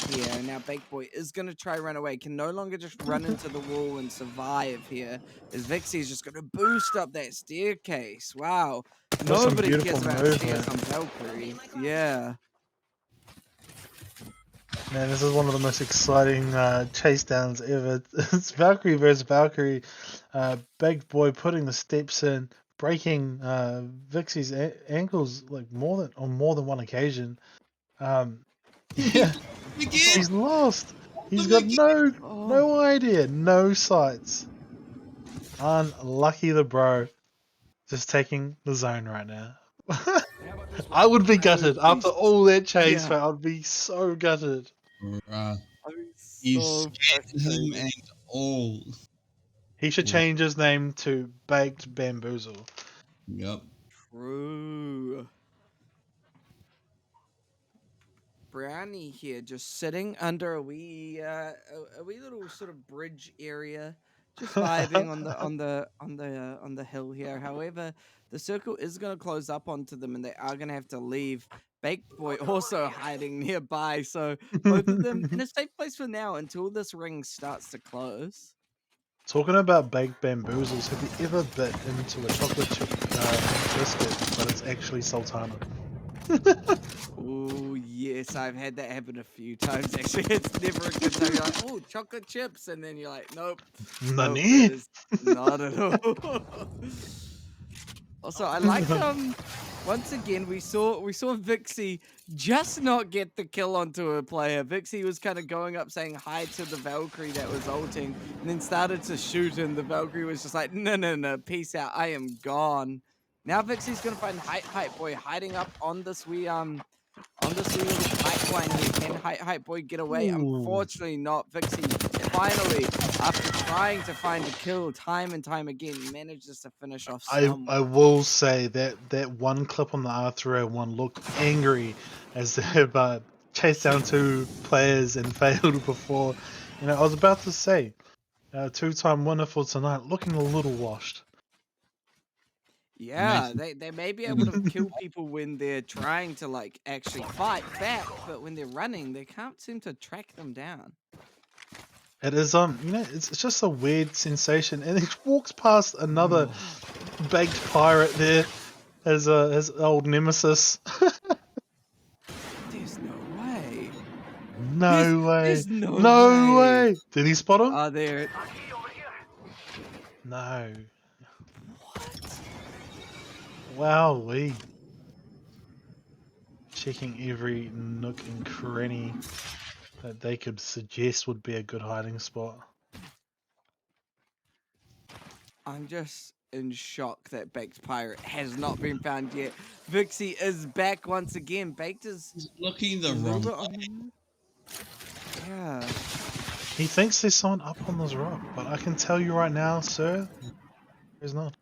here. Now Baked Boy is going to try run away, can no longer just run into the wall and survive here, as Vixie is just going to boost up that staircase. Wow. Nobody cares about stairs on Valkyrie. Yeah.
Man, this is one of the most exciting chase downs ever. It's Valkyrie versus Valkyrie. Big Boy putting the steps in, breaking Vixie's ankles like on more than one occasion. Yeah,
Again?
he's lost. He's got
Again?
Oh,
no idea, no sights. Unlucky the bro, just taking the zone right now. I would be gutted after all that chase.
yeah.
Man, I'd be so gutted.
Bruh.
I'm
He's
so
scanned him
frustrated.
and all.
He should change his name to Baked Bamboozle.
Yep.
True. Brownie here, just sitting under a wee little sort of bridge area, just vibing on the hill here. However, the circle is going to close up onto them, and they are going to have to leave. Baked Boy also hiding nearby, so both of them in a safe place for now until this ring starts to close.
Talking about baked bamboozles, have you ever bit into a chocolate chip biscuit, but it's actually sultana?
Oh yes, I've had that happen a few times. Actually, it's never a good time. You're like, oh, chocolate chips, and then you're like, nope, nope,
Nani?
that is not at all. Also, I like once again we saw Vixie just not get the kill onto a player. Vixie was kind of going up saying hi to the Valkyrie that was ulting, and then started to shoot, and the Valkyrie was just like, no, peace out, I am gone. Now Vixie's gonna find Hype Boy hiding up on this wee little pipeline here. Can Hype Boy get away?
Ooh.
Unfortunately not. Vixie finally, after trying to find a kill time and time again, manages to finish off
I
someone.
will say that one clip on the R301 looked angry as they've chased down two players and failed before. You know, I was about to say, two-time winner for tonight, looking a little washed.
Yeah, they may be able to kill people when they're trying to like actually fight back, but when they're running, they can't seem to track them down.
It is you know, it's just a weird sensation, and he walks past another baked pirate there as his old nemesis.
There's no way.
No way.
There's no
No
way.
way. Did he spot him?
Oh, there.
No.
What?
Wowee. Checking every nook and cranny that they could suggest would be a good hiding spot.
I'm just in shock that Baked Pirate has not been found yet. Vixie is back once again. Baked is
He's looking the
a little
wrong
bit
way.
on the move. Yeah.
He thinks there's someone up on this rock, but I can tell you right now, sir, there's not.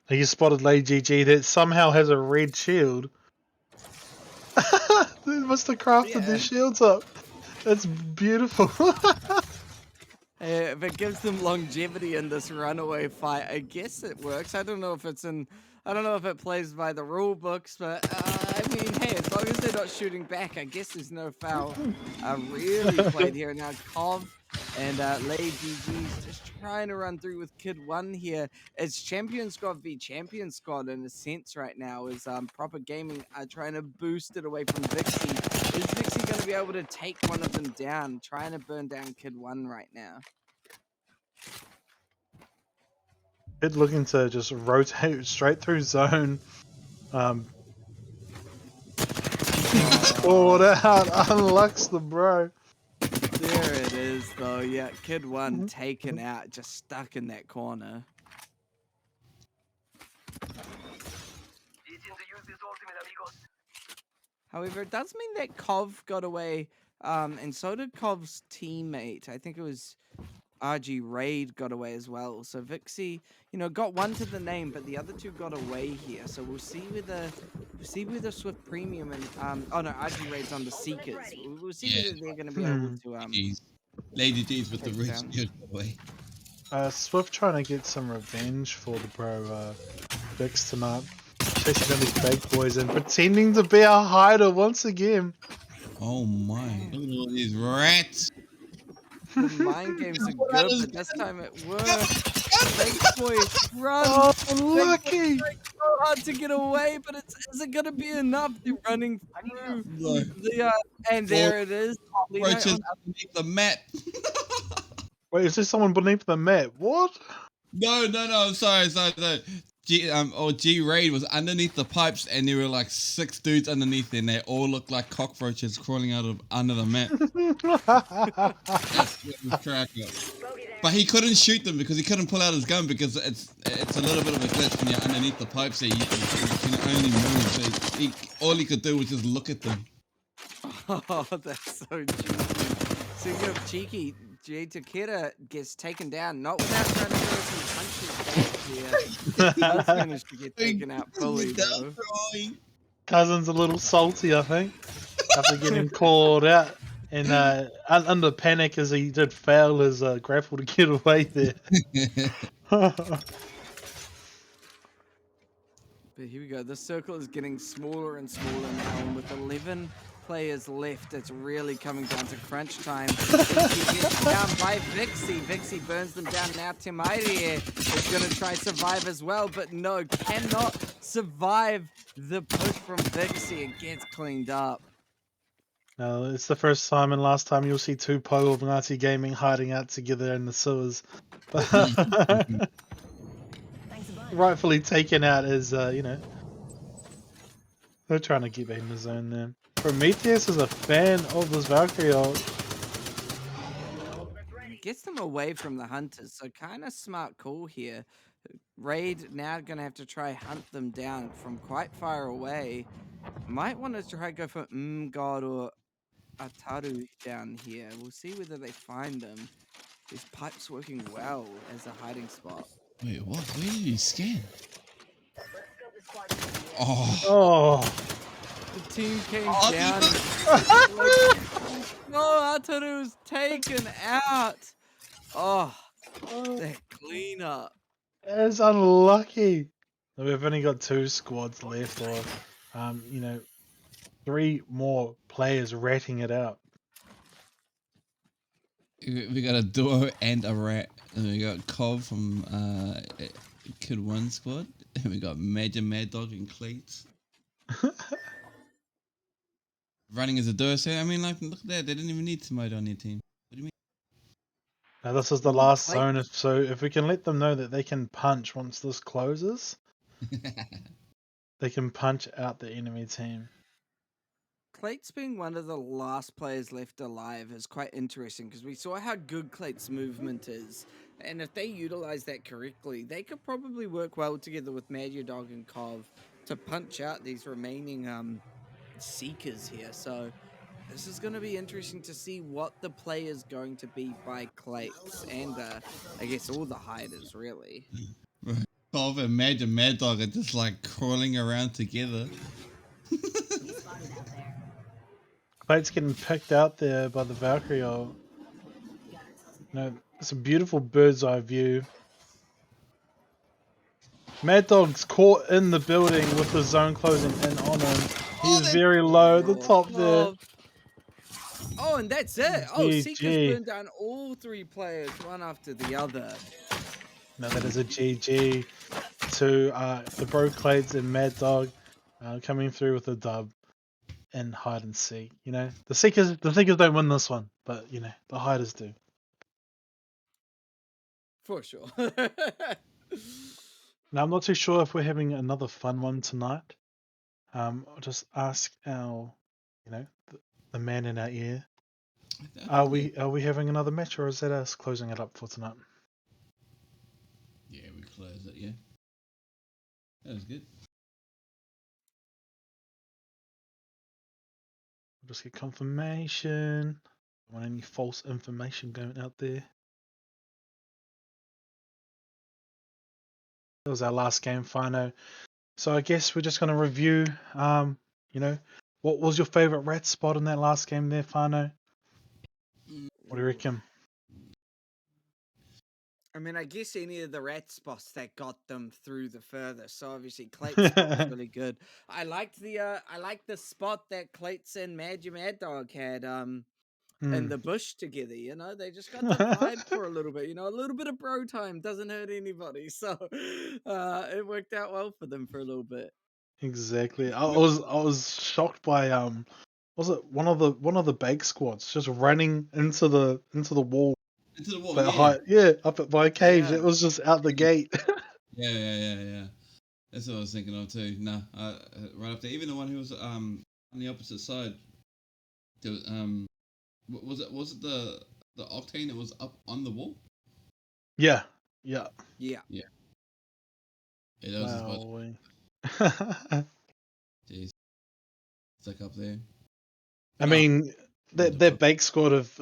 He spotted Lady GG that somehow has a red shield. They must have crafted their
Yeah.
shields up. That's beautiful.
If it gives them longevity in this runaway fight, I guess it works. I don't know if it plays by the rule books, but I mean, hey, as long as they're not shooting back, I guess there's no foul really played here. Now, Kov and Lady GG's just trying to run through with Kid 1 here. It's Champion Squad v Champion Squad in a sense right now, as Proper Gaming are trying to boost it away from Vixie. Is Vixie going to be able to take one of them down? Trying to burn down Kid 1 right now.
Kid looking to just rotate straight through zone. Forward out, unlocks the bro.
There it is, though. Yeah, Kid 1 taken out, just stuck in that corner. However, it does mean that Kov got away, and so did Kov's teammate. I think it was RG Raid got away as well. So Vixie, got one to the name, but the other two got away here. So we'll see whether Swift Premium and RG Raid's on the Seekers. We'll see whether they're going to be able to
Lady D's with the
take
red
down.
shield away.
Swift trying to get some revenge for the bro Vix tonight. Chasing down these big boys and pretending to be a hider once again.
Oh my! Look at all these rats.
The mind games are good, but this time it worked. Big boy, run!
Oh,
Big boy
lucky!
trying so hard to get away, but is it gonna be enough? They're running through
No.
the and there it is. Lino
Roaches
on
underneath the map.
Wait, is there someone beneath the map? What?
No, I'm sorry. G Raid was underneath the pipes, and there were like 6 dudes underneath, and they all looked like cockroaches crawling out of under the map. That was crack up. But he couldn't shoot them because he couldn't pull out his gun because it's a little bit of a glitch when you're underneath the pipes. There, you can only move. So all he could do was just look at them.
Oh, that's so cheeky. Speaking of cheeky, Jay Takeda gets taken down, not without trying to throw some punches back here. Does manage to get taken out fully, though.
Cousin's a little salty, I think, after getting called out. And under panic as he did fail his grapple to get away there.
But here we go. The circle is getting smaller and smaller now, and with 11 players left, it's really coming down to crunch time. He gets down by Vixie. Vixie burns them down. Now Timairi is going to try survive as well, but no, cannot survive the push from Vixie. It gets cleaned up.
No, it's the first time and last time you'll see 2 Po of Ngati Gaming hiding out together in the sewers.
Thanks a bunch.
Rightfully taken out as, they're trying to get back in the zone there. Prometheus is a fan of this Valkyrie ult.
Gets them away from the hunters, so kind of smart call here. Raid now going to have to try hunt them down from quite far away. Might want to try go for God or Ataru down here. We'll see whether they find them. This pipe's working well as a hiding spot.
Wait, what? Where did he scan? Oh.
Oh,
The team came
Oh,
down. No, Ataru's taken out. Oh, that cleanup.
it's unlucky. We've only got 2 squads left, or 3 more players ratting it out.
We got a duo and a rat. And we got Cov from Kid 1 squad. And we got Mad Dog and Cleats. Running as a duo. So, I mean, like, look at that. They didn't even need Tomato on their team. What do you mean?
Now this is the last zone, so if we can let them know that they can punch once this closes, they can punch out the enemy team.
Clates being one of the last players left alive is quite interesting because we saw how good Clates' movement is. And if they utilize that correctly, they could probably work well together with Dog and Kov to punch out these remaining Seekers here. So this is going to be interesting to see what the play is going to be by Clates and I guess all the hiders, really.
Cov and Mad Dog are just like crawling around together.
Plate's getting picked out there by the Valkyrie ult. It's a beautiful bird's eye view. Mad Dog's caught in the building with the zone closing in on him. He's very low at the top there.
Oh, and that's it. Oh,
GG.
Seekers burned down all 3 players, one after the other.
Now that is a GG to the Bro Clades and Mad Dog coming through with a dub in hide and seek. The Seekers don't win this one, but the hiders do.
For sure.
Now I'm not too sure if we're having another fun one tonight. I'll just ask our, the man in our ear. Are we having another match, or is that us closing it up for tonight?
Yeah, we closed it, yeah. That was good.
I'll just get confirmation. Don't want any false information going out there. That was our last game, whānau. So I guess we're just going to review, what was your favourite rat spot in that last game there, whānau? What do you reckon?
I mean, I guess any of the rat spots that got them through the furthest. So obviously, Clate's spot was really good. I liked the spot that Clates and Mad Dog had. in
Mm,
the bush together, you know. They just got to vibe for a little bit, you know. A little bit of bro time doesn't hurt anybody, so it worked out well for them for a little bit.
exactly. I was shocked by was it one of the bake squads just running into the wall
Into the wall,
but
yeah.
up at my cage.
Yeah.
It was just out the gate.
Yeah. That's what I was thinking of too. Nah, right up there. Even the one who was on the opposite side. There was, was it the octane that was up on the wall?
Yeah. Yeah.
Yeah.
Yeah. Yeah, that was his budget.
Wow.
Jeez, stuck up there.
I
But no,
mean,
not the
that
pro.
bake squad of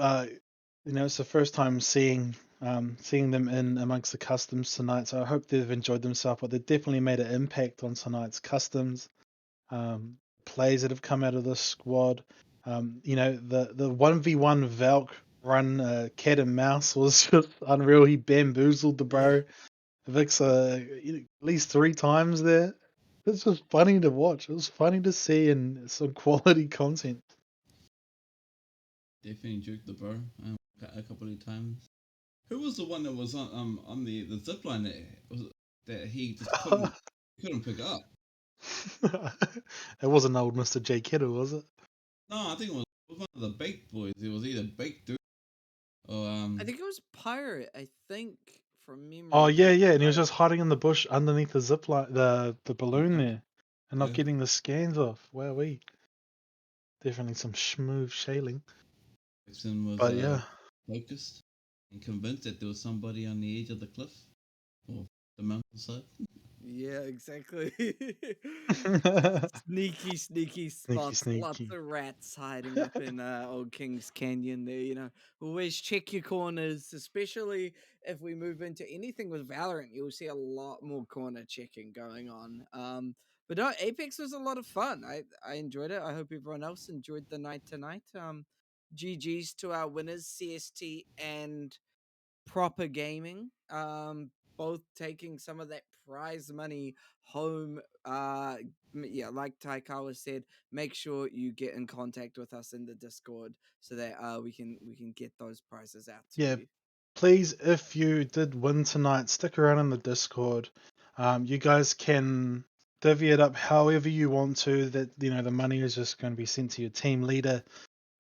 it's the first time seeing them in amongst the customs tonight. So I hope they've enjoyed themselves. But they definitely made an impact on tonight's customs. Plays that have come out of this squad. The 1v1 Valk run cat and mouse was just unreal. He bamboozled the
Yeah.
bro. Vic's at least 3 times there. It's just funny to watch. It was funny to see and some quality content.
Definitely juked the bro a couple of times. Who was the one that was on the zip line that he just couldn't pick up?
It wasn't old Mr. J. Kittle, was it?
No, I think it was one of the baked boys. It was either baked dude or
I think it was Pirate, I think, from
Oh
memory.
yeah, yeah, and he was
Pirate.
just hiding in the bush underneath the zip line, the balloon
yeah,
there, and not
yeah.
getting the scans off. Wowee. Definitely some smooth sailing.
Jackson was
But yeah.
focused and convinced that there was somebody on the edge of the cliff or the mountainside.
Yeah, exactly. Sneaky
Sneaky,
spots. Lots
sneaky.
of rats hiding up in Old King's Canyon there, you know. Always check your corners, especially if we move into anything with Valorant. You'll see a lot more corner checking going on. But no, Apex was a lot of fun. I enjoyed it. I hope everyone else enjoyed the night tonight. GG's to our winners, CST and Proper Gaming, both taking some of that prize money home. Yeah, like Taikawa said, make sure you get in contact with us in the Discord so that we can get those prizes out to
Yeah,
you.
please, if you did win tonight, stick around in the Discord. You guys can divvy it up however you want to. That the money is just going to be sent to your team leader,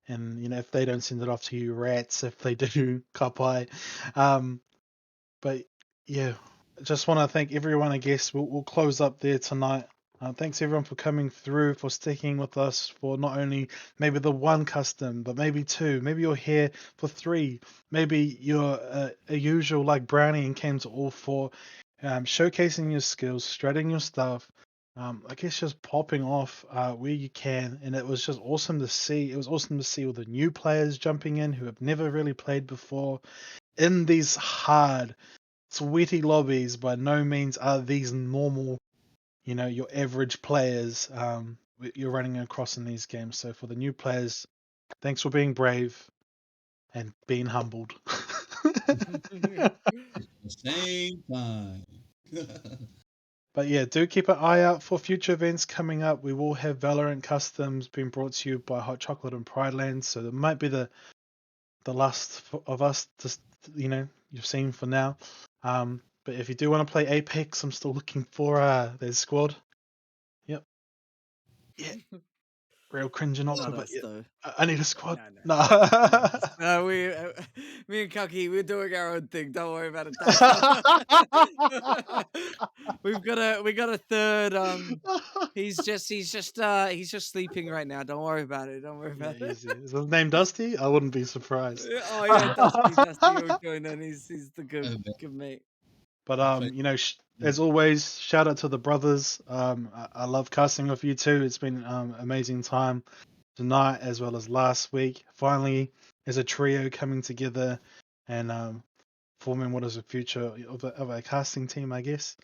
and if they don't send it off to you, rats. If they do, kapai. Um, but yeah, just want to thank everyone. I guess we'll close up there tonight. Thanks everyone for coming through, for sticking with us for not only maybe the one custom, but maybe two. Maybe you're here for three. Maybe you're a usual like Brownie and came to all four. Showcasing your skills, strutting your stuff. I guess just popping off where you can, and it was just awesome to see. It was awesome to see all the new players jumping in who have never really played before in these hard, sweaty lobbies. By no means are these normal, your average players you're running across in these games. So for the new players, thanks for being brave and being humbled.
At the same time.
But yeah, do keep an eye out for future events coming up. We will have Valorant Customs being brought to you by Hot Chocolate and Pride Land. So it might be the last of us, just you've seen for now. But if you do want to play Apex, I'm still looking for their squad. Yep. Yeah. Real cringing offer,
Not
but
us
yeah.
though.
I need a squad.
No, no.
No.
Not us. No, me and Kaki, we're doing our own thing. Don't worry about it, Taika. we got a third. He's just sleeping right now. Don't worry about it. Don't worry
Yeah,
about it.
easy. Is his name Dusty? I wouldn't be surprised.
Oh yeah, Dusty will join in. He's the good
Uh,
good mate.
But
Play-
as always, shout out to the brothers. I love casting with you too. It's been amazing time tonight as well as last week. Finally, as a trio coming together and forming what is the future of a casting team, I guess.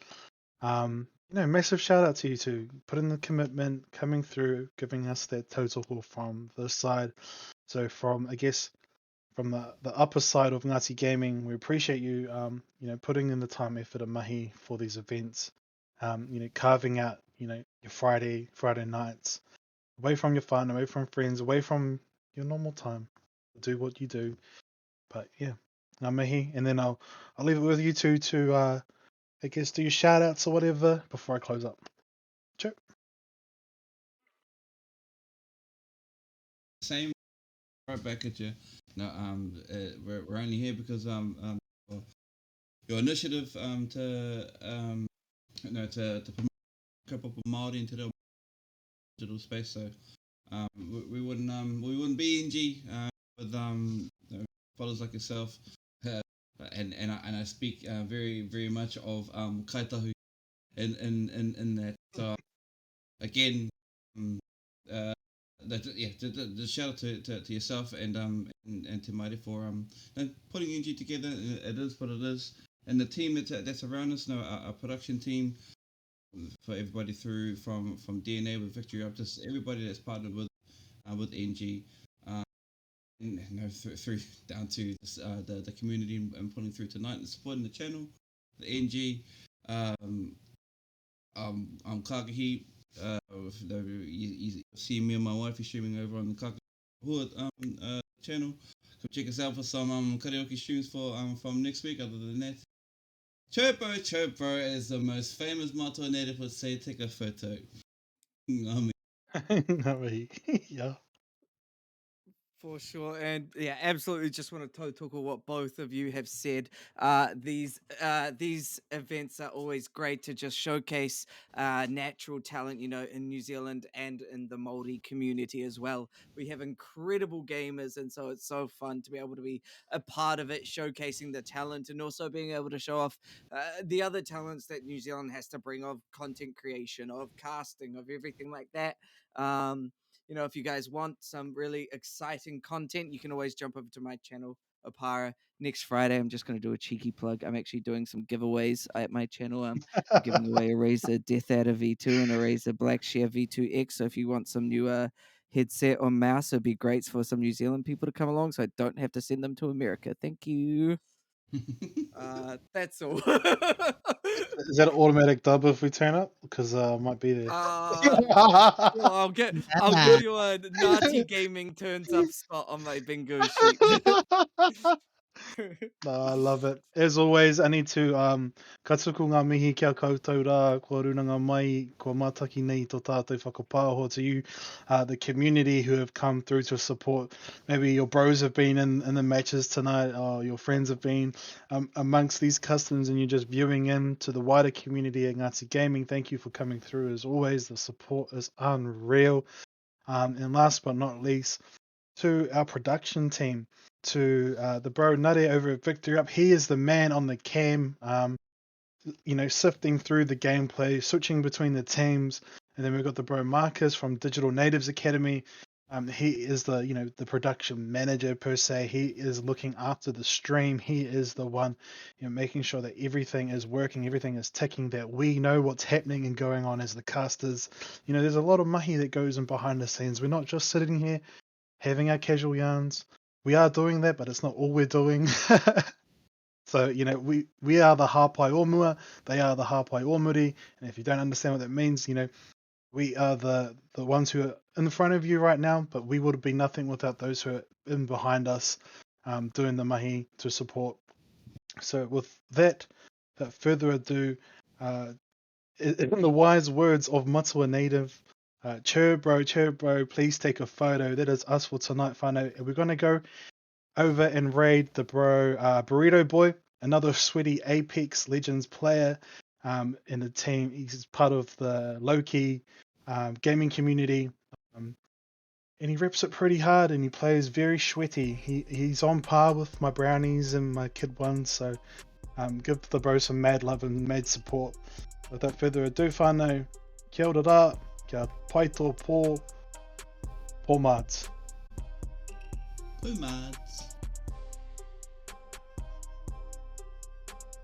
Massive shout out to you two. Putting the commitment, coming through, giving us that total haul from this side. So from from the upper side of Ngati Gaming, we appreciate you putting in the time, effort, and mahi for these events. Carving out your Friday nights away from your fun, away from friends, away from your normal time. do what you do. But yeah, ngā mihi, and then I'll leave it with you two to I guess do your shout outs or whatever before I close up. Sure.
Same, right back at you. No, we're only here because your initiative to to promote couple of Māori into the digital space. So we wouldn't be NG with followers like yourself. And I speak very much of kaitahu in that. So again, the shout out to yourself and to Maire for putting NG together. It is what it is, and the team that's around us. Our production team, for everybody through from DNA with Victory up, just everybody that's partnered with NG. Through down to this, the community and pulling through tonight and supporting the channel, the NG, Kakahi. You see me and my wife is streaming over on the Kakahi channel. Come check us out for some karaoke streams for from next week. Other than that, Chirpo is the most famous Matua native would say, take a photo.
Ngā mihi. Yeah.
For sure, and yeah, absolutely. Just want to talk about what both of you have said. These events are always great to just showcase natural talent, you know, in New Zealand and in the Māori community as well. We have incredible gamers, and so it's so fun to be able to be a part of it, showcasing the talent and also being able to show off the other talents that New Zealand has to bring of content creation, of casting, of everything like that. You know, if you guys want some really exciting content, you can always jump over to my channel, Opara. Next Friday, I'm just going to do a cheeky plug. I'm actually doing some giveaways at my channel. I'm giving away a Razer Death Adder V2 and a Razer Blackshare V2X. So if you want some new headset or mouse, it'd be great for some New Zealand people to come along so I don't have to send them to America. Thank you. That's all.
Is that an automatic dub if we turn up? Because I might be there.
Well, I'll give you a Ngati Gaming turns up spot on my bingo sheet.
No, I love it. As always, I need to ka tuku ngā mihi kia koutou rā, kua runanga mai, kua mātaki nei tō tātou whakapāho to you, the community who have come through to support. Maybe your bros have been in the matches tonight, or your friends have been amongst these customs, and you're just viewing in to the wider community at Ngati Gaming. Thank you for coming through. As always, the support is unreal. And last but not least, to our production team, to the bro Nare over at Victory Up. He is the man on the cam, you know, sifting through the gameplay, switching between the teams. And then we've got the bro Marcus from Digital Natives Academy. He is the, you know, the production manager per se. He is looking after the stream. He is the one, you know, making sure that everything is working, everything is ticking, that we know what's happening and going on as the casters. You know, there's a lot of mahi that goes in behind the scenes. We're not just sitting here having our casual yarns. We are doing that, but it's not all we're doing. So, you know, we are the Hāpai Omua, they are the Hāpai Omuri, and if you don't understand what that means, you know, we are the ones who are in front of you right now, but we would be nothing without those who are in behind us, doing the mahi to support. So with that, without further ado, in the wise words of Matua Native, chur bro, please take a photo. That is us for tonight, whānau. And we're going to go over and raid the bro Burrito Boy, another sweaty Apex Legends player in the team. He's part of the low-key gaming community. And he rips it pretty hard and he plays very sweaty. He's on par with my brownies and my kid ones, so give the bro some mad love and mad support. Without further ado, whānau, kia ora rā, kia pai tō pō, pō māts.
Pō māts.